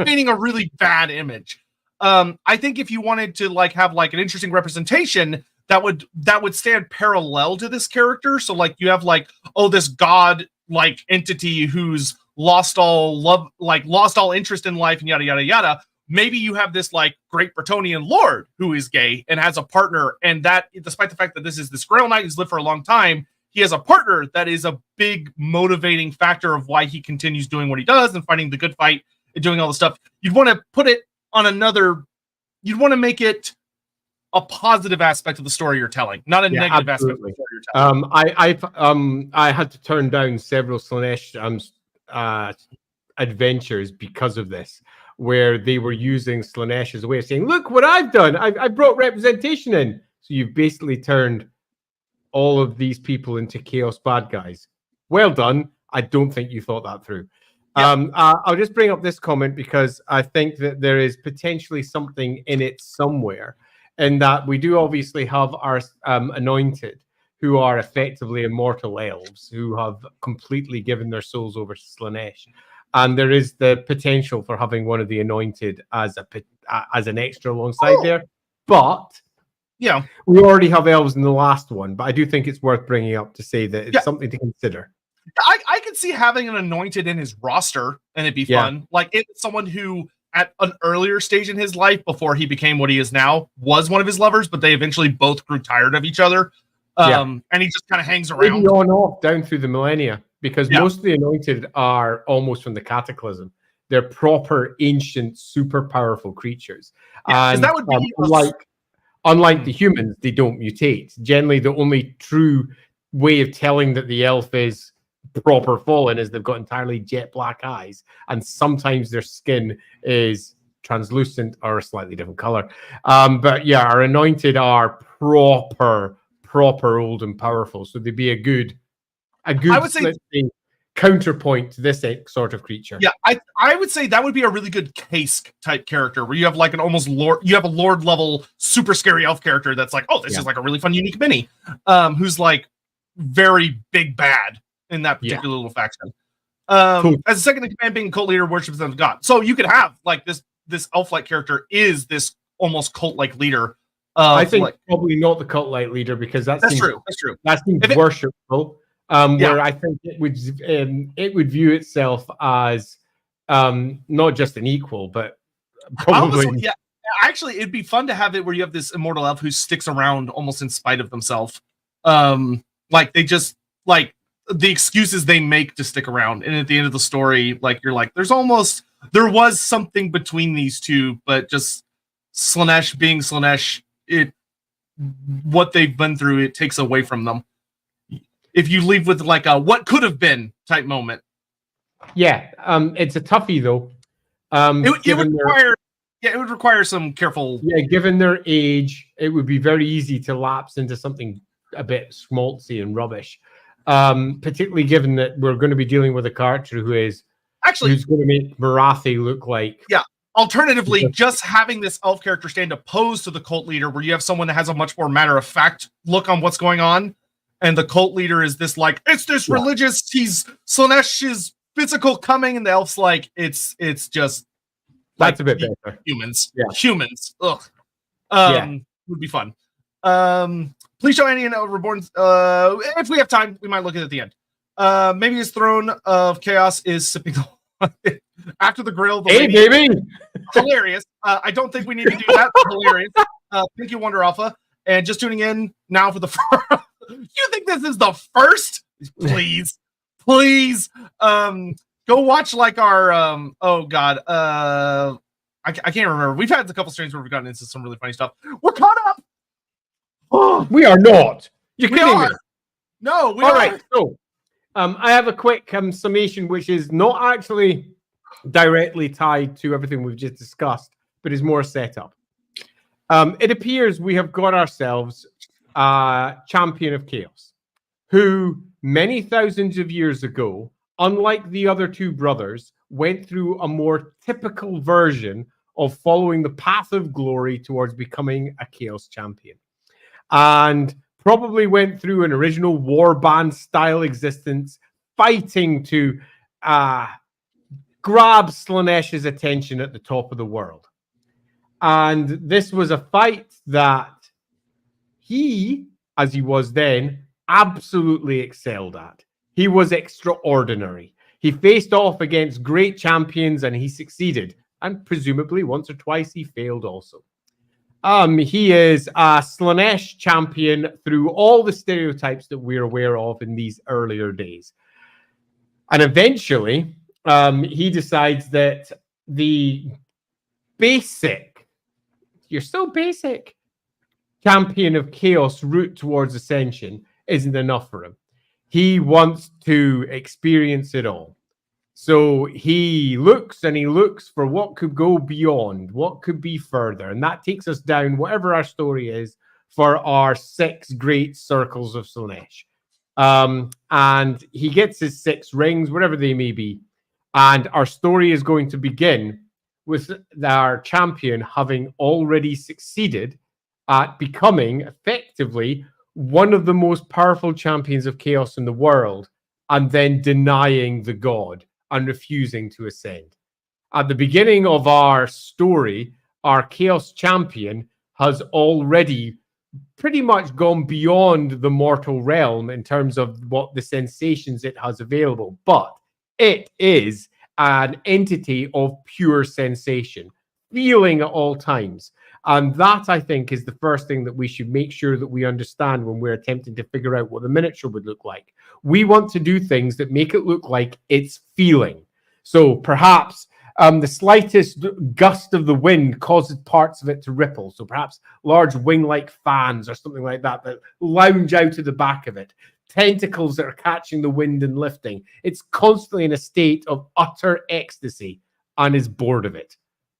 painting a really bad image. I think if you wanted to like have like an interesting representation, that would stand parallel to this character. So like you have like, oh, this god like entity who's lost all love, like lost all interest in life and yada yada yada. Maybe you have this like great Bretonnian lord who is gay and has a partner, and that despite the fact that this is this Grail Knight who's lived for a long time, he has a partner that is a big motivating factor of why he continues doing what he does and fighting the good fight and doing all the stuff. You'd want to put it on you'd want to make it a positive aspect of the story you're telling, not a negative aspect of the story you're telling. I had to turn down several Slaanesh adventures because of this, where they were using Slaanesh as a way of saying, look what I've done. I brought representation in. So you've basically turned all of these people into chaos bad guys. Well done. I don't think you thought that through. Yeah. I'll just bring up this comment because I think that there is potentially something in it somewhere, and that we do obviously have our anointed, who are effectively immortal elves who have completely given their souls over to Slaanesh. And there is the potential for having one of the anointed as an extra alongside there. But yeah, we already have elves in the last one. But I do think it's worth bringing up to say that it's something to consider. I could see having an anointed in his roster, and it'd be fun. Like it's someone who, at an earlier stage in his life, before he became what he is now, was one of his lovers, but they eventually both grew tired of each other. And he just kind of hangs around. Maybe on off down through the millennia. Because most of the anointed are almost from the Cataclysm. They're proper, ancient, super powerful creatures. Yeah, and that would be unlike the humans, they don't mutate. Generally, the only true way of telling that the elf is proper fallen is they've got entirely jet black eyes, and sometimes their skin is translucent or a slightly different color. But yeah, our anointed are proper old and powerful. So they'd be a good I would say counterpoint to this sort of creature. Yeah, I would say that would be a really good Case type character where you have like an almost lord, you have a lord level super scary elf character that's like, oh, this is like a really fun unique mini, who's like very big bad in that particular little faction. Cool. As a second in command, being cult leader, worships of God. So you could have like this elf-like character is this almost cult-like leader. I think probably not the cult-like leader because that's true. That seems worshipful. Where I think it would view itself as not just an equal, but probably. Yeah, actually, it'd be fun to have it where you have this immortal elf who sticks around almost in spite of themselves. Like they just like the excuses they make to stick around, and at the end of the story, like you're like, there was something between these two, but just Slaanesh being Slaanesh, what they've been through, it takes away from them. If you leave with like a what could have been type moment. Yeah, it's a toughie though. It would require some careful. Yeah, given their age, it would be very easy to lapse into something a bit schmaltzy and rubbish. Particularly given that we're going to be dealing with a character who's going to make Marathi look like. Yeah. Alternatively, just having this elf character stand opposed to the cult leader, where you have someone that has a much more matter of fact look on what's going on, and the cult leader is this like it's this religious. He's Slaanesh's physical coming, and the elf's like it's just. That's a bit better. Humans. Ugh. Would be fun. Please show Annie and Reborn. If we have time, we might look at it at the end. Maybe his throne of chaos is sipping after the grill. Hey, baby! Hilarious. I don't think we need to do that. Hilarious. Thank you, Wonder Alpha. And just tuning in now for the first. You think this is the first? Please. Go watch like our oh god, I can't remember. We've had a couple streams where we've gotten into some really funny stuff. We're caught up. Oh, we are not. You're kidding me. No, we all are. Right. So, I have a quick summation, which is not actually directly tied to everything we've just discussed, but is more set up. It appears we have got ourselves a champion of chaos, who many thousands of years ago, unlike the other two brothers, went through a more typical version of following the path of glory towards becoming a Chaos champion. And probably went through an original warband style existence, fighting to grab Slaanesh's attention at the top of the world. And this was a fight that he, as he was then, absolutely excelled at. He was extraordinary. He faced off against great champions and he succeeded. And presumably once or twice he failed also. He is a Slaanesh champion through all the stereotypes that we're aware of in these earlier days. And eventually, he decides that the basic, you're so basic, champion of chaos route towards ascension isn't enough for him. He wants to experience it all. So he looks for what could go beyond, what could be further. And that takes us down, whatever our story is, for our 6 great circles of Slaanesh. And he gets his 6 rings, whatever they may be. And our story is going to begin with our champion having already succeeded at becoming effectively one of the most powerful champions of chaos in the world, and then denying the god and refusing to ascend. At the beginning of our story, our chaos champion has already pretty much gone beyond the mortal realm in terms of what the sensations it has available, but it is an entity of pure sensation, feeling at all times. And that, I think, is the first thing that we should make sure that we understand when we're attempting to figure out what the miniature would look like. We want to do things that make it look like it's feeling. So perhaps the slightest gust of the wind causes parts of it to ripple. So perhaps large wing-like fans or something like that that lounge out of the back of it. Tentacles that are catching the wind and lifting. It's constantly in a state of utter ecstasy and is bored of it.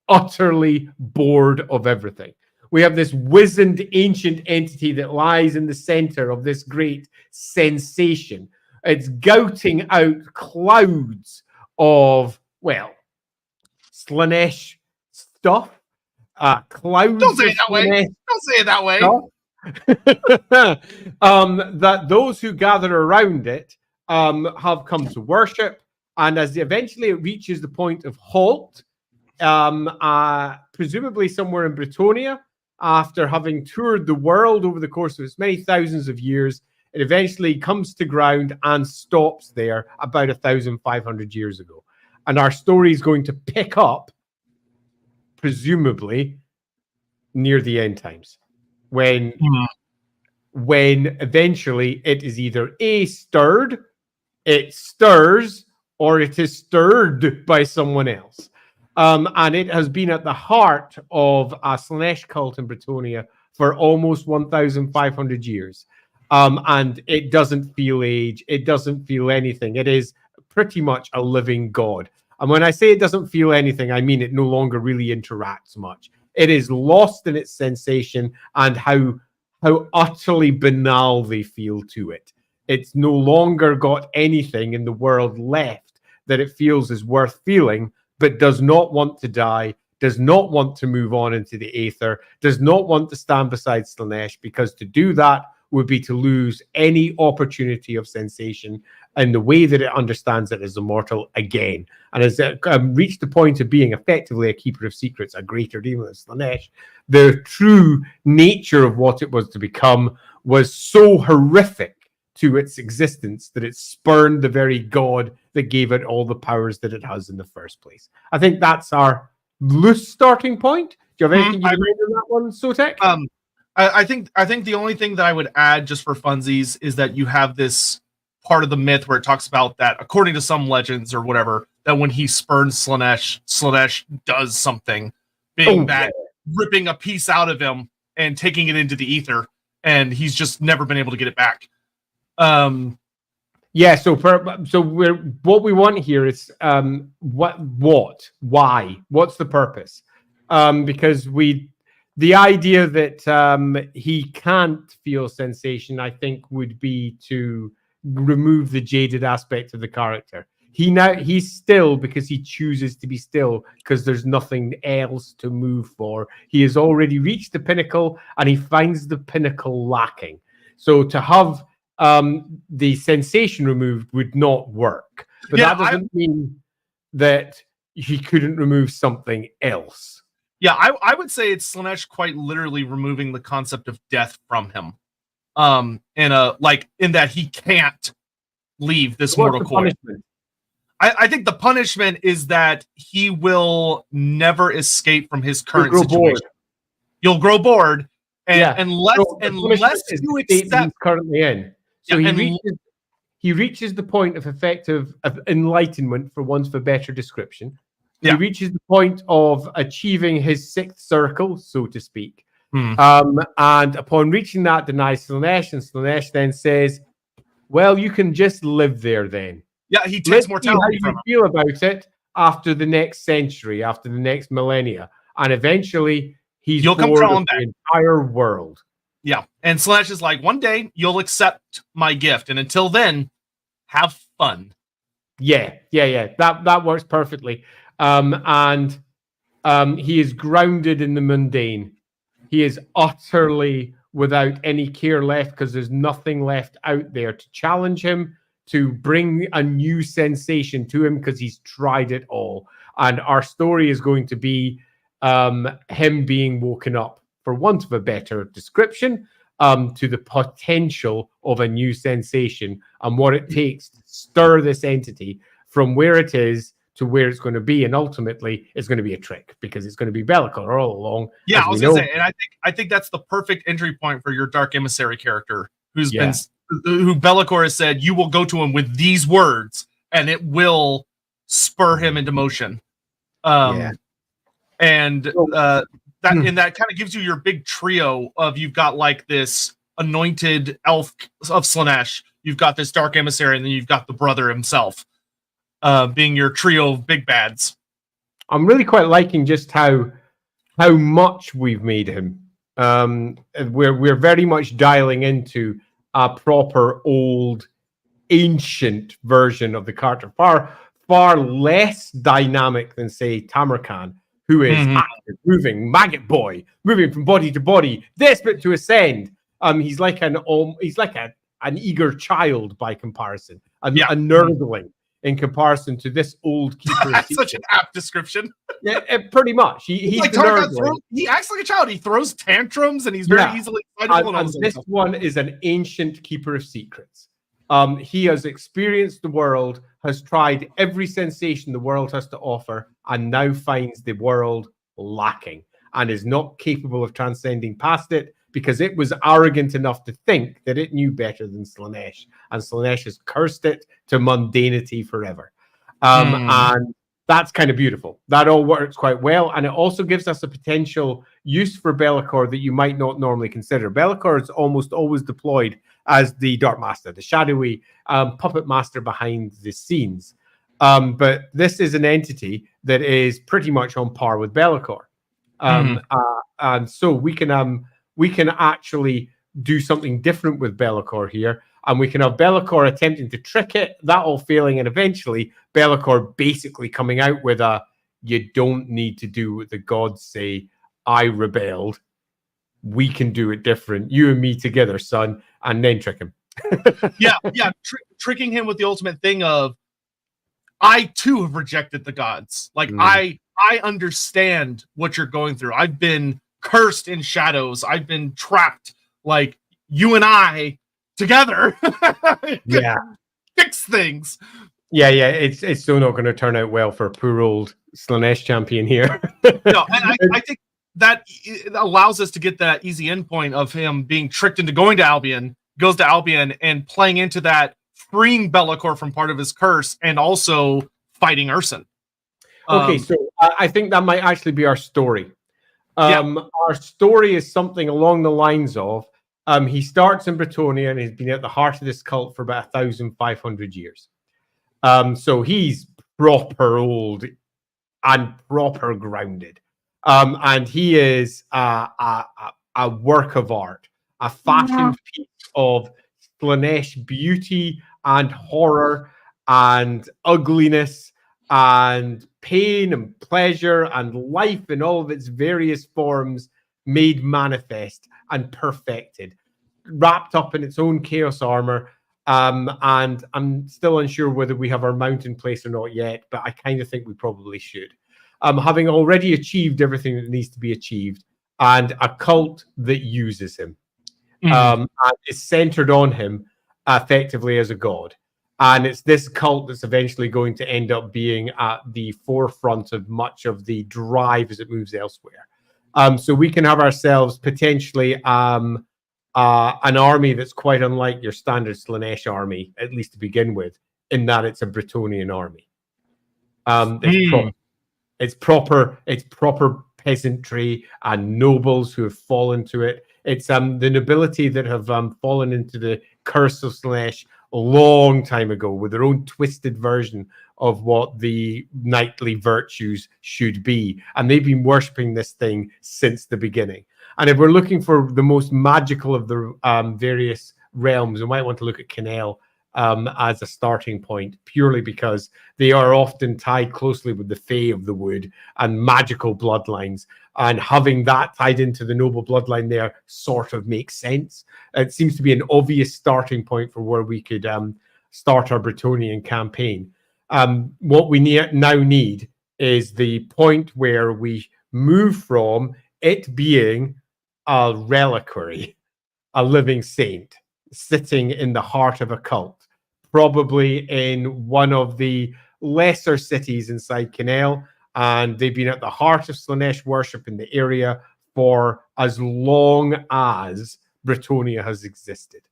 Utterly bored of everything. We have this wizened ancient entity that lies in the center of this great sensation. It's gouting out clouds of, well, Slaanesh stuff. Clouds. Don't say it that way. Don't say it that way. That those who gather around it have come to worship, and as eventually it reaches the point of halt, presumably somewhere in Britonia, after having toured the world over the course of its many thousands of years, it eventually comes to ground and stops there about 1,500 years ago. And our story is going to pick up presumably near the end times, when eventually it is either stirred, it stirs, or it is stirred by someone else. And it has been at the heart of a Slaanesh cult in Bretonnia for almost 1,500 years. And it doesn't feel age. It doesn't feel anything. It is pretty much a living god. And when I say it doesn't feel anything, I mean it no longer really interacts much. It is lost in its sensation and how utterly banal they feel to it. It's no longer got anything in the world left that it feels is worth feeling, but does not want to die, does not want to move on into the aether, does not want to stand beside Slaanesh, because to do that would be to lose any opportunity of sensation in the way that it understands it as immortal again. And as it reached the point of being effectively a keeper of secrets, a greater demon than Slaanesh, the true nature of what it was to become was so horrific to its existence that it spurned the very god that gave it all the powers that it has in the first place. I think that's our loose starting point. Do you have anything you can read on that one, Sotek? I think the only thing that I would add, just for funsies, is that you have this part of the myth where it talks about that, according to some legends or whatever, that when he spurns Slaanesh, Slaanesh does something, being that ripping a piece out of him and taking it into the ether, and he's just never been able to get it back. Yeah, so what we want here is why, what's the purpose? Because the idea that he can't feel sensation, I think, would be to remove the jaded aspect of the character. He's still because he chooses to be still, because there's nothing else to move for. He has already reached the pinnacle, and he finds the pinnacle lacking. So to have the sensation removed would not work. But that doesn't mean that he couldn't remove something else. Yeah, I would say it's Slaanesh quite literally removing the concept of death from him. In that he can't leave this mortal coil. I think the punishment is that he will never escape from his current situation. You'll grow bored, and unless you accept currently in. So he reaches the point of effective enlightenment, for want of a better description. He reaches the point of achieving his sixth circle, so to speak. And upon reaching that, denies Slaanesh, and Slaanesh then says, well, you can just live there then. Yeah, he takes mortality from him. How you feel about it after the next century, after the next millennia. And eventually, you'll come crawling back. The entire world. Yeah, and Slaanesh is like, one day, you'll accept my gift, and until then, have fun. Yeah. That works perfectly. And he is grounded in the mundane. He is utterly without any care left, because there's nothing left out there to challenge him, to bring a new sensation to him, because he's tried it all. And our story is going to be him being woken up, for want of a better description, to the potential of a new sensation and what it takes to stir this entity from where it is to where it's going to be, and ultimately it's going to be a trick, because it's going to be Be'lakor all along. Yeah, I was going to say, and I think that's the perfect entry point for your Dark Emissary character, who Be'lakor has said you will go to him with these words, and it will spur him into motion. And that kind of gives you your big trio of, you've got like this anointed elf of Slaanesh, you've got this Dark Emissary, and then you've got the brother himself. Being your trio of big bads. I'm really quite liking just how much we've made him. We're very much dialing into a proper old ancient version of the character, far less dynamic than, say, Tamurkhan, who is active, moving, maggot boy, moving from body to body, desperate to ascend. He's like an eager child by comparison, a nerdling. In comparison to this old keeper. That's such an apt description. Yeah, pretty much. He acts like a child. He throws tantrums, and he's very easily excitable. And this one is an ancient keeper of secrets. He has experienced the world, has tried every sensation the world has to offer, and now finds the world lacking and is not capable of transcending past it because it was arrogant enough to think that it knew better than Slaanesh, and Slaanesh has cursed it to mundanity forever. And that's kind of beautiful. That all works quite well, and it also gives us a potential use for Be'lakor that you might not normally consider. Be'lakor is almost always deployed as the Dark Master, the shadowy puppet master behind the scenes. But this is an entity that is pretty much on par with Be'lakor. And so we can actually do something different with Be'lakor here, and we can have Be'lakor attempting to trick it, that all failing, and eventually Be'lakor basically coming out with a, you don't need to do what the gods say, I rebelled, we can do it different, you and me together, son, and then trick him. Tricking him with the ultimate thing of, I too have rejected the gods. Like, I understand what you're going through. I've been cursed in shadows. I've been trapped. Like, you and I together fix things. It's still not going to turn out well for poor old Slaanesh champion here. No, and I think that it allows us to get that easy endpoint of him being tricked into going to Albion, goes to Albion, and playing into that, freeing Be'lakor from part of his curse, and also fighting Urson. Okay, so I think that might actually be our story. Our story is something along the lines of, he starts in Bretonnia and he's been at the heart of this cult for about 1,500 years. So he's proper old and proper grounded. And he is a work of art, a fashioned piece of Slaanesh beauty and horror and ugliness and pain and pleasure and life in all of its various forms made manifest and perfected, wrapped up in its own chaos armor. And I'm still unsure whether we have our mount in place or not yet, but I kind of think we probably should. Having already achieved everything that needs to be achieved, and a cult that uses him, and is centered on him effectively as a god. And it's this cult that's eventually going to end up being at the forefront of much of the drive as it moves elsewhere. So we can have ourselves potentially an army that's quite unlike your standard Slaanesh army, at least to begin with, in that it's a Bretonnian army. It's proper peasantry and nobles who have fallen to it. It's the nobility that have fallen into the curse of Slaanesh a long time ago with their own twisted version of what the knightly virtues should be. And they've been worshipping this thing since the beginning. And if we're looking for the most magical of the various realms, we might want to look at Canel as a starting point, purely because they are often tied closely with the Fae of the Wood and magical bloodlines. And having that tied into the noble bloodline there sort of makes sense. It seems to be an obvious starting point for where we could start our Bretonnian campaign. What we now need is the point where we move from it being a reliquary, a living saint, sitting in the heart of a cult, probably in one of the lesser cities inside Canel, and they've been at the heart of Slaanesh worship in the area for as long as Bretonnia has existed,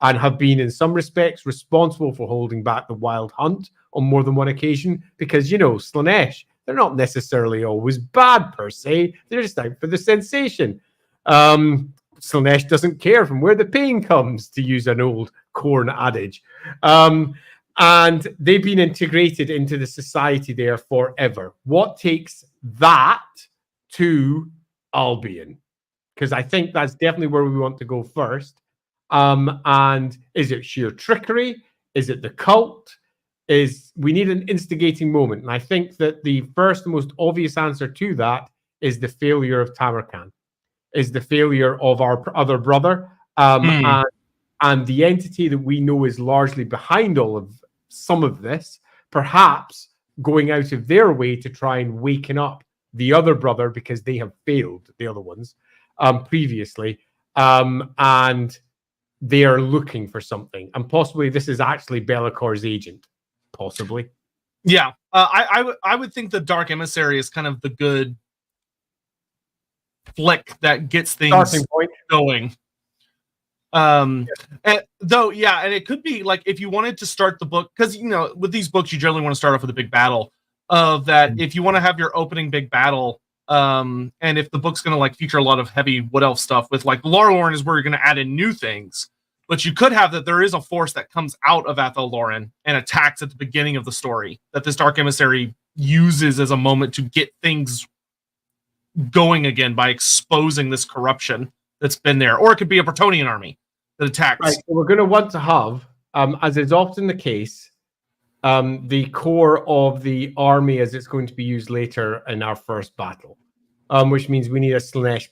and have been in some respects responsible for holding back the Wild Hunt on more than one occasion, because, you know, Slaanesh, they're not necessarily always bad per se, they're just out for the sensation. Slaanesh doesn't care from where the pain comes, to use an old corn adage. And they've been integrated into the society there forever. What takes that to Albion? Because I think that's definitely where we want to go first. And is it sheer trickery? Is it the cult? We need an instigating moment. And I think that the first and most obvious answer to that is the failure of Tamurkhan, is the failure of our other brother, and the entity that we know is largely behind all of some of this, perhaps going out of their way to try and waken up the other brother, because they have failed the other ones previously, and they are looking for something, and possibly this is actually Be'lakor's agent, possibly. Yeah, I would think the Dark Emissary is kind of the good flick that gets things Starting point. going. And it could be like if you wanted to start the book, because with these books you generally want to start off with a big battle of that. If you want to have your opening big battle, and if the book's going to like feature a lot of heavy wood elf stuff with like Lorelorn is where you're going to add in new things, but you could have that there is a force that comes out of Athel Loren and attacks at the beginning of the story that this dark emissary uses as a moment to get things going again by exposing this corruption that's been there. Or it could be a Bretonnian army that attacks. Right, so we're going to want to have, as is often the case, the core of the army as it's going to be used later in our first battle, which means we need a Slaanesh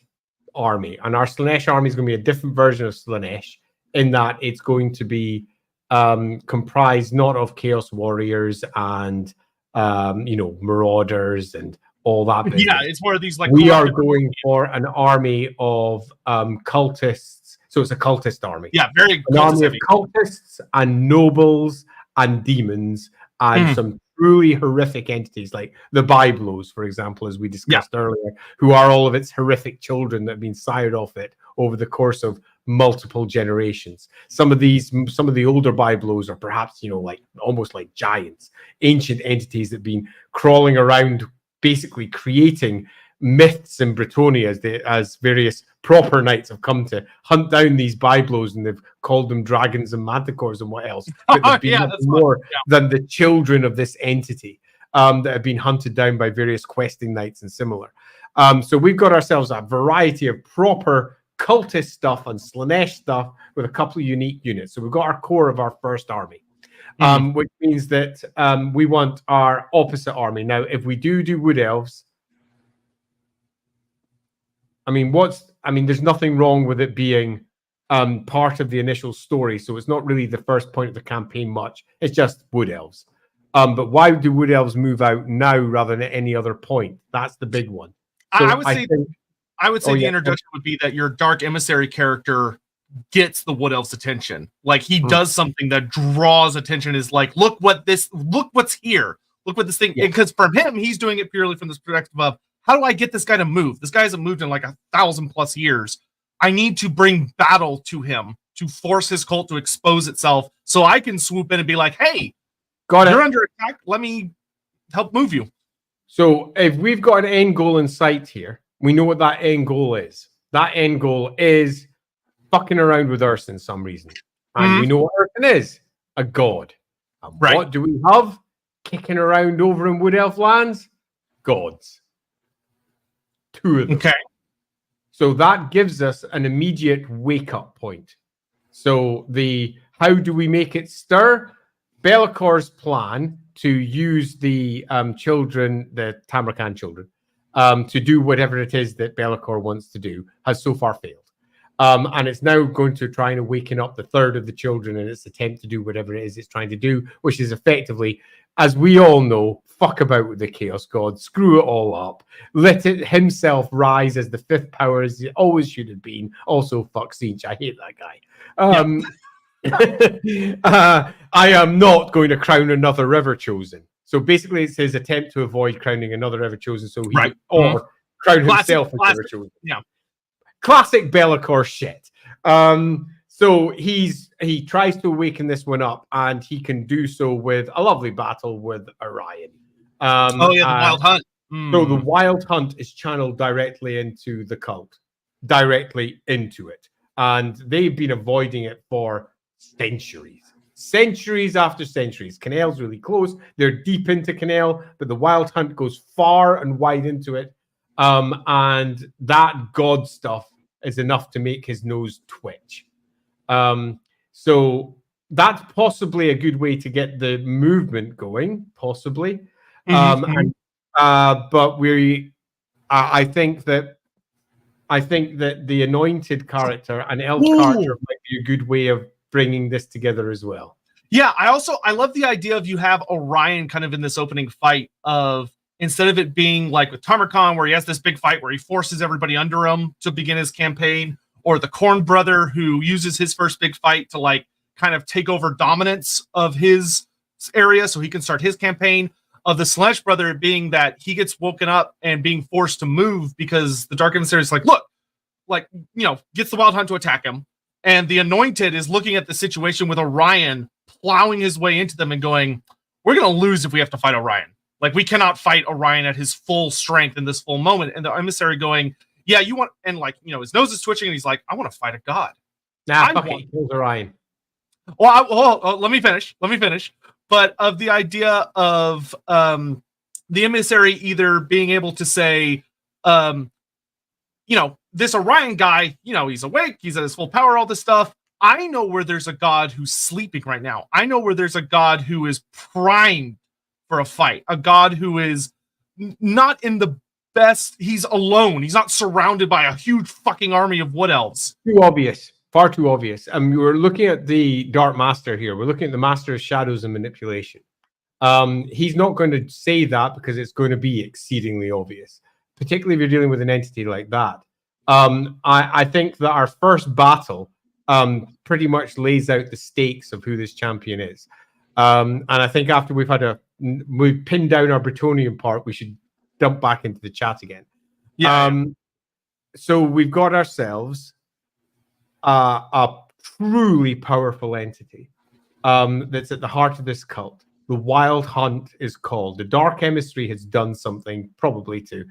army. And our Slaanesh army is going to be a different version of Slaanesh in that it's going to be comprised not of Chaos Warriors and, Marauders and all that business. Yeah, it's where these like we are going for an army of cultists. So it's a cultist army. Yeah, very an army of cultists and nobles and demons and some truly horrific entities like the Byblos, for example, as we discussed earlier, who are all of its horrific children that have been sired off it over the course of multiple generations. Some of the older Byblos are perhaps, like almost like giants, ancient entities that have been crawling around, basically creating myths in Bretonnia as various proper knights have come to hunt down these Byblos, and they've called them dragons and manticores and what else. But they've been more than the children of this entity that have been hunted down by various questing knights and similar. So we've got ourselves a variety of proper cultist stuff and Slaanesh stuff with a couple of unique units. So we've got our core of our first army. Which means that we want our opposite army. Now, if we do wood elves, there's nothing wrong with it being part of the initial story. So it's not really the first point of the campaign much. It's just wood elves. But why do wood elves move out now rather than at any other point? That's the big one. So I would say the introduction would be that your dark emissary character gets the wood elf's attention. Like he does something that draws attention, is like, look what's here. Look what this thing, because for him, he's doing it purely from this perspective of, how do I get this guy to move? This guy hasn't moved in like 1,000+ years. I need to bring battle to him to force his cult to expose itself so I can swoop in and be like, hey, you're under attack. Let me help move you. So if we've got an end goal in sight here, we know what that end goal is. That end goal is fucking around with Earth in some reason. And we know what Earth is. A god. And what do we have kicking around over in Wood Elf lands? Gods. 2 of them. Okay. So that gives us an immediate wake-up point. So how do we make it stir? Be'lakor's plan to use the children, the Tamurkhan children, to do whatever it is that Be'lakor wants to do has so far failed. And it's now going to try and awaken up the third of the children in its attempt to do whatever it is it's trying to do, which is effectively, as we all know, fuck about with the Chaos God, screw it all up, let it himself rise as the 5th power as it always should have been. Also, fuck Siege, I hate that guy. I am not going to crown another River Chosen. So basically, it's his attempt to avoid crowning another River Chosen, so he or crown himself as River Chosen. Yeah. Classic Be'lakor shit. So he tries to awaken this one up, and he can do so with a lovely battle with Orion. The Wild Hunt. So the Wild Hunt is channeled directly into the cult, directly into it. And they've been avoiding it for centuries after centuries. Canel's really close. They're deep into Canel, but the Wild Hunt goes far and wide into it. And that god stuff is enough to make his nose twitch. So that's possibly a good way to get the movement going, possibly. But I think that the anointed character and elf character might be a good way of bringing this together as well. Yeah, I love the idea of you have Orion kind of in this opening fight of, instead of it being like with Tamurkhan where he has this big fight where he forces everybody under him to begin his campaign, or the Corn Brother who uses his first big fight to like kind of take over dominance of his area so he can start his campaign. of the Slaaneshi brother being that he gets woken up and being forced to move because the Dark Emissary is like, look, like, gets the Wild Hunt to attack him. And the Anointed is looking at the situation with Orion plowing his way into them and going, we're going to lose if we have to fight Orion. Like, we cannot fight Orion at his full strength in this full moment. And the Emissary going, yeah, you want, and like, his nose is twitching and he's like, I want to fight a god. Nah, fuck it, he kills Orion. Well, let me finish. But of the idea of the Emissary either being able to say, this Orion guy, he's awake, he's at his full power, all this stuff. I know where there's a god who's sleeping right now. I know where there's a god who is primed for a fight. A god who is not in the best. He's alone. He's not surrounded by a huge fucking army of wood elves. Too obvious. Far too obvious. We're looking at the Dark Master here. We're looking at the Master of Shadows and Manipulation. He's not going to say that because it's going to be exceedingly obvious, particularly if you're dealing with an entity like that. I think that our first battle pretty much lays out the stakes of who this champion is. And I think after we've pinned down our Bretonian part, we should dump back into the chat again. Yeah. So we've got ourselves a truly powerful entity that's at the heart of this cult. The Wild Hunt is called. The Dark Emissary has done something, probably to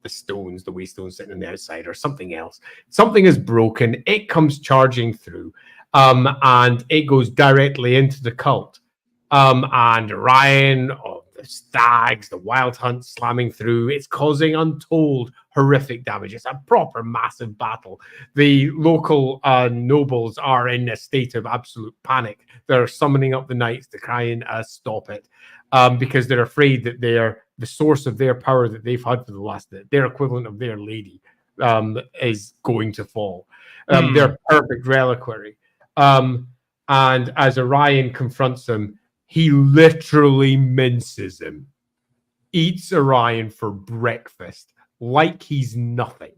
the stones, the Waystones sitting on the outside, or something else. Something is broken. It comes charging through, and it goes directly into the cult. And Orion, the stags, the Wild Hunt slamming through. It's causing untold horrific damage. It's a proper massive battle. The local nobles are in a state of absolute panic. They're summoning up the knights to try and stop it, because they're afraid that the source of their power that they've had for the last, their equivalent of their lady, is going to fall. Their perfect reliquary. And as Orion confronts him, he literally minces him, eats Orion for breakfast like he's nothing,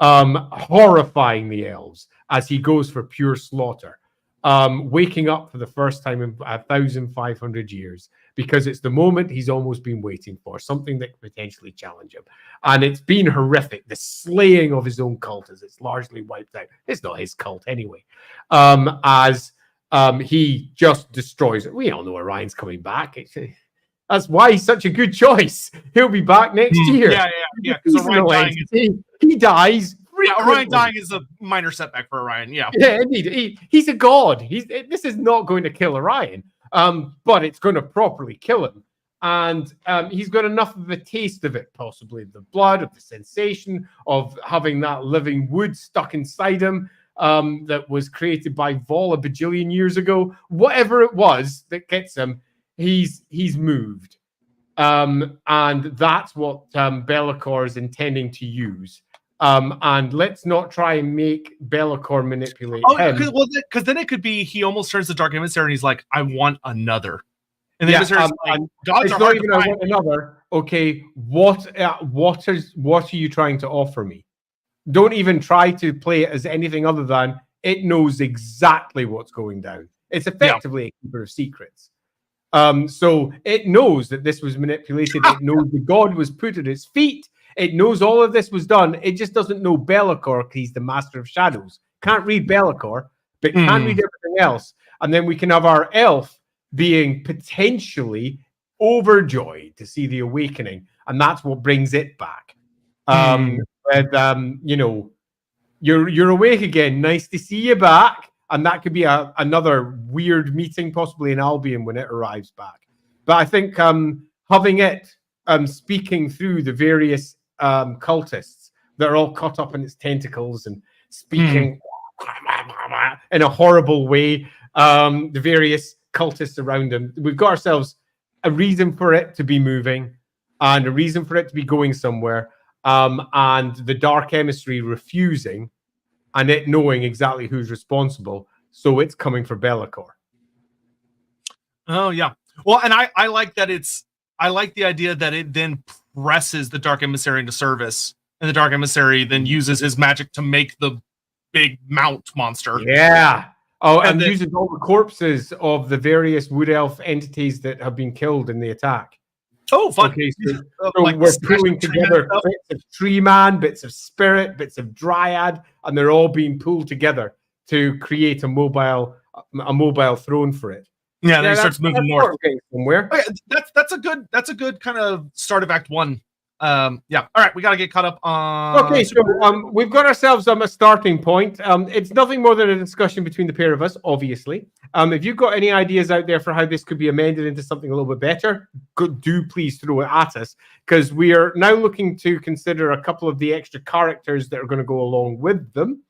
horrifying the elves as he goes for pure slaughter, waking up for the first time in 1,500 years, because it's the moment he's almost been waiting for, something that could potentially challenge him. And it's been horrific. The slaying of his own cult as it's largely wiped out. It's not his cult anyway. He just destroys it. We all know Orion's coming back. That's why he's such a good choice. He'll be back next year. Yeah. Because Orion dying he dies. Orion dying is a minor setback for Orion. Yeah, indeed. He's a god. This is not going to kill Orion, but it's going to properly kill him. And he's got enough of a taste of it, possibly the blood, of the sensation of having that living wood stuck inside him. That was created by Vol a bajillion years ago. Whatever it was that gets him, he's moved. And that's what Be'lakor is intending to use. And let's not try and make Be'lakor manipulate him. Because then it could be he almost turns the Dark Emissary and he's like, I want another. And the Emissary's like, gods are hard to find. I want another. Okay, what are you trying to offer me? Don't even try to play it as anything other than it knows exactly what's going down. It's effectively a keeper of secrets. So it knows that this was manipulated. It knows the god was put at its feet. It knows all of this was done. It just doesn't know Be'lakor because he's the Master of Shadows. Can't read Be'lakor, but can read everything else. And then we can have our elf being potentially overjoyed to see the awakening. And that's what brings it back. You're awake again. Nice to see you back. And that could be another weird meeting, possibly in Albion when it arrives back. But I think having it speaking through the various cultists that are all caught up in its tentacles and speaking in a horrible way, the various cultists around him, we've got ourselves a reason for it to be moving and a reason for it to be going somewhere. And the Dark Emissary refusing and it knowing exactly who's responsible. So it's coming for Be'lakor. Oh, yeah. Well, and I like that I like the idea that it then presses the Dark Emissary into service. And the Dark Emissary then uses his magic to make the big mount monster. Yeah. Oh, and uses all the corpses of the various wood elf entities that have been killed in the attack. Oh, fun. Okay, so Like we're Smash pulling Tree Man together stuff. bits of Tree Man, bits of Spirit, bits of Dryad, and they're all being pulled together to create a mobile throne for it. Yeah, then he starts moving north. Somewhere. Okay, that's a good kind of start of Act 1. Yeah. All right, we got to get caught up on. Okay, so we've got ourselves a starting point. It's nothing more than a discussion between the pair of us, obviously. If you've got any ideas out there for how this could be amended into something a little bit better, do please throw it at us, because we are now looking to consider a couple of the extra characters that are going to go along with them.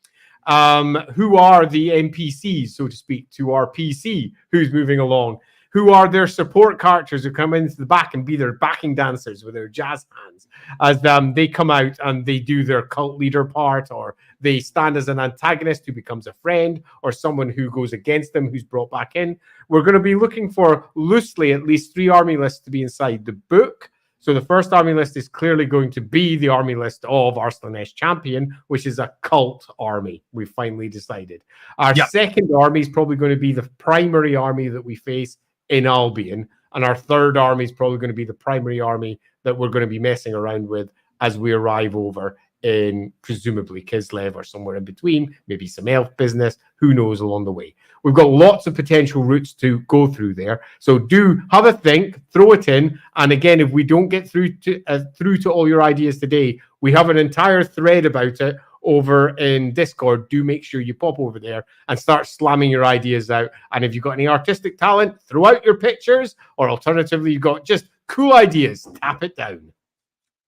Who are the NPCs, so to speak, to our PC who's moving along? Who are their support characters who come into the back and be their backing dancers with their jazz hands as they come out and they do their cult leader part, or they stand as an antagonist who becomes a friend, or someone who goes against them who's brought back in. We're going to be looking for loosely at least 3 army lists to be inside the book. So the first army list is clearly going to be the army list of our Slaaneshi champion, which is a cult army. We've finally decided. Our second army is probably going to be the primary army that we face in Albion, and our third army is probably going to be the primary army that we're going to be messing around with as we arrive over in presumably Kislev or somewhere in between, maybe some elf business, who knows, along the way. We've got lots of potential routes to go through there, so do have a think, throw it in, and again, if we don't get through to all your ideas today, we have an entire thread about it over in Discord. Do make sure you pop over there and start slamming your ideas out. And if you've got any artistic talent, throw out your pictures, or alternatively, you've got just cool ideas, tap it down.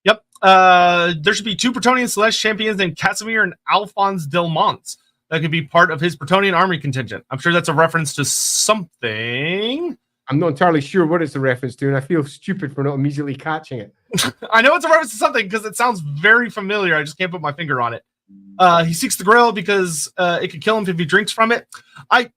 Yep. There should be 2 Bretonnian Celeste champions named Casimir and Alphonse Delmonts that could be part of his Bretonnian army contingent. I'm sure that's a reference to something. I'm not entirely sure what it's a reference to, and I feel stupid for not immediately catching it. I know it's a reference to something because it sounds very familiar. I just can't put my finger on it. He seeks the Grail because it could kill him if he drinks from it. I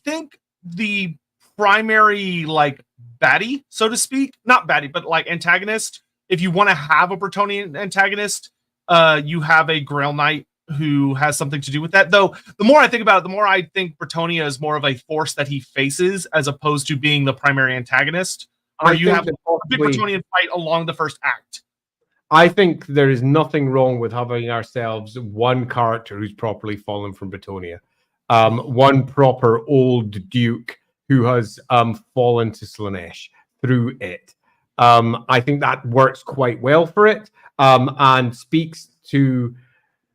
think the primary like baddie, so to speak, not baddie, but like antagonist. If you want to have a Bretonnian antagonist, you have a Grail Knight who has something to do with that. Though the more I think about it, the more I think Bretonnia is more of a force that he faces as opposed to being the primary antagonist. Where you have a big Bretonnian fight along the first act. I think there is nothing wrong with having ourselves one character who's properly fallen from Bretonnia. One proper old duke who has fallen to Slaaneshi through it. I think that works quite well for it, and speaks to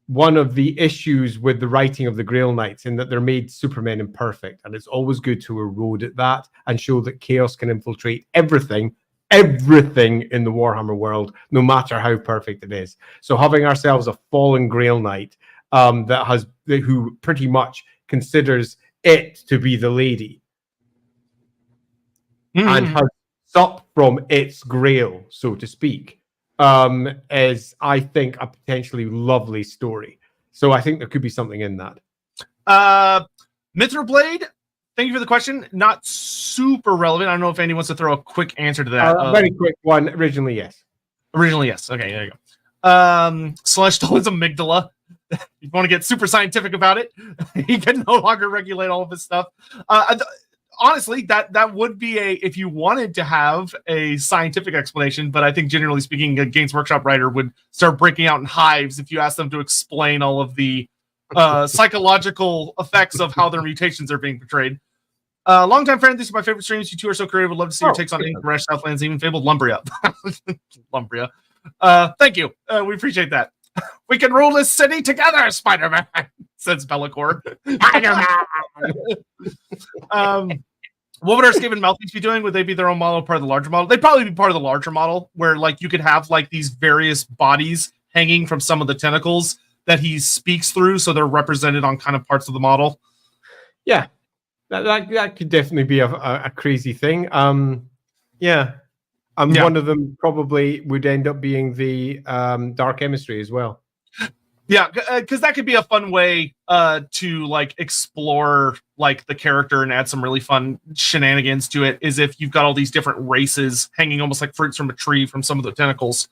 one of the issues with the writing of the Grail Knights, in that they're made Supermen imperfect, and it's always good to erode at that and show that chaos can infiltrate everything in the Warhammer world, no matter how perfect it is. So having ourselves a fallen Grail Knight who pretty much considers it to be the lady and has supped from its grail, so to speak, is, I think, a potentially lovely story. So I think there could be something in that. Mithril Blade, thank you for the question. Not super relevant. I don't know if anyone wants to throw a quick answer to that. Very quick one. Originally, yes. Originally, yes. Okay, there you go. Celestial is amygdala. If you want to get super scientific about it, he can no longer regulate all of his stuff. Honestly, that would be if you wanted to have a scientific explanation, but I think generally speaking, a Games Workshop writer would start breaking out in hives if you ask them to explain all of the psychological effects of how their mutations are being portrayed. Longtime friend, these are my favorite streams. You two are so creative. Would love to see your takes on Ink, Resh, Southlands, even fabled Lumbria. Lumbria. Thank you. We appreciate that. We can rule this city together, Spider-Man, says Bellacore. What would our Skaven Mouthpiece be doing? Would they be their own model, part of the larger model? They'd probably be part of the larger model, where like you could have like these various bodies hanging from some of the tentacles that he speaks through, so they're represented on kind of parts of the model. Yeah, that could definitely be a crazy thing. One of them probably would end up being the Dark Emissary as well. Yeah, because that could be a fun way to like explore like the character and add some really fun shenanigans to it. Is if you've got all these different races hanging almost like fruits from a tree from some of the tentacles.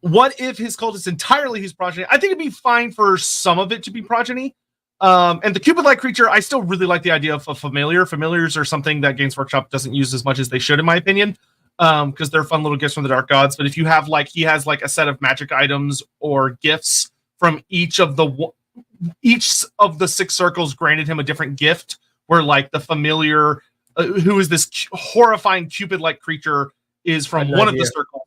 What if his cult is entirely his progeny? I think it'd be fine for some of it to be progeny. And the Cupid-like creature, I still really like the idea of a familiar. Familiars are something that Games Workshop doesn't use as much as they should, in my opinion, because they're fun little gifts from the Dark Gods. But if you have he has a set of magic items or gifts from each of the 6 circles granted him a different gift, where the familiar, who is this horrifying Cupid-like creature, is from one of the circles.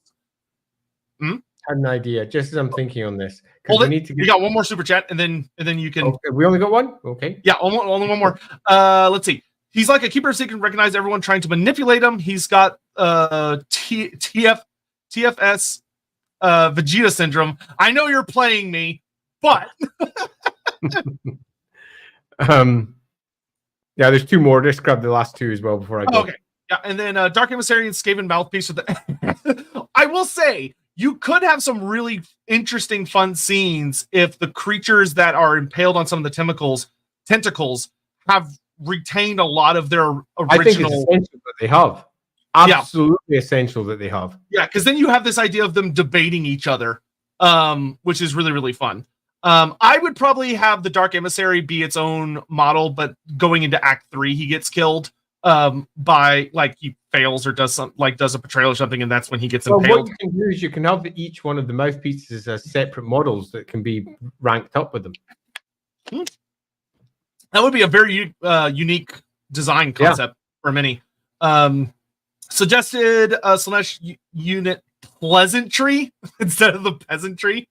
I had an idea, just as I'm thinking on this. Hold it. We got one more super chat, and then you can. Okay, we only got one. Okay. Yeah, only one more. Let's see. He's like a keeper of secret, recognize everyone trying to manipulate him. He's got TFS Vegeta syndrome. I know you're playing me, but yeah, there's 2 more. Just grab the last 2 as well before I go. Okay. Yeah, and then Dark Emissary and Skaven Mouthpiece with the. I will say, you could have some really interesting, fun scenes if the creatures that are impaled on some of the tentacles have retained a lot of their original. I think it's essential that they have. Absolutely essential that they have. Yeah, because then you have this idea of them debating each other, which is really, really fun. I would probably have the Dark Emissary be its own model, but going into Act 3, he gets killed by he fails or does a betrayal or something, and that's when he gets impaled. What you can do is you can have each one of the mouthpieces as separate models that can be ranked up with them. That would be a very unique design concept for many. Suggested Slaaneshi unit pleasantry instead of the peasantry.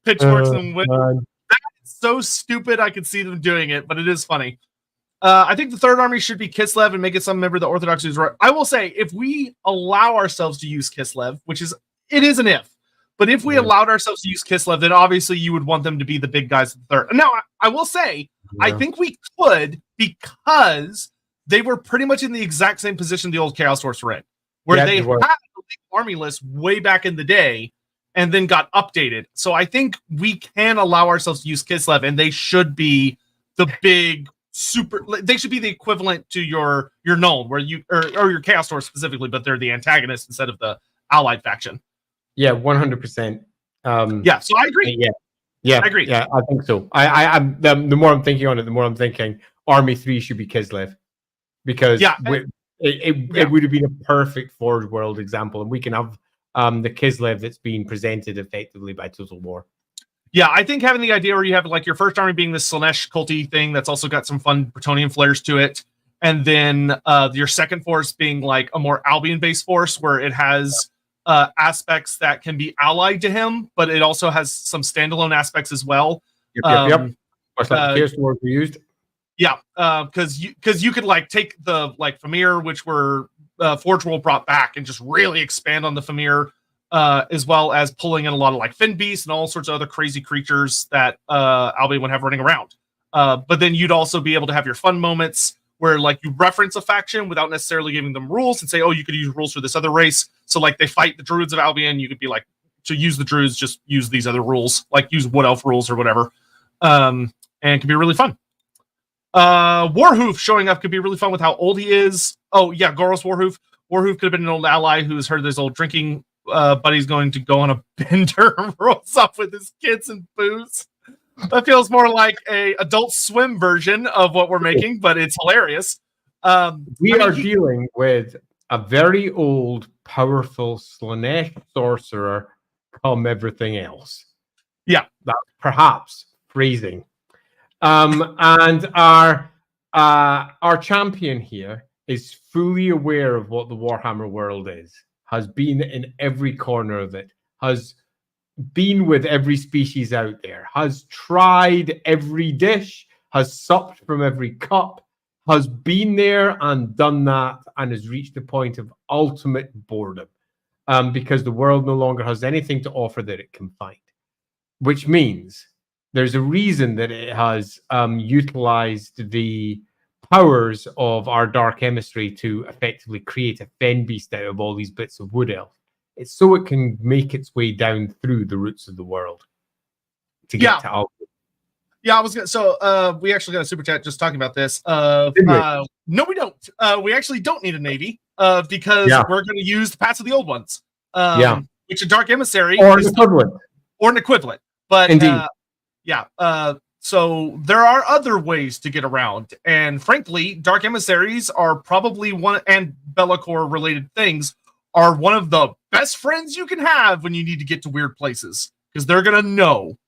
Pitchforks and wood. That's so stupid. I could see them doing it, but it is funny. I think the third army should be Kislev and make it some member of the Orthodox who's right. I will say, if we allow ourselves to use Kislev, it is an if, but if we allowed ourselves to use Kislev, then obviously you would want them to be the big guys of the third. Now, I will say, I think we could, because they were pretty much in the exact same position the old Chaos Force were in, where they had a army list way back in the day and then got updated. So I think we can allow ourselves to use Kislev, and they should be the big they should be the equivalent to your Null, where you or your Chaos Force specifically, but they're the antagonist instead of the allied faction. Yeah, 100%. Yeah, so I agree. Yeah, I agree. Yeah, I think so. I'm the more I'm thinking on it, the more I'm thinking Army 3 should be Kislev, because it would have been a perfect Forge World example, and we can have the Kislev that's being presented effectively by Total War. Yeah, I think having the idea where you have your first army being this Slaanesh culty thing that's also got some fun Bretonnian flares to it, and then your second force being a more Albion-based force where it has aspects that can be allied to him, but it also has some standalone aspects as well. Yep. Much like the Chaos Wars we used. Yeah, because you could take the Famir, which were Forge World brought back, and just really expand on the Famir, as well as pulling in a lot of Fin Beasts and all sorts of other crazy creatures that Albion would have running around. But then you'd also be able to have your fun moments where you reference a faction without necessarily giving them rules and say, oh, you could use rules for this other race. So they fight the Druids of Albion, you could be to use the Druids, just use these other rules, use Wood Elf rules or whatever. And it can be really fun. Warhoof showing up could be really fun with how old he is. Oh yeah, Goros Warhoof. Warhoof could have been an old ally who's heard this old drinking buddy's going to go on a bender and rolls up with his kids and booze. That feels more like a Adult Swim version of what we're making, but it's hilarious. We are dealing with a very old, powerful Slaanesh sorcerer come everything else. Yeah. That's perhaps phrasing. And our champion here is fully aware of what the Warhammer world is, has been in every corner of it, has been with every species out there, has tried every dish, has supped from every cup, has been there and done that, and has reached the point of ultimate boredom, because the world no longer has anything to offer that it can find, which means there's a reason that it has utilized the powers of our dark emissary to effectively create a fen beast out of all these bits of wood elf. It's so it can make its way down through the roots of the world to get to Albion. Yeah, I was gonna. So we actually got a super chat just talking about this. No, we don't. We actually don't need a navy because we're going to use the Pats of the Old Ones. Which a dark emissary or an equivalent. Or an equivalent. But Indeed. yeah, so there are other ways to get around, and frankly, Dark Emissaries are probably one, and Be'lakor related things are one of the best friends you can have when you need to get to weird places, because they're gonna know.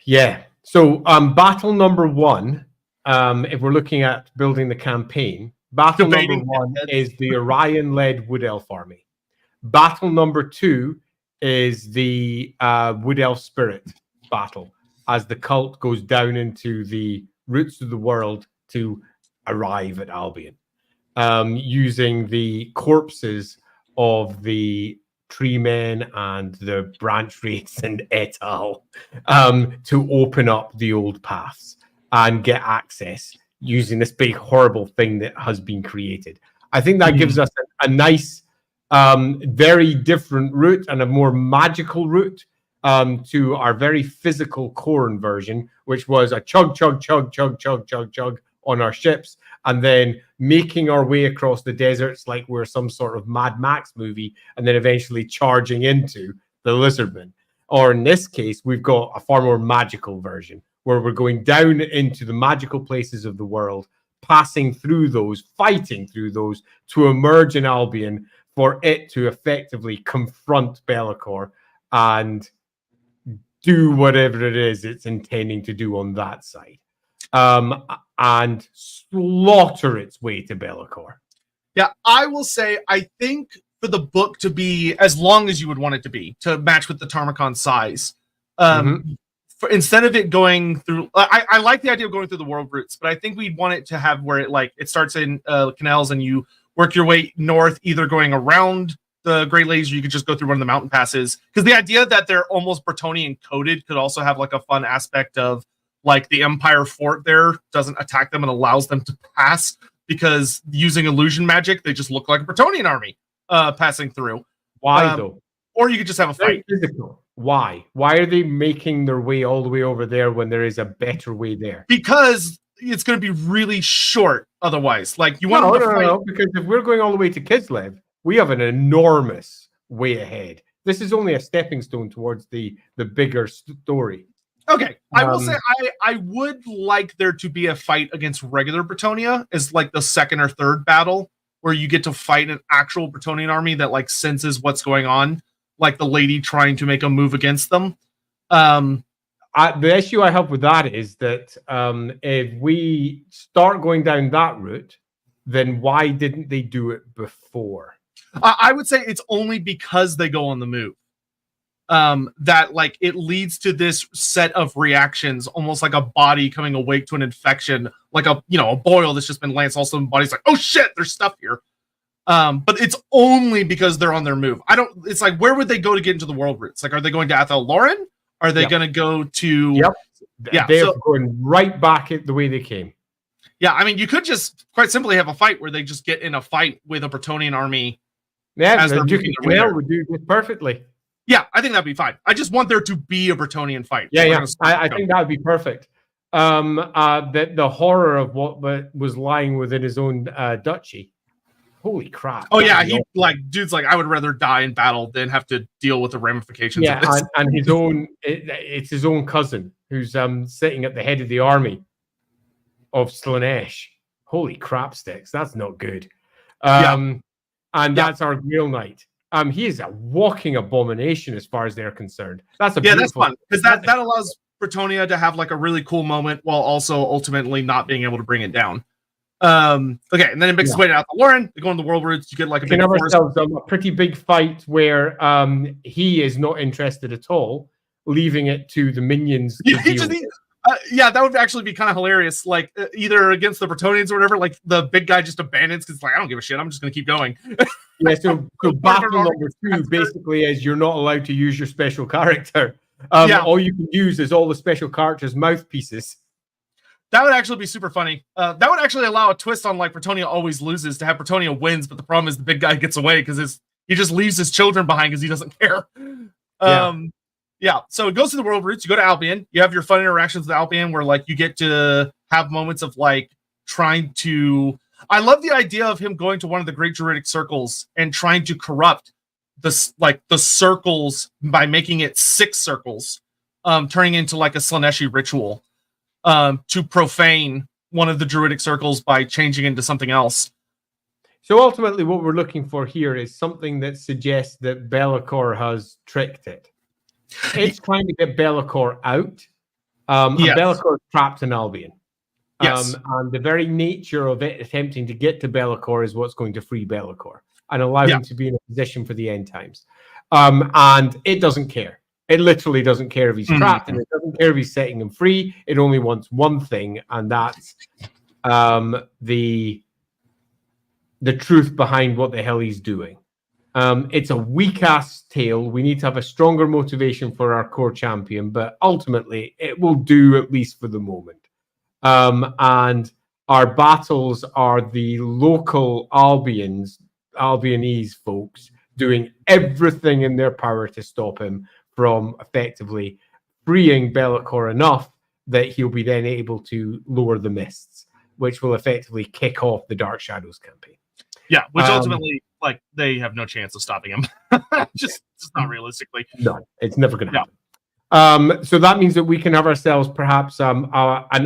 Yeah. So battle number 1, if we're looking at building the campaign, battle Debating number 1 is the Orion-led Wood Elf army. Battle number 2 is the Wood Elf Spirit battle, as the cult goes down into the roots of the world to arrive at Albion, using the corpses of the tree men and the branch wraiths and et al. To open up the old paths and get access using this big horrible thing that has been created. I think that gives us a nice, very different route and a more magical route to our very physical Khorne version, which was a chug, chug, chug, chug, chug, chug, chug on our ships, and then making our way across the deserts like we're some sort of Mad Max movie, and then eventually charging into the Lizardmen. Or in this case, we've got a far more magical version where we're going down into the magical places of the world, passing through those, fighting through those to emerge in Albion for it to effectively confront Be'lakor and do whatever it is it's intending to do on that side, and slaughter its way to Be'lakor. Yeah, I will say, I think for the book to be as long as you would want it to be, to match with the Tamurkhan size, instead of it going through, I like the idea of going through the world routes, but I think we'd want it to have where it starts in canals and you work your way north, either going around the Great Lakes, or you could just go through one of the mountain passes. Because the idea that they're almost Bretonnian coded could also have like a fun aspect of like the Empire fort there doesn't attack them and allows them to pass, because using illusion magic, they just look like a Bretonnian army passing through. Why though? Or you could just have a fight. Physical. Why? Why are they making their way all the way over there when there is a better way there? Because it's going to be really short otherwise. Like you want to fight. No, because if we're going all the way to Kislev, we have an enormous way ahead. This is only a stepping stone towards the bigger story. Okay, I will say I would like there to be a fight against regular Bretonnia as like the second or third battle, where you get to fight an actual Bretonnian army that like senses what's going on, like the lady trying to make a move against them. The issue I have with that is that if we start going down that route, then why didn't they do it before? I would say it's only because they go on the move. That like it leads to this set of reactions, almost like a body coming awake to an infection, like a boil that's just been lanced. Also, the body's like, oh shit, there's stuff here. But it's only because they're on their move. It's like, where would they go to get into the world routes? Like, are they going to Athel Loren? Are they going to go to? Yep. Yeah, they're going right back the way they came. Yeah, I mean, you could just quite simply have a fight where they just get in a fight with a Bretonnian army. Yeah, as they're making their way would do this perfectly. Yeah, I think that'd be fine. I just want there to be a Bretonnian fight. Yeah. I think that would be perfect. The horror of what was lying within his own duchy. Holy crap! Oh yeah, dude's like, I would rather die in battle than have to deal with the ramifications. Yeah, of this. and his own, it's his own cousin who's sitting at the head of the army of Slaaneshi. Holy crap sticks, that's not good. And that's our Grail Knight. He is a walking abomination as far as they're concerned. That's that's fun, because that allows Bretonnia to have like a really cool moment while also ultimately not being able to bring it down. Okay, and then it makes its way out to Lauren. They go on the world routes. You get like a pretty big fight where he is not interested at all, leaving it to the minions. Yeah, that would actually be kind of hilarious. Like either against the Bretonnians or whatever. Like the big guy just abandons because like, I don't give a shit. I'm just gonna keep going. Yeah. So battle number 2 basically is you're not allowed to use your special character. All you can use is all the special characters' mouthpieces. That would actually be super funny. That would actually allow a twist on like Bretonnia always loses to have Bretonnia wins, but the problem is the big guy gets away because he just leaves his children behind because he doesn't care. Yeah, so it goes to the world routes. You go to Albion. You have your fun interactions with Albion where like you get to have moments of like trying to. I love the idea of him going to one of the great Druidic circles and trying to corrupt the circles by making it 6 circles. turning into like a Slaaneshi ritual to profane one of the druidic circles by changing into something else. So ultimately, what we're looking for here is something that suggests that Be'lakor has tricked it. It's trying to get Be'lakor out, and Yes. Be'lakor is trapped in Albion. Yes. And the very nature of it attempting to get to Be'lakor is what's going to free Be'lakor and allow him to be in a position for the end times. And it doesn't care. It literally doesn't care if he's trapped, and it doesn't care if he's setting him free. It only wants one thing, and that's the truth behind what the hell he's doing. It's a weak-ass tale. We need to have a stronger motivation for our core champion, but ultimately it will do, at least for the moment. And our battles are the local Albionese folks doing everything in their power to stop him from effectively freeing Be'lakor enough that he'll be then able to lower the mists, which will effectively kick off the Dark Shadows campaign. Yeah, which ultimately, like, they have no chance of stopping him. just not realistically. No, it's never going to happen. So that means that we can have ourselves perhaps an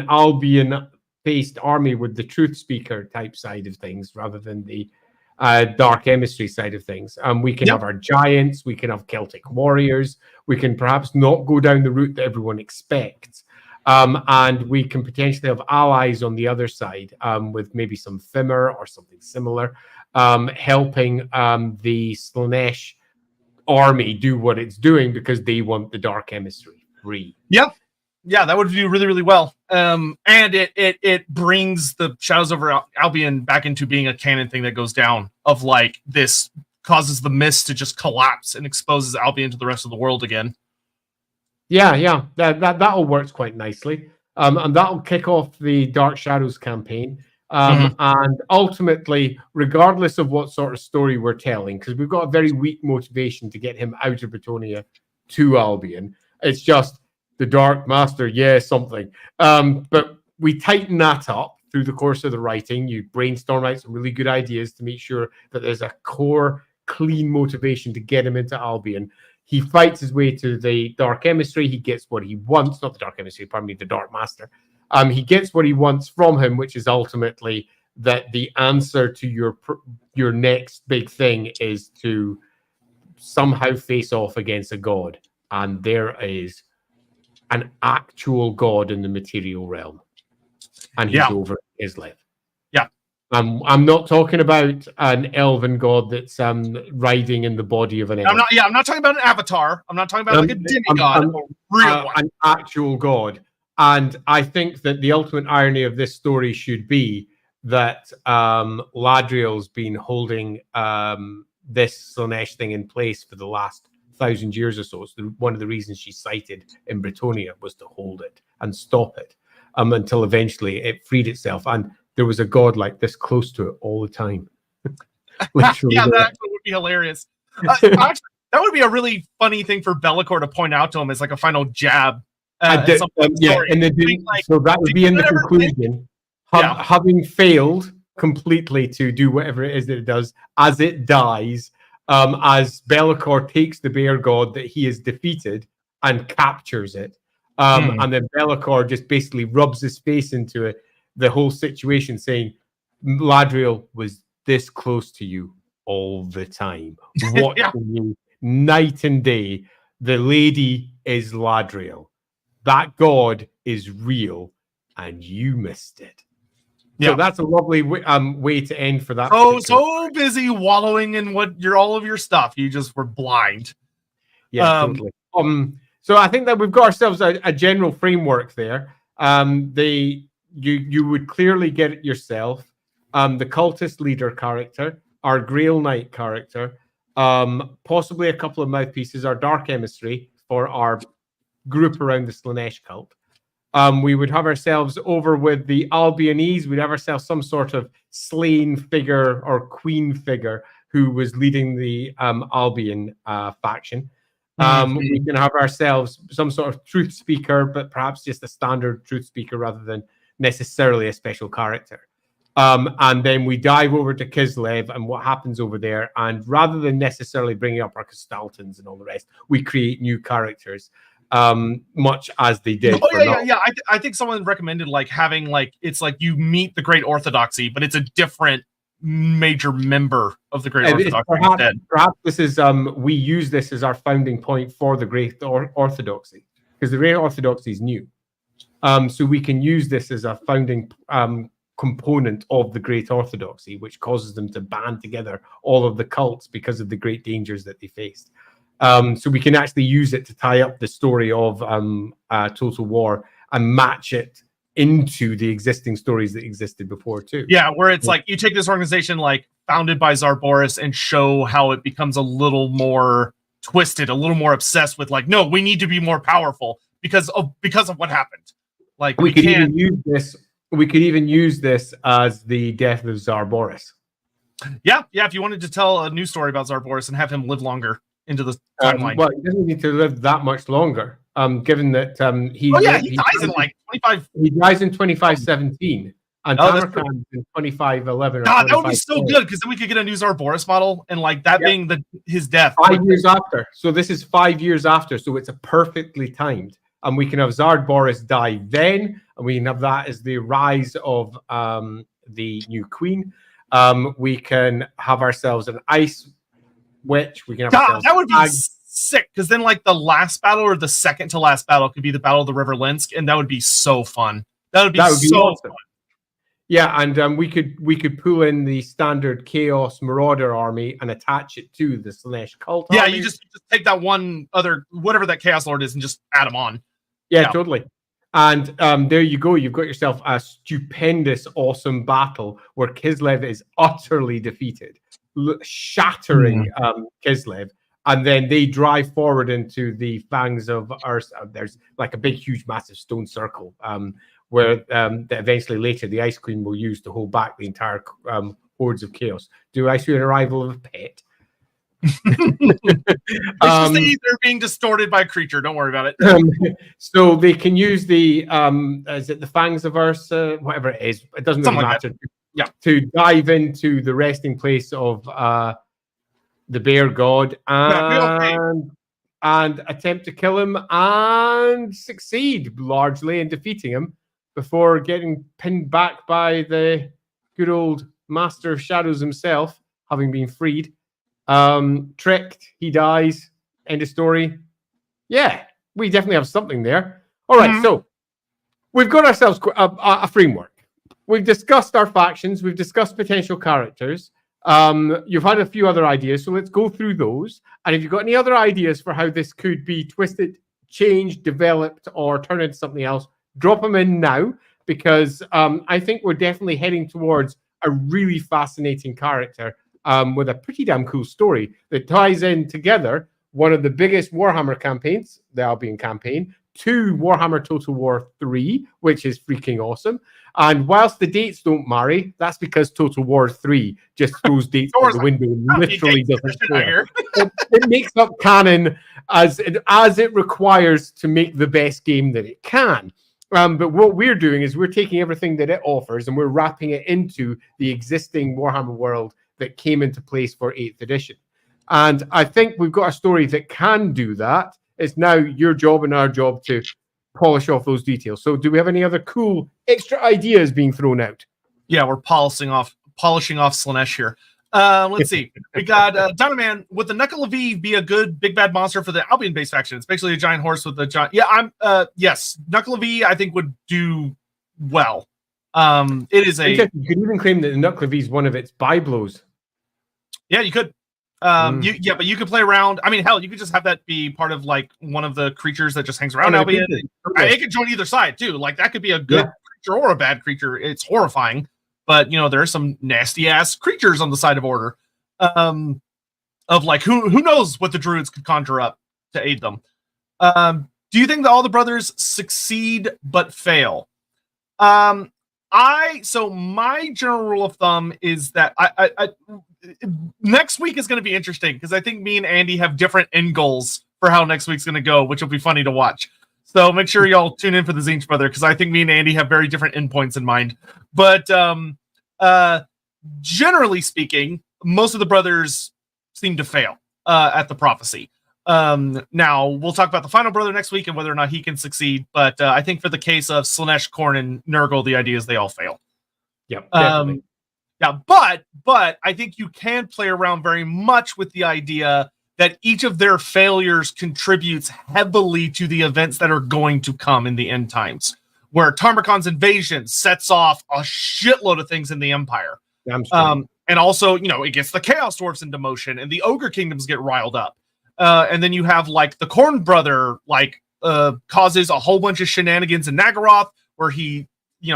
Albion-based army with the Truth Speaker type side of things rather than the Dark Emissary side of things. We can have our giants, we can have Celtic warriors, we can perhaps not go down the route that everyone expects. And we can potentially have allies on the other side with maybe some Fimmer or something similar, helping the Slaanesh army do what it's doing because they want the Dark Emissary free. Yeah, that would do really, really well. And it brings the Shadows over Albion back into being a canon thing that goes down, of like, this causes the mist to just collapse and exposes Albion to the rest of the world again. Yeah, that all works quite nicely. And that'll kick off the Dark Shadows campaign. And ultimately, regardless of what sort of story we're telling, because we've got a very weak motivation to get him out of Bretonnia to Albion, it's just the Dark Master, something. But we tighten that up through the course of the writing. You brainstorm out some really good ideas to make sure that there's a core, clean motivation to get him into Albion. He fights his way to the Dark Emissary. He gets what he wants. Not the Dark Emissary, pardon me, the Dark Master. He gets what he wants from him, which is ultimately that the answer to your next big thing is to somehow face off against a god. And there is an actual god in the material realm. And he's over Kislev. I'm not talking about an elven god that's riding in the body of an elf. I'm not talking about an avatar. I'm not talking about like a demigod, a real one. An actual god. And I think that the ultimate irony of this story should be that Ladriel's been holding this Slaanesh thing in place for the last 1,000 years or so. It's one of the reasons she cited in Bretonnia was to hold it and stop it until eventually it freed itself. And there was a god like this close to it all the time. Literally. That actually would be hilarious. Actually, that would be a really funny thing for Be'lakor to point out to him as like a final jab. And then so that would be in the conclusion. Having failed completely to do whatever it is that it does, as it dies, as Be'lakor takes the bear god that he has defeated and captures it, and then Be'lakor just basically rubs his face into it, the whole situation, saying, Ladriel was this close to you all the time. Watching you night and day. The lady is Ladriel. That god is real, and you missed it. So that's a lovely way to end for that. So busy wallowing in all of your stuff, you just were blind. Yeah, totally. So I think that we've got ourselves a general framework there. You would clearly get it yourself. The cultist leader character, our Grail Knight character, possibly a couple of mouthpieces, our Dark Emissary for our group around the Slaanesh cult. We would have ourselves over with the Albionese. We'd have ourselves some sort of slain figure or queen figure who was leading the Albion faction. We can have ourselves some sort of truth speaker, but perhaps just a standard truth speaker rather than necessarily a special character. And then we dive over to Kislev and what happens over there. And rather than necessarily bringing up our Gestaltans and all the rest, we create new characters. much as they did. Oh yeah. I think someone recommended like having like it's like you meet the Great Orthodoxy, but it's a different major member of the Great Orthodoxy. Perhaps this is we use this as our founding point for the Great Orthodoxy, because the Great Orthodoxy is new. So we can use this as a founding component of the Great Orthodoxy, which causes them to band together all of the cults because of the great dangers that they faced. So we can actually use it to tie up the story of Total War and match it into the existing stories that existed before too. Yeah, where it's like you take this organization like founded by Tsar Boris and show how it becomes a little more twisted, a little more obsessed with like, no, we need to be more powerful because of what happened. Like we could even use this. We could even use this as the death of Tsar Boris. Yeah. If you wanted to tell a new story about Tsar Boris and have him live longer into the timeline. Well, he doesn't need to live that much longer. Given that he dies in like 25. He dies in 2517, and Tamurkhan in 2511. God, that would be so good because then we could get a new Tsar Boris model and like that being his death 5 years after. So this is 5 years after. So it's a perfectly timed. And we can have Tsar Boris die then, and we can have that as the rise of the new queen. We can have ourselves an ice witch. We can have that would be sick, because then like the last battle or the second to last battle could be the Battle of the River Linsk, and that would be so fun. That would be so awesome. Fun. Yeah, and we could pull in the standard Chaos Marauder army and attach it to the Slaaneshi cult. Yeah, army. you just take that one other whatever that Chaos Lord is and just add them on. Yeah, totally. And there you go. You've got yourself a stupendous, awesome battle where Kislev is utterly defeated, shattering Kislev. And then they drive forward into the fangs of Earth. There's like a big, huge, massive stone circle where that eventually later the Ice Queen will use to hold back the entire hordes of chaos. Do I see an arrival of a pet? They're being distorted by a creature. Don't worry about it. So they can use the is it the fangs of Earth, whatever it is. It doesn't really matter. To dive into the resting place of the bear god and attempt to kill him and succeed largely in defeating him before getting pinned back by the good old Master of Shadows himself, having been freed. Tricked, he dies, end of story. Yeah, we definitely have something there. All right, so we've got ourselves a framework. We've discussed our factions, we've discussed potential characters. You've had a few other ideas, so let's go through those. And if you've got any other ideas for how this could be twisted, changed, developed, or turned into something else, drop them in now, because I think we're definitely heading towards a really fascinating character with a pretty damn cool story that ties in together one of the biggest Warhammer campaigns, the Albion campaign, to Warhammer Total War 3, which is freaking awesome. And whilst the dates don't marry, that's because Total War 3 just throws dates out the window and literally doesn't care. It makes up canon as it requires to make the best game that it can. But what we're doing is we're taking everything that it offers and we're wrapping it into the existing Warhammer world that came into place for 8th edition. And I think we've got a story that can do that. It's now your job and our job to polish off those details. So do we have any other cool extra ideas being thrown out? Yeah, we're polishing off Slaaneshi here. Let's see. We got Dynaman. Would the Knuckle of Eve be a good big bad monster for the Albion based faction? It's basically a giant horse with a giant. Yeah, yes. Knuckle of Eve I think would do well. It is a. You could even claim that the Knuckle of Eve is one of its byblows. Yeah, you could. But you could play around. I mean, hell, you could just have that be part of like one of the creatures that just hangs around Albion. It could join either side too. Like that could be a good creature or a bad creature. It's horrifying, but there are some nasty ass creatures on the side of Order. Of like who knows what the druids could conjure up to aid them. Do you think that all the brothers succeed but fail? So my general rule of thumb is that I next week is going to be interesting because I think me and Andy have different end goals for how next week's going to go, which will be funny to watch. So make sure y'all tune in for the Zinch brother because I think me and Andy have very different endpoints in mind. But generally speaking, most of the brothers seem to fail at the prophecy. Now we'll talk about the final brother next week and whether or not he can succeed. But I think for the case of Slaanesh, Khorne, and Nurgle, the idea is they all fail. Yep, definitely. Yeah, but I think you can play around very much with the idea that each of their failures contributes heavily to the events that are going to come in the end times, where Tamurkhan's invasion sets off a shitload of things in the Empire. And also, it gets the Chaos Dwarfs into motion, and the Ogre Kingdoms get riled up. And then you have, like, the Khorne brother, causes a whole bunch of shenanigans in Nagaroth, where he,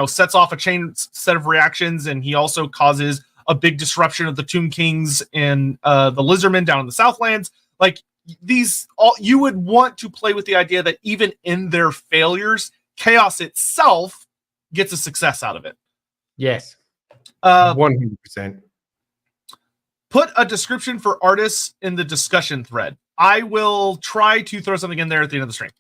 sets off a chain set of reactions, and he also causes a big disruption of the Tomb Kings and the Lizardmen down in the Southlands. Like, you would want to play with the idea that even in their failures, Chaos itself gets a success out of it. Yes. 100%. Put a description for artists in the discussion thread. I will try to throw something in there at the end of the stream.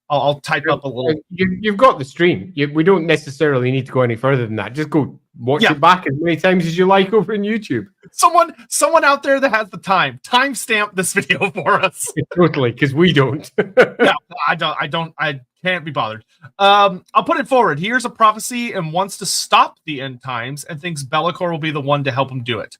I'll type up a little. You've got the stream. We don't necessarily need to go any further than that. Just go watch it back as many times as you like over on YouTube. Someone out there that has the timestamp this video for us. Totally, because we don't. Yeah, I can't be bothered. I'll put it forward. He hears a prophecy and wants to stop the end times and thinks Be'lakor will be the one to help him do it.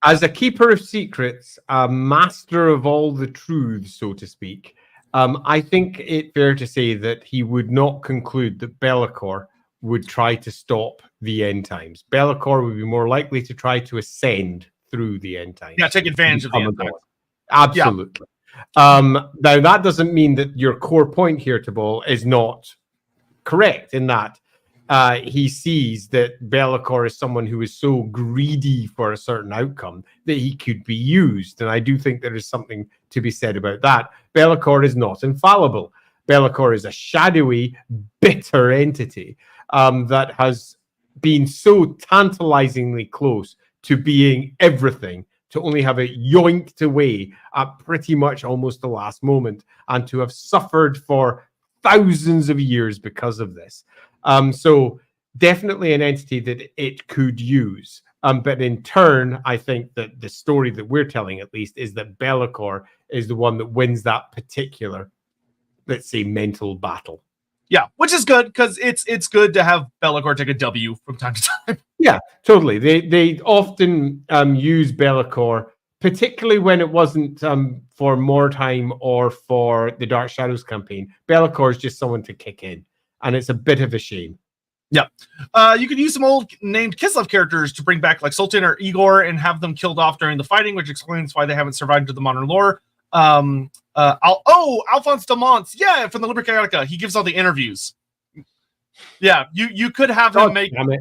As a keeper of secrets, a master of all the truths, so to speak, I think it's fair to say that he would not conclude that Be'lakor would try to stop the end times. Be'lakor would be more likely to try to ascend through the end times. Yeah, take advantage of the end times. Absolutely. Yeah. Now, that doesn't mean that your core point here, Tabal, is not correct in that he sees that Be'lakor is someone who is so greedy for a certain outcome that he could be used. And I do think there is something to be said about that. Be'lakor is not infallible. Be'lakor is a shadowy, bitter entity that has been so tantalizingly close to being everything, to only have it yoinked away at pretty much almost the last moment, and to have suffered for thousands of years because of this. So definitely an entity that it could use. But in turn, I think that the story that we're telling, at least, is that Be'lakor is the one that wins that particular, let's say, mental battle. Yeah, which is good, because it's good to have Be'lakor take a W from time to time. Yeah, totally. They often use Be'lakor, particularly when it wasn't for Mordheim or for the Dark Shadows campaign. Be'lakor is just someone to kick in, and it's a bit of a shame. Yeah. You could use some old named Kislev characters to bring back, like Sultan or Igor, and have them killed off during the fighting, which explains why they haven't survived to the modern lore. Alphonse Demont, yeah, from the Liber Chaotica. He gives all the interviews. Yeah, you could have him make. Damn it.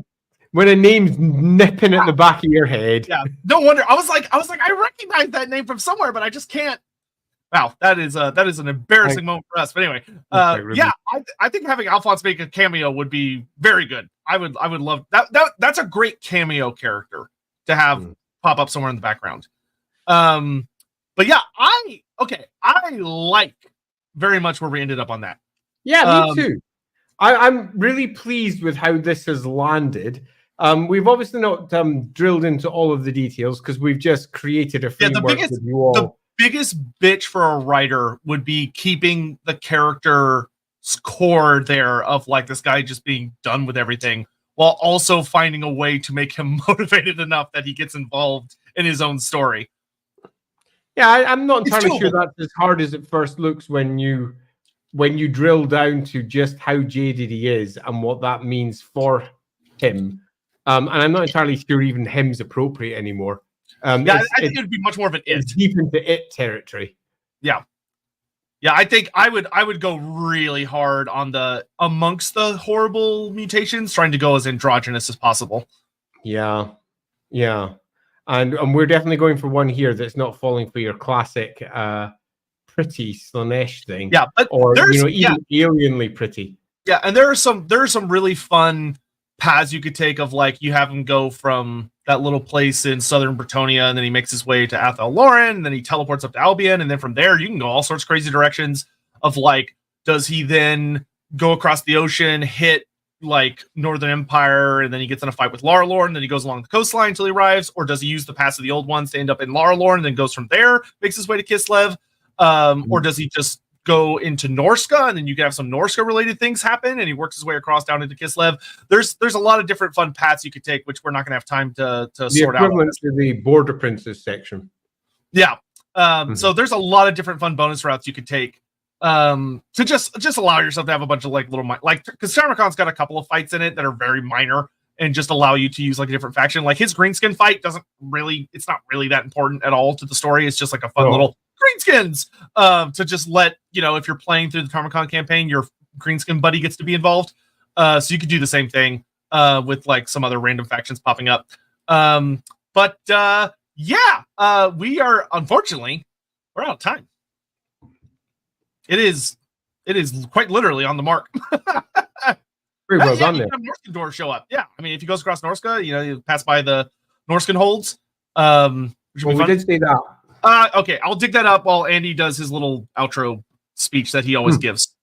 When a name's nipping at the back of your head. Yeah, no wonder. I was like, I recognize that name from somewhere, but I just can't. Wow, that is an embarrassing moment for us. But anyway, yeah, I think having Alphonse make a cameo would be very good. I would love that. That's a great cameo character to have pop up somewhere in the background. But yeah, I like very much where we ended up on that. Yeah, me too. I'm really pleased with how this has landed. We've obviously not drilled into all of the details because we've just created a framework with you all. The biggest bitch for a writer would be keeping the character's core there of, like, this guy just being done with everything, while also finding a way to make him motivated enough that he gets involved in his own story. Yeah, I'm not entirely sure that's as hard as it first looks when you drill down to just how jaded he is and what that means for him. And I'm not entirely sure even him's appropriate anymore. I think it would be much more of an it. Deep into it territory. Yeah. Yeah, I think I would go really hard on the amongst the horrible mutations, trying to go as androgynous as possible. Yeah. Yeah. And we're definitely going for one here that's not falling for your classic pretty Slaanesh thing. Yeah, but or even alienly pretty. Yeah, and there are some really fun paths you could take of, like, you have him go from that little place in southern Bretonia, and then he makes his way to Athel Loren, and then he teleports up to Albion, and then from there you can go all sorts of crazy directions of, like, does he then go across the ocean, hit, like Northern Empire, and then he gets in a fight with Laralorn, and then he goes along the coastline until he arrives, or does he use the pass of the old ones to end up in Laralorn, and then goes from there, makes his way to Kislev, or does he just go into Norska, and then you can have some Norska related things happen, and he works his way across down into Kislev. There's a lot of different fun paths you could take, which we're not going to have time to sort out. To the Border Princes section. Yeah. So there's a lot of different fun bonus routes you could take. To just allow yourself to have a bunch of like little because Tamurkhan's got a couple of fights in it that are very minor and just allow you to use like a different faction. Like his greenskin fight it's not really that important at all to the story. It's just like a fun little greenskins to just let if you're playing through the Tamurkhan campaign, your greenskin buddy gets to be involved. So you could do the same thing with like some other random factions popping up. We are unfortunately we're out of time. It is quite literally on the mark. Pretty well done there. Norskan doors show up. Yeah, I mean, if he goes across Norska, you pass by the Norskan holds. We did see that. Okay, I'll dig that up while Andy does his little outro speech that he always gives.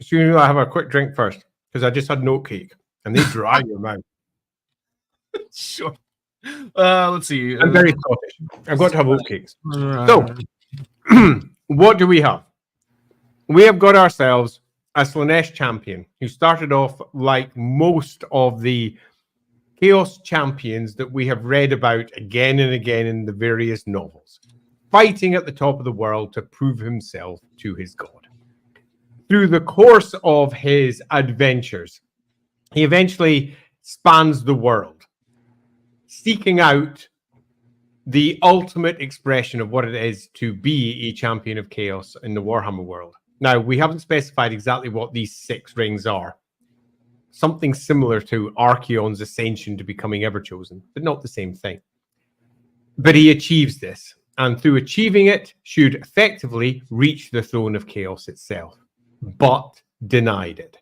So I have a quick drink first because I just had an oat cake and they dry your mouth. Sure. Let's see. I'm very Scottish. I've got to have oat cakes. So, what do we have? We have got ourselves a Slaaneshi champion who started off like most of the Chaos champions that we have read about again and again in the various novels, fighting at the top of the world to prove himself to his god. Through the course of his adventures, he eventually spans the world, seeking out the ultimate expression of what it is to be a champion of chaos in the Warhammer world. Now, we haven't specified exactly what these 6 rings are. Something similar to Archaon's ascension to becoming Everchosen, but not the same thing. But he achieves this, and through achieving it, should effectively reach the throne of chaos itself, but denied it.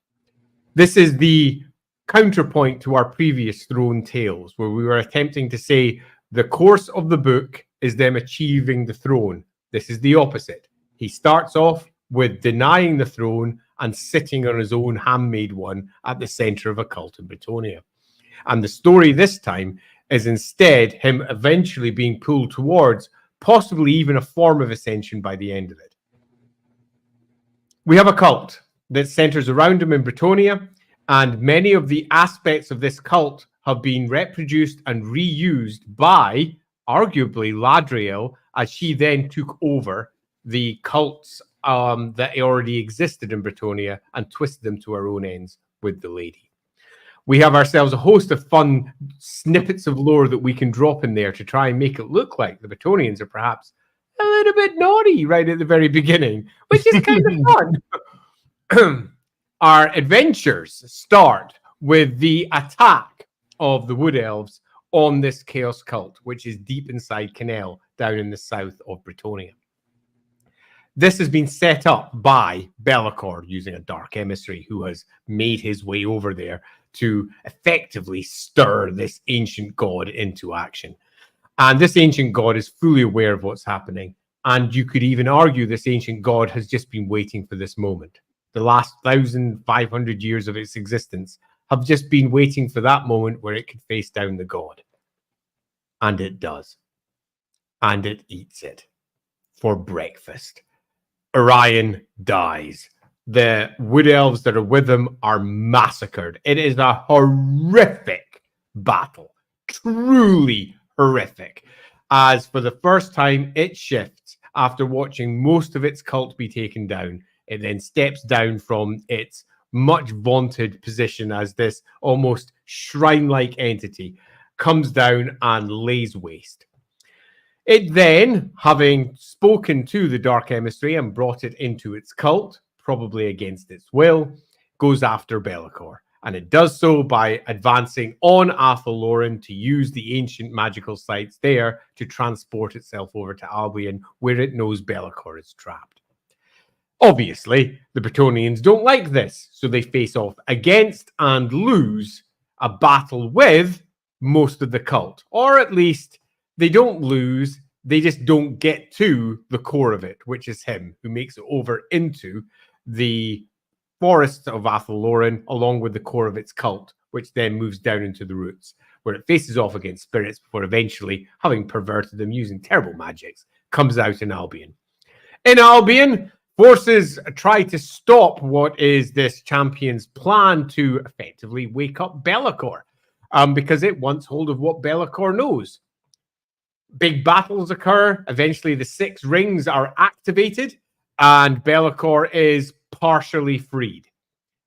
This is the counterpoint to our previous throne tales, where we were attempting to say the course of the book is them achieving the throne. This is the opposite. He starts off with denying the throne and sitting on his own handmade one at the center of a cult in Bretonnia. And the story this time is instead him eventually being pulled towards possibly even a form of ascension by the end of it. We have a cult that centers around him in Bretonnia, and many of the aspects of this cult have been reproduced and reused by, arguably, Ladriel, as she then took over the cults that already existed in Bretonnia and twisted them to our own ends with the lady. We have ourselves a host of fun snippets of lore that we can drop in there to try and make it look like the Bretonnians are perhaps a little bit naughty right at the very beginning, which is kind of fun. Our adventures start with the attack of the Wood Elves on this Chaos cult, which is deep inside Canel, down in the south of Bretonnia. This has been set up by Be'lakor using a dark emissary who has made his way over there to effectively stir this ancient god into action. And this ancient god is fully aware of what's happening. And you could even argue this ancient god has just been waiting for this moment. The last 1,500 years of its existence have just been waiting for that moment where it could face down the god. And it does. And it eats it for breakfast. Orion dies. The Wood Elves that are with him are massacred. It is a horrific battle. Truly horrific. As for the first time, it shifts after watching most of its cult be taken down. It then steps down from its much vaunted position as this almost shrine-like entity, comes down and lays waste. It then, having spoken to the Dark Emissary and brought it into its cult, probably against its will, goes after Be'lakor. And it does so by advancing on Athel-Loren to use the ancient magical sites there to transport itself over to Albion, where it knows Be'lakor is trapped. Obviously, the Bretonnians don't like this, so they face off against and lose a battle with most of the cult. Or at least they don't lose, they just don't get to the core of it, which is him, who makes it over into the forests of Athel-Loren, along with the core of its cult, which then moves down into the roots, where it faces off against spirits before eventually, having perverted them using terrible magics, comes out in Albion. In Albion, forces try to stop what is this champion's plan to effectively wake up Be'lakor, because it wants hold of what Be'lakor knows. Big battles occur. Eventually, the 6 rings are activated, and Be'lakor is partially freed.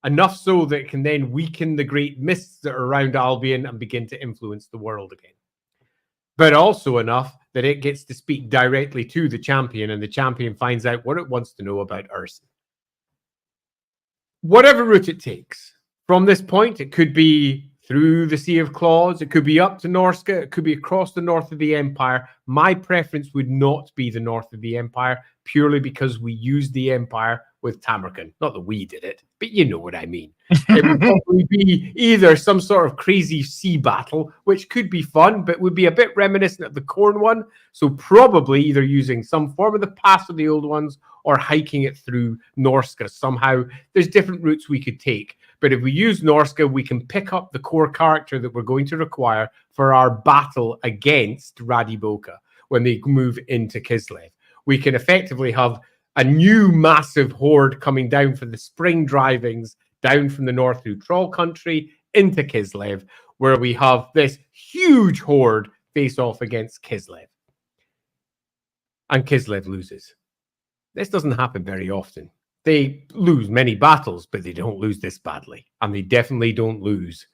Enough so that it can then weaken the great mists that are around Albion and begin to influence the world again. But also enough that it gets to speak directly to the champion, and the champion finds out what it wants to know about Urson. Whatever route it takes, from this point, it could be through the Sea of Claws, it could be up to Norsca, it could be across the north of the Empire. My preference would not be the north of the Empire, purely because we used the Empire with Tamurkhan. Not that we did it, but you know what I mean. It would probably be either some sort of crazy sea battle, which could be fun, but would be a bit reminiscent of the Khorne one. So probably either using some form of the past of the old ones or hiking it through Norsca somehow. There's different routes we could take. But if we use Norsca, we can pick up the core character that we're going to require for our battle against Radiboka when they move into Kislev. We can effectively have a new massive horde coming down for the spring drivings down from the north through Troll Country into Kislev, where we have this huge horde face off against Kislev. And Kislev loses. This doesn't happen very often. They lose many battles, but they don't lose this badly. And they definitely don't lose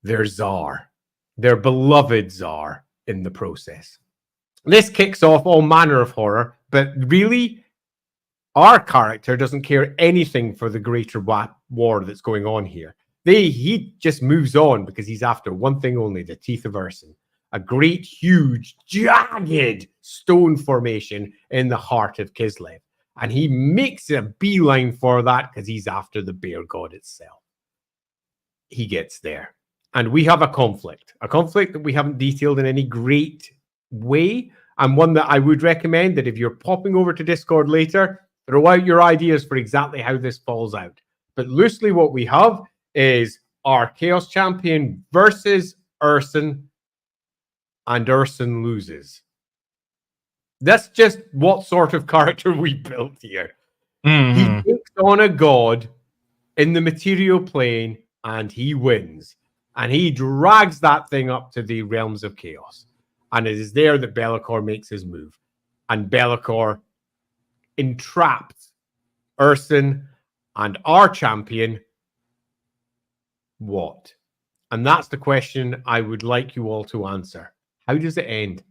their Tsar, their beloved Tsar, in the process. This kicks off all manner of horror, but really, our character doesn't care anything for the greater war that's going on here. He just moves on because he's after one thing only, the Teeth of Urson, a great, huge, jagged stone formation in the heart of Kislev. And he makes a beeline for that because he's after the bear god itself. He gets there. And we have a conflict that we haven't detailed in any great way, and one that I would recommend that if you're popping over to Discord later, throw out your ideas for exactly how this falls out. But loosely what we have is our Chaos Champion versus Urson, and Urson loses. That's just what sort of character we built here. Mm-hmm. He takes on a god in the material plane and he wins. And he drags that thing up to the realms of chaos. And it is there that Be'lakor makes his move. And Be'lakor entrapped Urson and our champion. What? And that's the question I would like you all to answer. How does it end?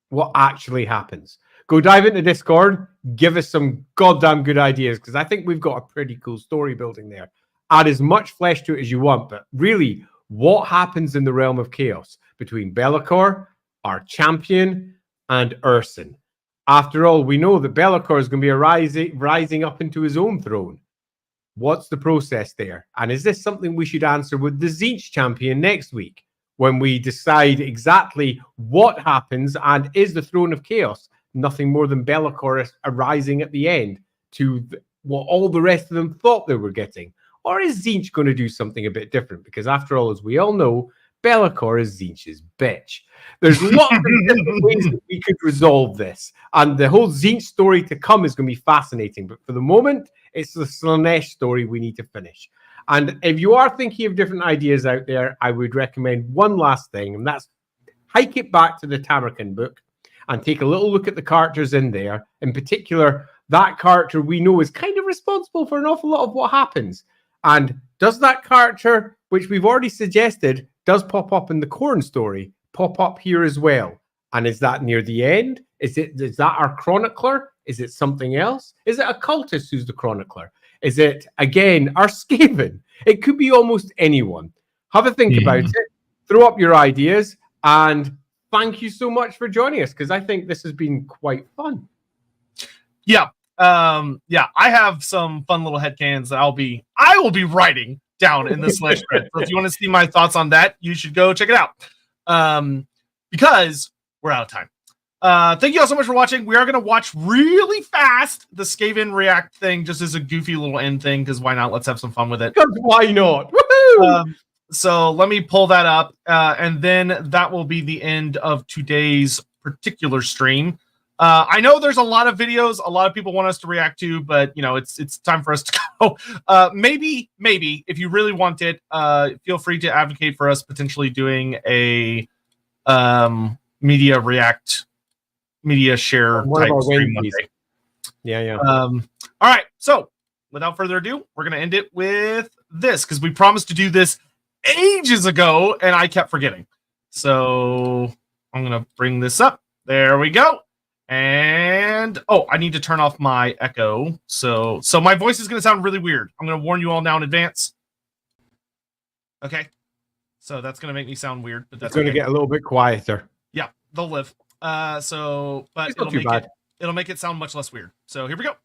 What actually happens? Go dive into Discord. Give us some goddamn good ideas, because I think we've got a pretty cool story building there. Add as much flesh to it as you want, but really, what happens in the realm of chaos between Be'lakor, our champion, and Urson? After all, we know that Be'lakor is going to be rising up into his own throne. What's the process there? And is this something we should answer with the Tzeentch champion next week, when we decide exactly what happens, and is the throne of chaos nothing more than Be'lakor arising at the end to what all the rest of them thought they were getting? Or is Tzeentch going to do something a bit different? Because after all, as we all know, Be'lakor is Tzeentch's bitch. There's lots of different ways that we could resolve this. And the whole Tzeentch story to come is going to be fascinating. But for the moment, it's the Slaanesh story we need to finish. And if you are thinking of different ideas out there, I would recommend one last thing, and that's hike it back to the Tamurkhan book and take a little look at the characters in there. In particular, that character we know is kind of responsible for an awful lot of what happens. And does that character, which we've already suggested, does pop up in the Khorne story, pop up here as well? And is that near the end? Is that our chronicler? Is it something else? Is it a cultist who's the chronicler? Is it, again, our Skaven? It could be almost anyone. Have a think about it. Throw up your ideas. And thank you so much for joining us, because I think this has been quite fun. Yeah. I have some fun little headcanons that I will be writing down in the Slash thread. So if you want to see my thoughts on that, you should go check it out. Because we're out of time. Thank you all so much for watching. We are going to watch really fast the Skaven React thing just as a goofy little end thing, because why not? Let's have some fun with it. Why not? Woohoo! So let me pull that up, and then that will be the end of today's particular stream. I know there's a lot of videos a lot of people want us to react to, but it's time for us to go. Maybe if you really want it, feel free to advocate for us potentially doing a media share type stream one day. Yeah. All right, so without further ado, we're gonna end it with this because we promised to do this ages ago and I kept forgetting. So I'm gonna bring this up. There we go. And I need to turn off my echo. So my voice is gonna sound really weird. I'm gonna warn you all now in advance. Okay. So that's gonna make me sound weird, but that's gonna get a little bit quieter. Yeah, they'll live. But it'll make it sound much less weird. So here we go.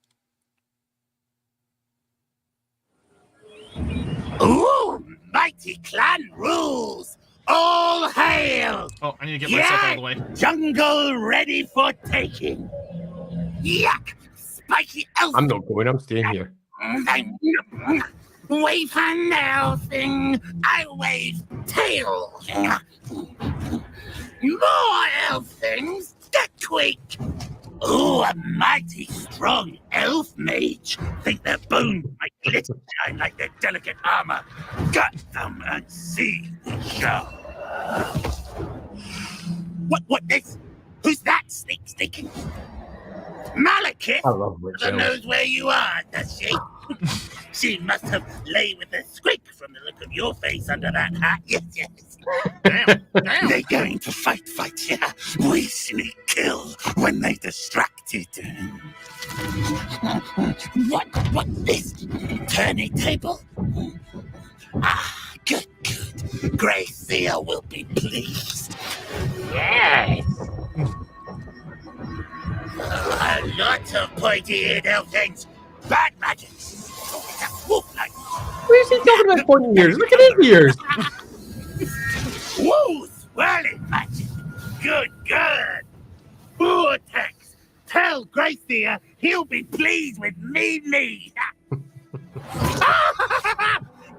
Ooh, mighty clan rules! All hail! Oh, I need to get myself out of the way. Jungle ready for taking. Yuck! Spiky elf! I'm not going, I'm staying here. Wave hand now thing, I wave tail. More elf things, get quick! Ooh, a mighty strong elf mage. Think their bones might glitter shine like their delicate armor. Gut them and see the show. What this? Who's that sneak sneaking? Malekith? I love Rachel. Knows where you are, does she? She must have lay with a squeak from the look of your face under that hat. Yes. Damn. They're going to fight, yeah. We sneak kill when they distracted. What this? Turning table? Ah, good. Gracia will be pleased. Yes. A lot of pointy-eared elf things. Bad magic. It's a wolf-like. Where's he talking about pointy ears? Look at his ears. Woo! Swirling magic. Good. Vortex. Tell Gracia he'll be pleased with me.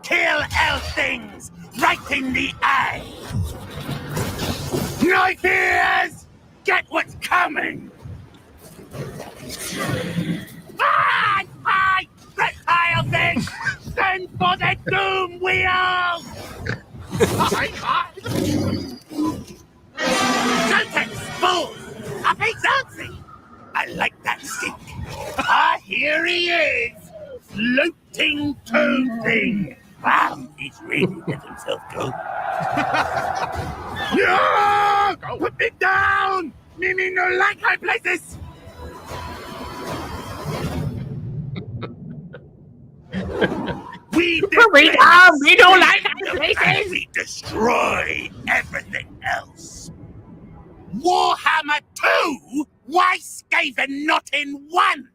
Kill elf things right in the eye. No fears. Get what's coming. Reptile thing! Send for the doom wheel! Sotek's full! Up he's dancing! I like that stick. Here he is! Floating toad thing! Wow, he's really let himself go. No! Put me down! Me no like high places! We don't like places. We destroy everything else. Warhammer 2? Why Skaven not in 1?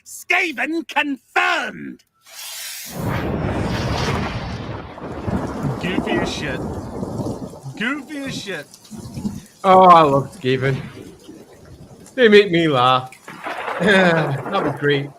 Skaven confirmed. Goofy as shit. Oh, I love Skaven. They make me laugh. That was great.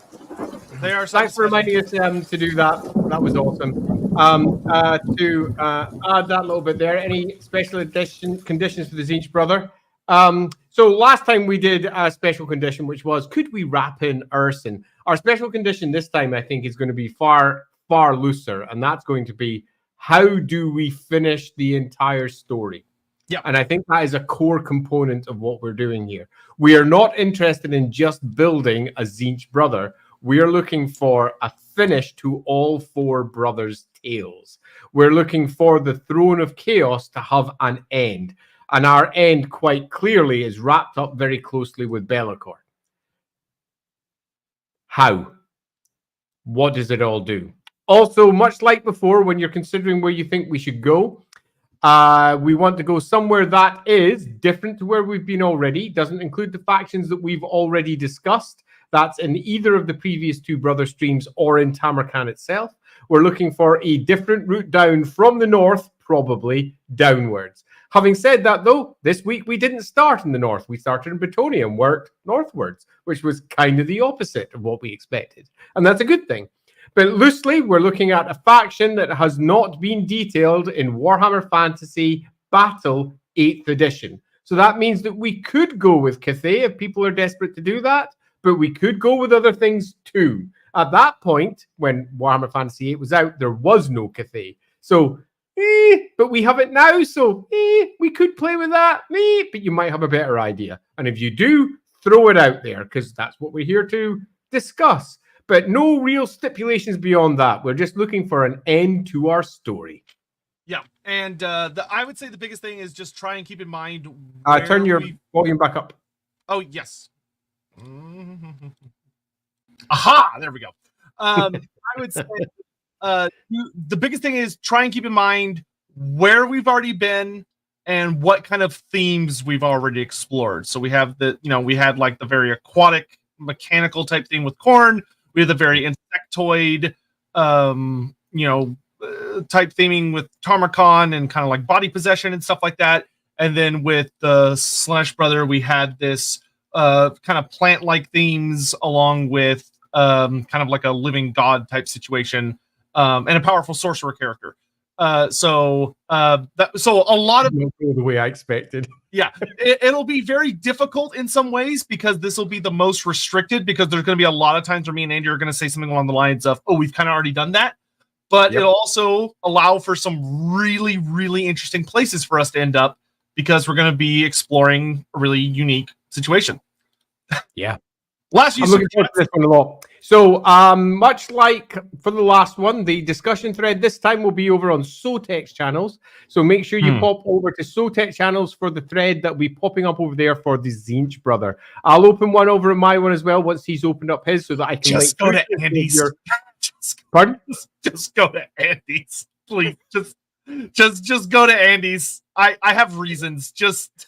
They are. Thanks for reminding us to do that. That was awesome. To add that little bit there, any special conditions for the Zinch brother? So last time we did a special condition, which was, could we wrap in Urson? Our special condition this time, I think, is going to be far looser, and that's going to be, how do we finish the entire story? Yeah. And I think that is a core component of what we're doing here. We are not interested in just building a Zinch brother. We are looking for a finish to all 4 brothers' tales. We're looking for the Throne of Chaos to have an end. And our end, quite clearly, is wrapped up very closely with Be'lakor. How? What does it all do? Also, much like before, when you're considering where you think we should go, we want to go somewhere that is different to where we've been already. Doesn't include the factions that we've already discussed. That's in either of the previous 2 brother streams or in Tamurkhan itself. We're looking for a different route down from the north, probably downwards. Having said that, though, this week we didn't start in the north. We started in Bretonia and worked northwards, which was kind of the opposite of what we expected. And that's a good thing. But loosely, we're looking at a faction that has not been detailed in Warhammer Fantasy Battle 8th edition. So that means that we could go with Cathay if people are desperate to do that, but we could go with other things too. At that point, when Warhammer Fantasy 8 was out, there was no Cathay. So, but we have it now, so we could play with that, but you might have a better idea. And if you do, throw it out there, because that's what we're here to discuss. But no real stipulations beyond that. We're just looking for an end to our story. Yeah, and I would say the biggest thing is just try and keep in mind. Turn your volume back up. Oh, yes. Aha! There we go. I would say the biggest thing is try and keep in mind where we've already been and what kind of themes we've already explored. So we have we had like the very aquatic, mechanical type thing with Khorne. We had the very insectoid, type theming with Tamurkhan and kind of like body possession and stuff like that. And then with the Slaaneshi brother, we had this kind of plant-like themes along with kind of like a living god type situation and a powerful sorcerer character. So a lot of the way I expected. Yeah, it'll be very difficult in some ways because this will be the most restricted, because there's going to be a lot of times where me and Andy are going to say something along the lines of, "Oh, we've kind of already done that," but it'll also allow for some really, really interesting places for us to end up because we're going to be exploring a really unique situation. Yeah. I'm looking forward to this one a lot. So, much like for the last one, the discussion thread this time will be over on Sotek's channels. So make sure you pop over to Sotek channels for the thread that will be popping up over there for the Tzeentch brother. I'll open one over at my one as well once he's opened up his, so that I can just go to Andy's. Pardon? Just go to Andy's, please. Just go to Andy's. I have reasons. Just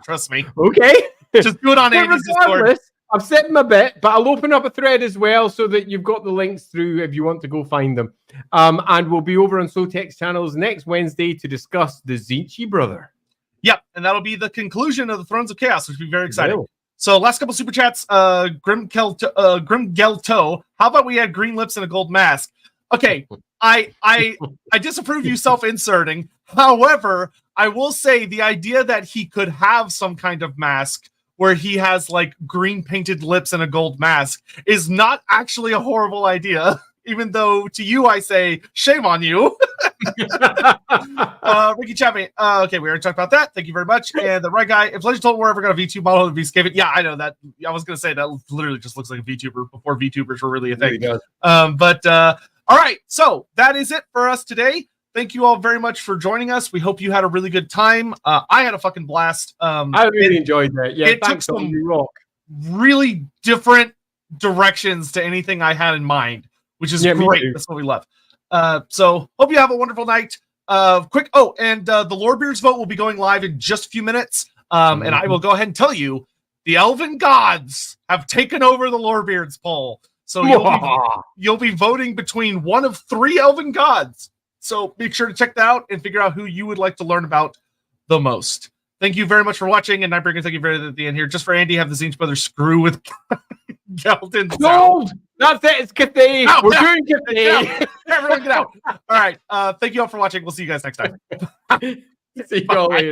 trust me. Okay. Just do it on Andy's Discord. I've set them a bit, but I'll open up a thread as well so that you've got the links through if you want to go find them. And we'll be over on Sotek's channels next Wednesday to discuss the Tzeentch brother. Yep, and that'll be the conclusion of the Thrones of Chaos, which will be very exciting. So last couple super chats, Grim Gelto. How about we had green lips and a gold mask? Okay, I disapprove you self-inserting. However, I will say the idea that he could have some kind of mask where he has like green painted lips and a gold mask is not actually a horrible idea, even though to you I say, shame on you. Ricky Chapman. Okay, we already talked about that. Thank you very much. And the right guy, if Legend told we're ever going to VTube model of VScaven, yeah, I know that. I was going to say that literally just looks like a VTuber before VTubers were really a thing. All right, so that is it for us today. Thank you all very much for joining us. We hope you had a really good time. I had a fucking blast. I really enjoyed that. Yeah, it thanks took some rock. really different directions to anything I had in mind, which is great. That's what we love. So hope you have a wonderful night. And the Lorebeards vote will be going live in just a few minutes. And I will go ahead and tell you, the Elven Gods have taken over the Lorebeards poll. So you'll be voting between one of 3 Elven Gods. So make sure to check that out and figure out who you would like to learn about the most. Thank you very much for watching. And Nightbreaker, thank you very much at the end here. Just for Andy, have the Tzeentch brothers screw with Gelton. Gold! That's it. It's Cathay. We're doing Cathay. Everyone get out. All right. Thank you all for watching. We'll see you guys next time. See you all later.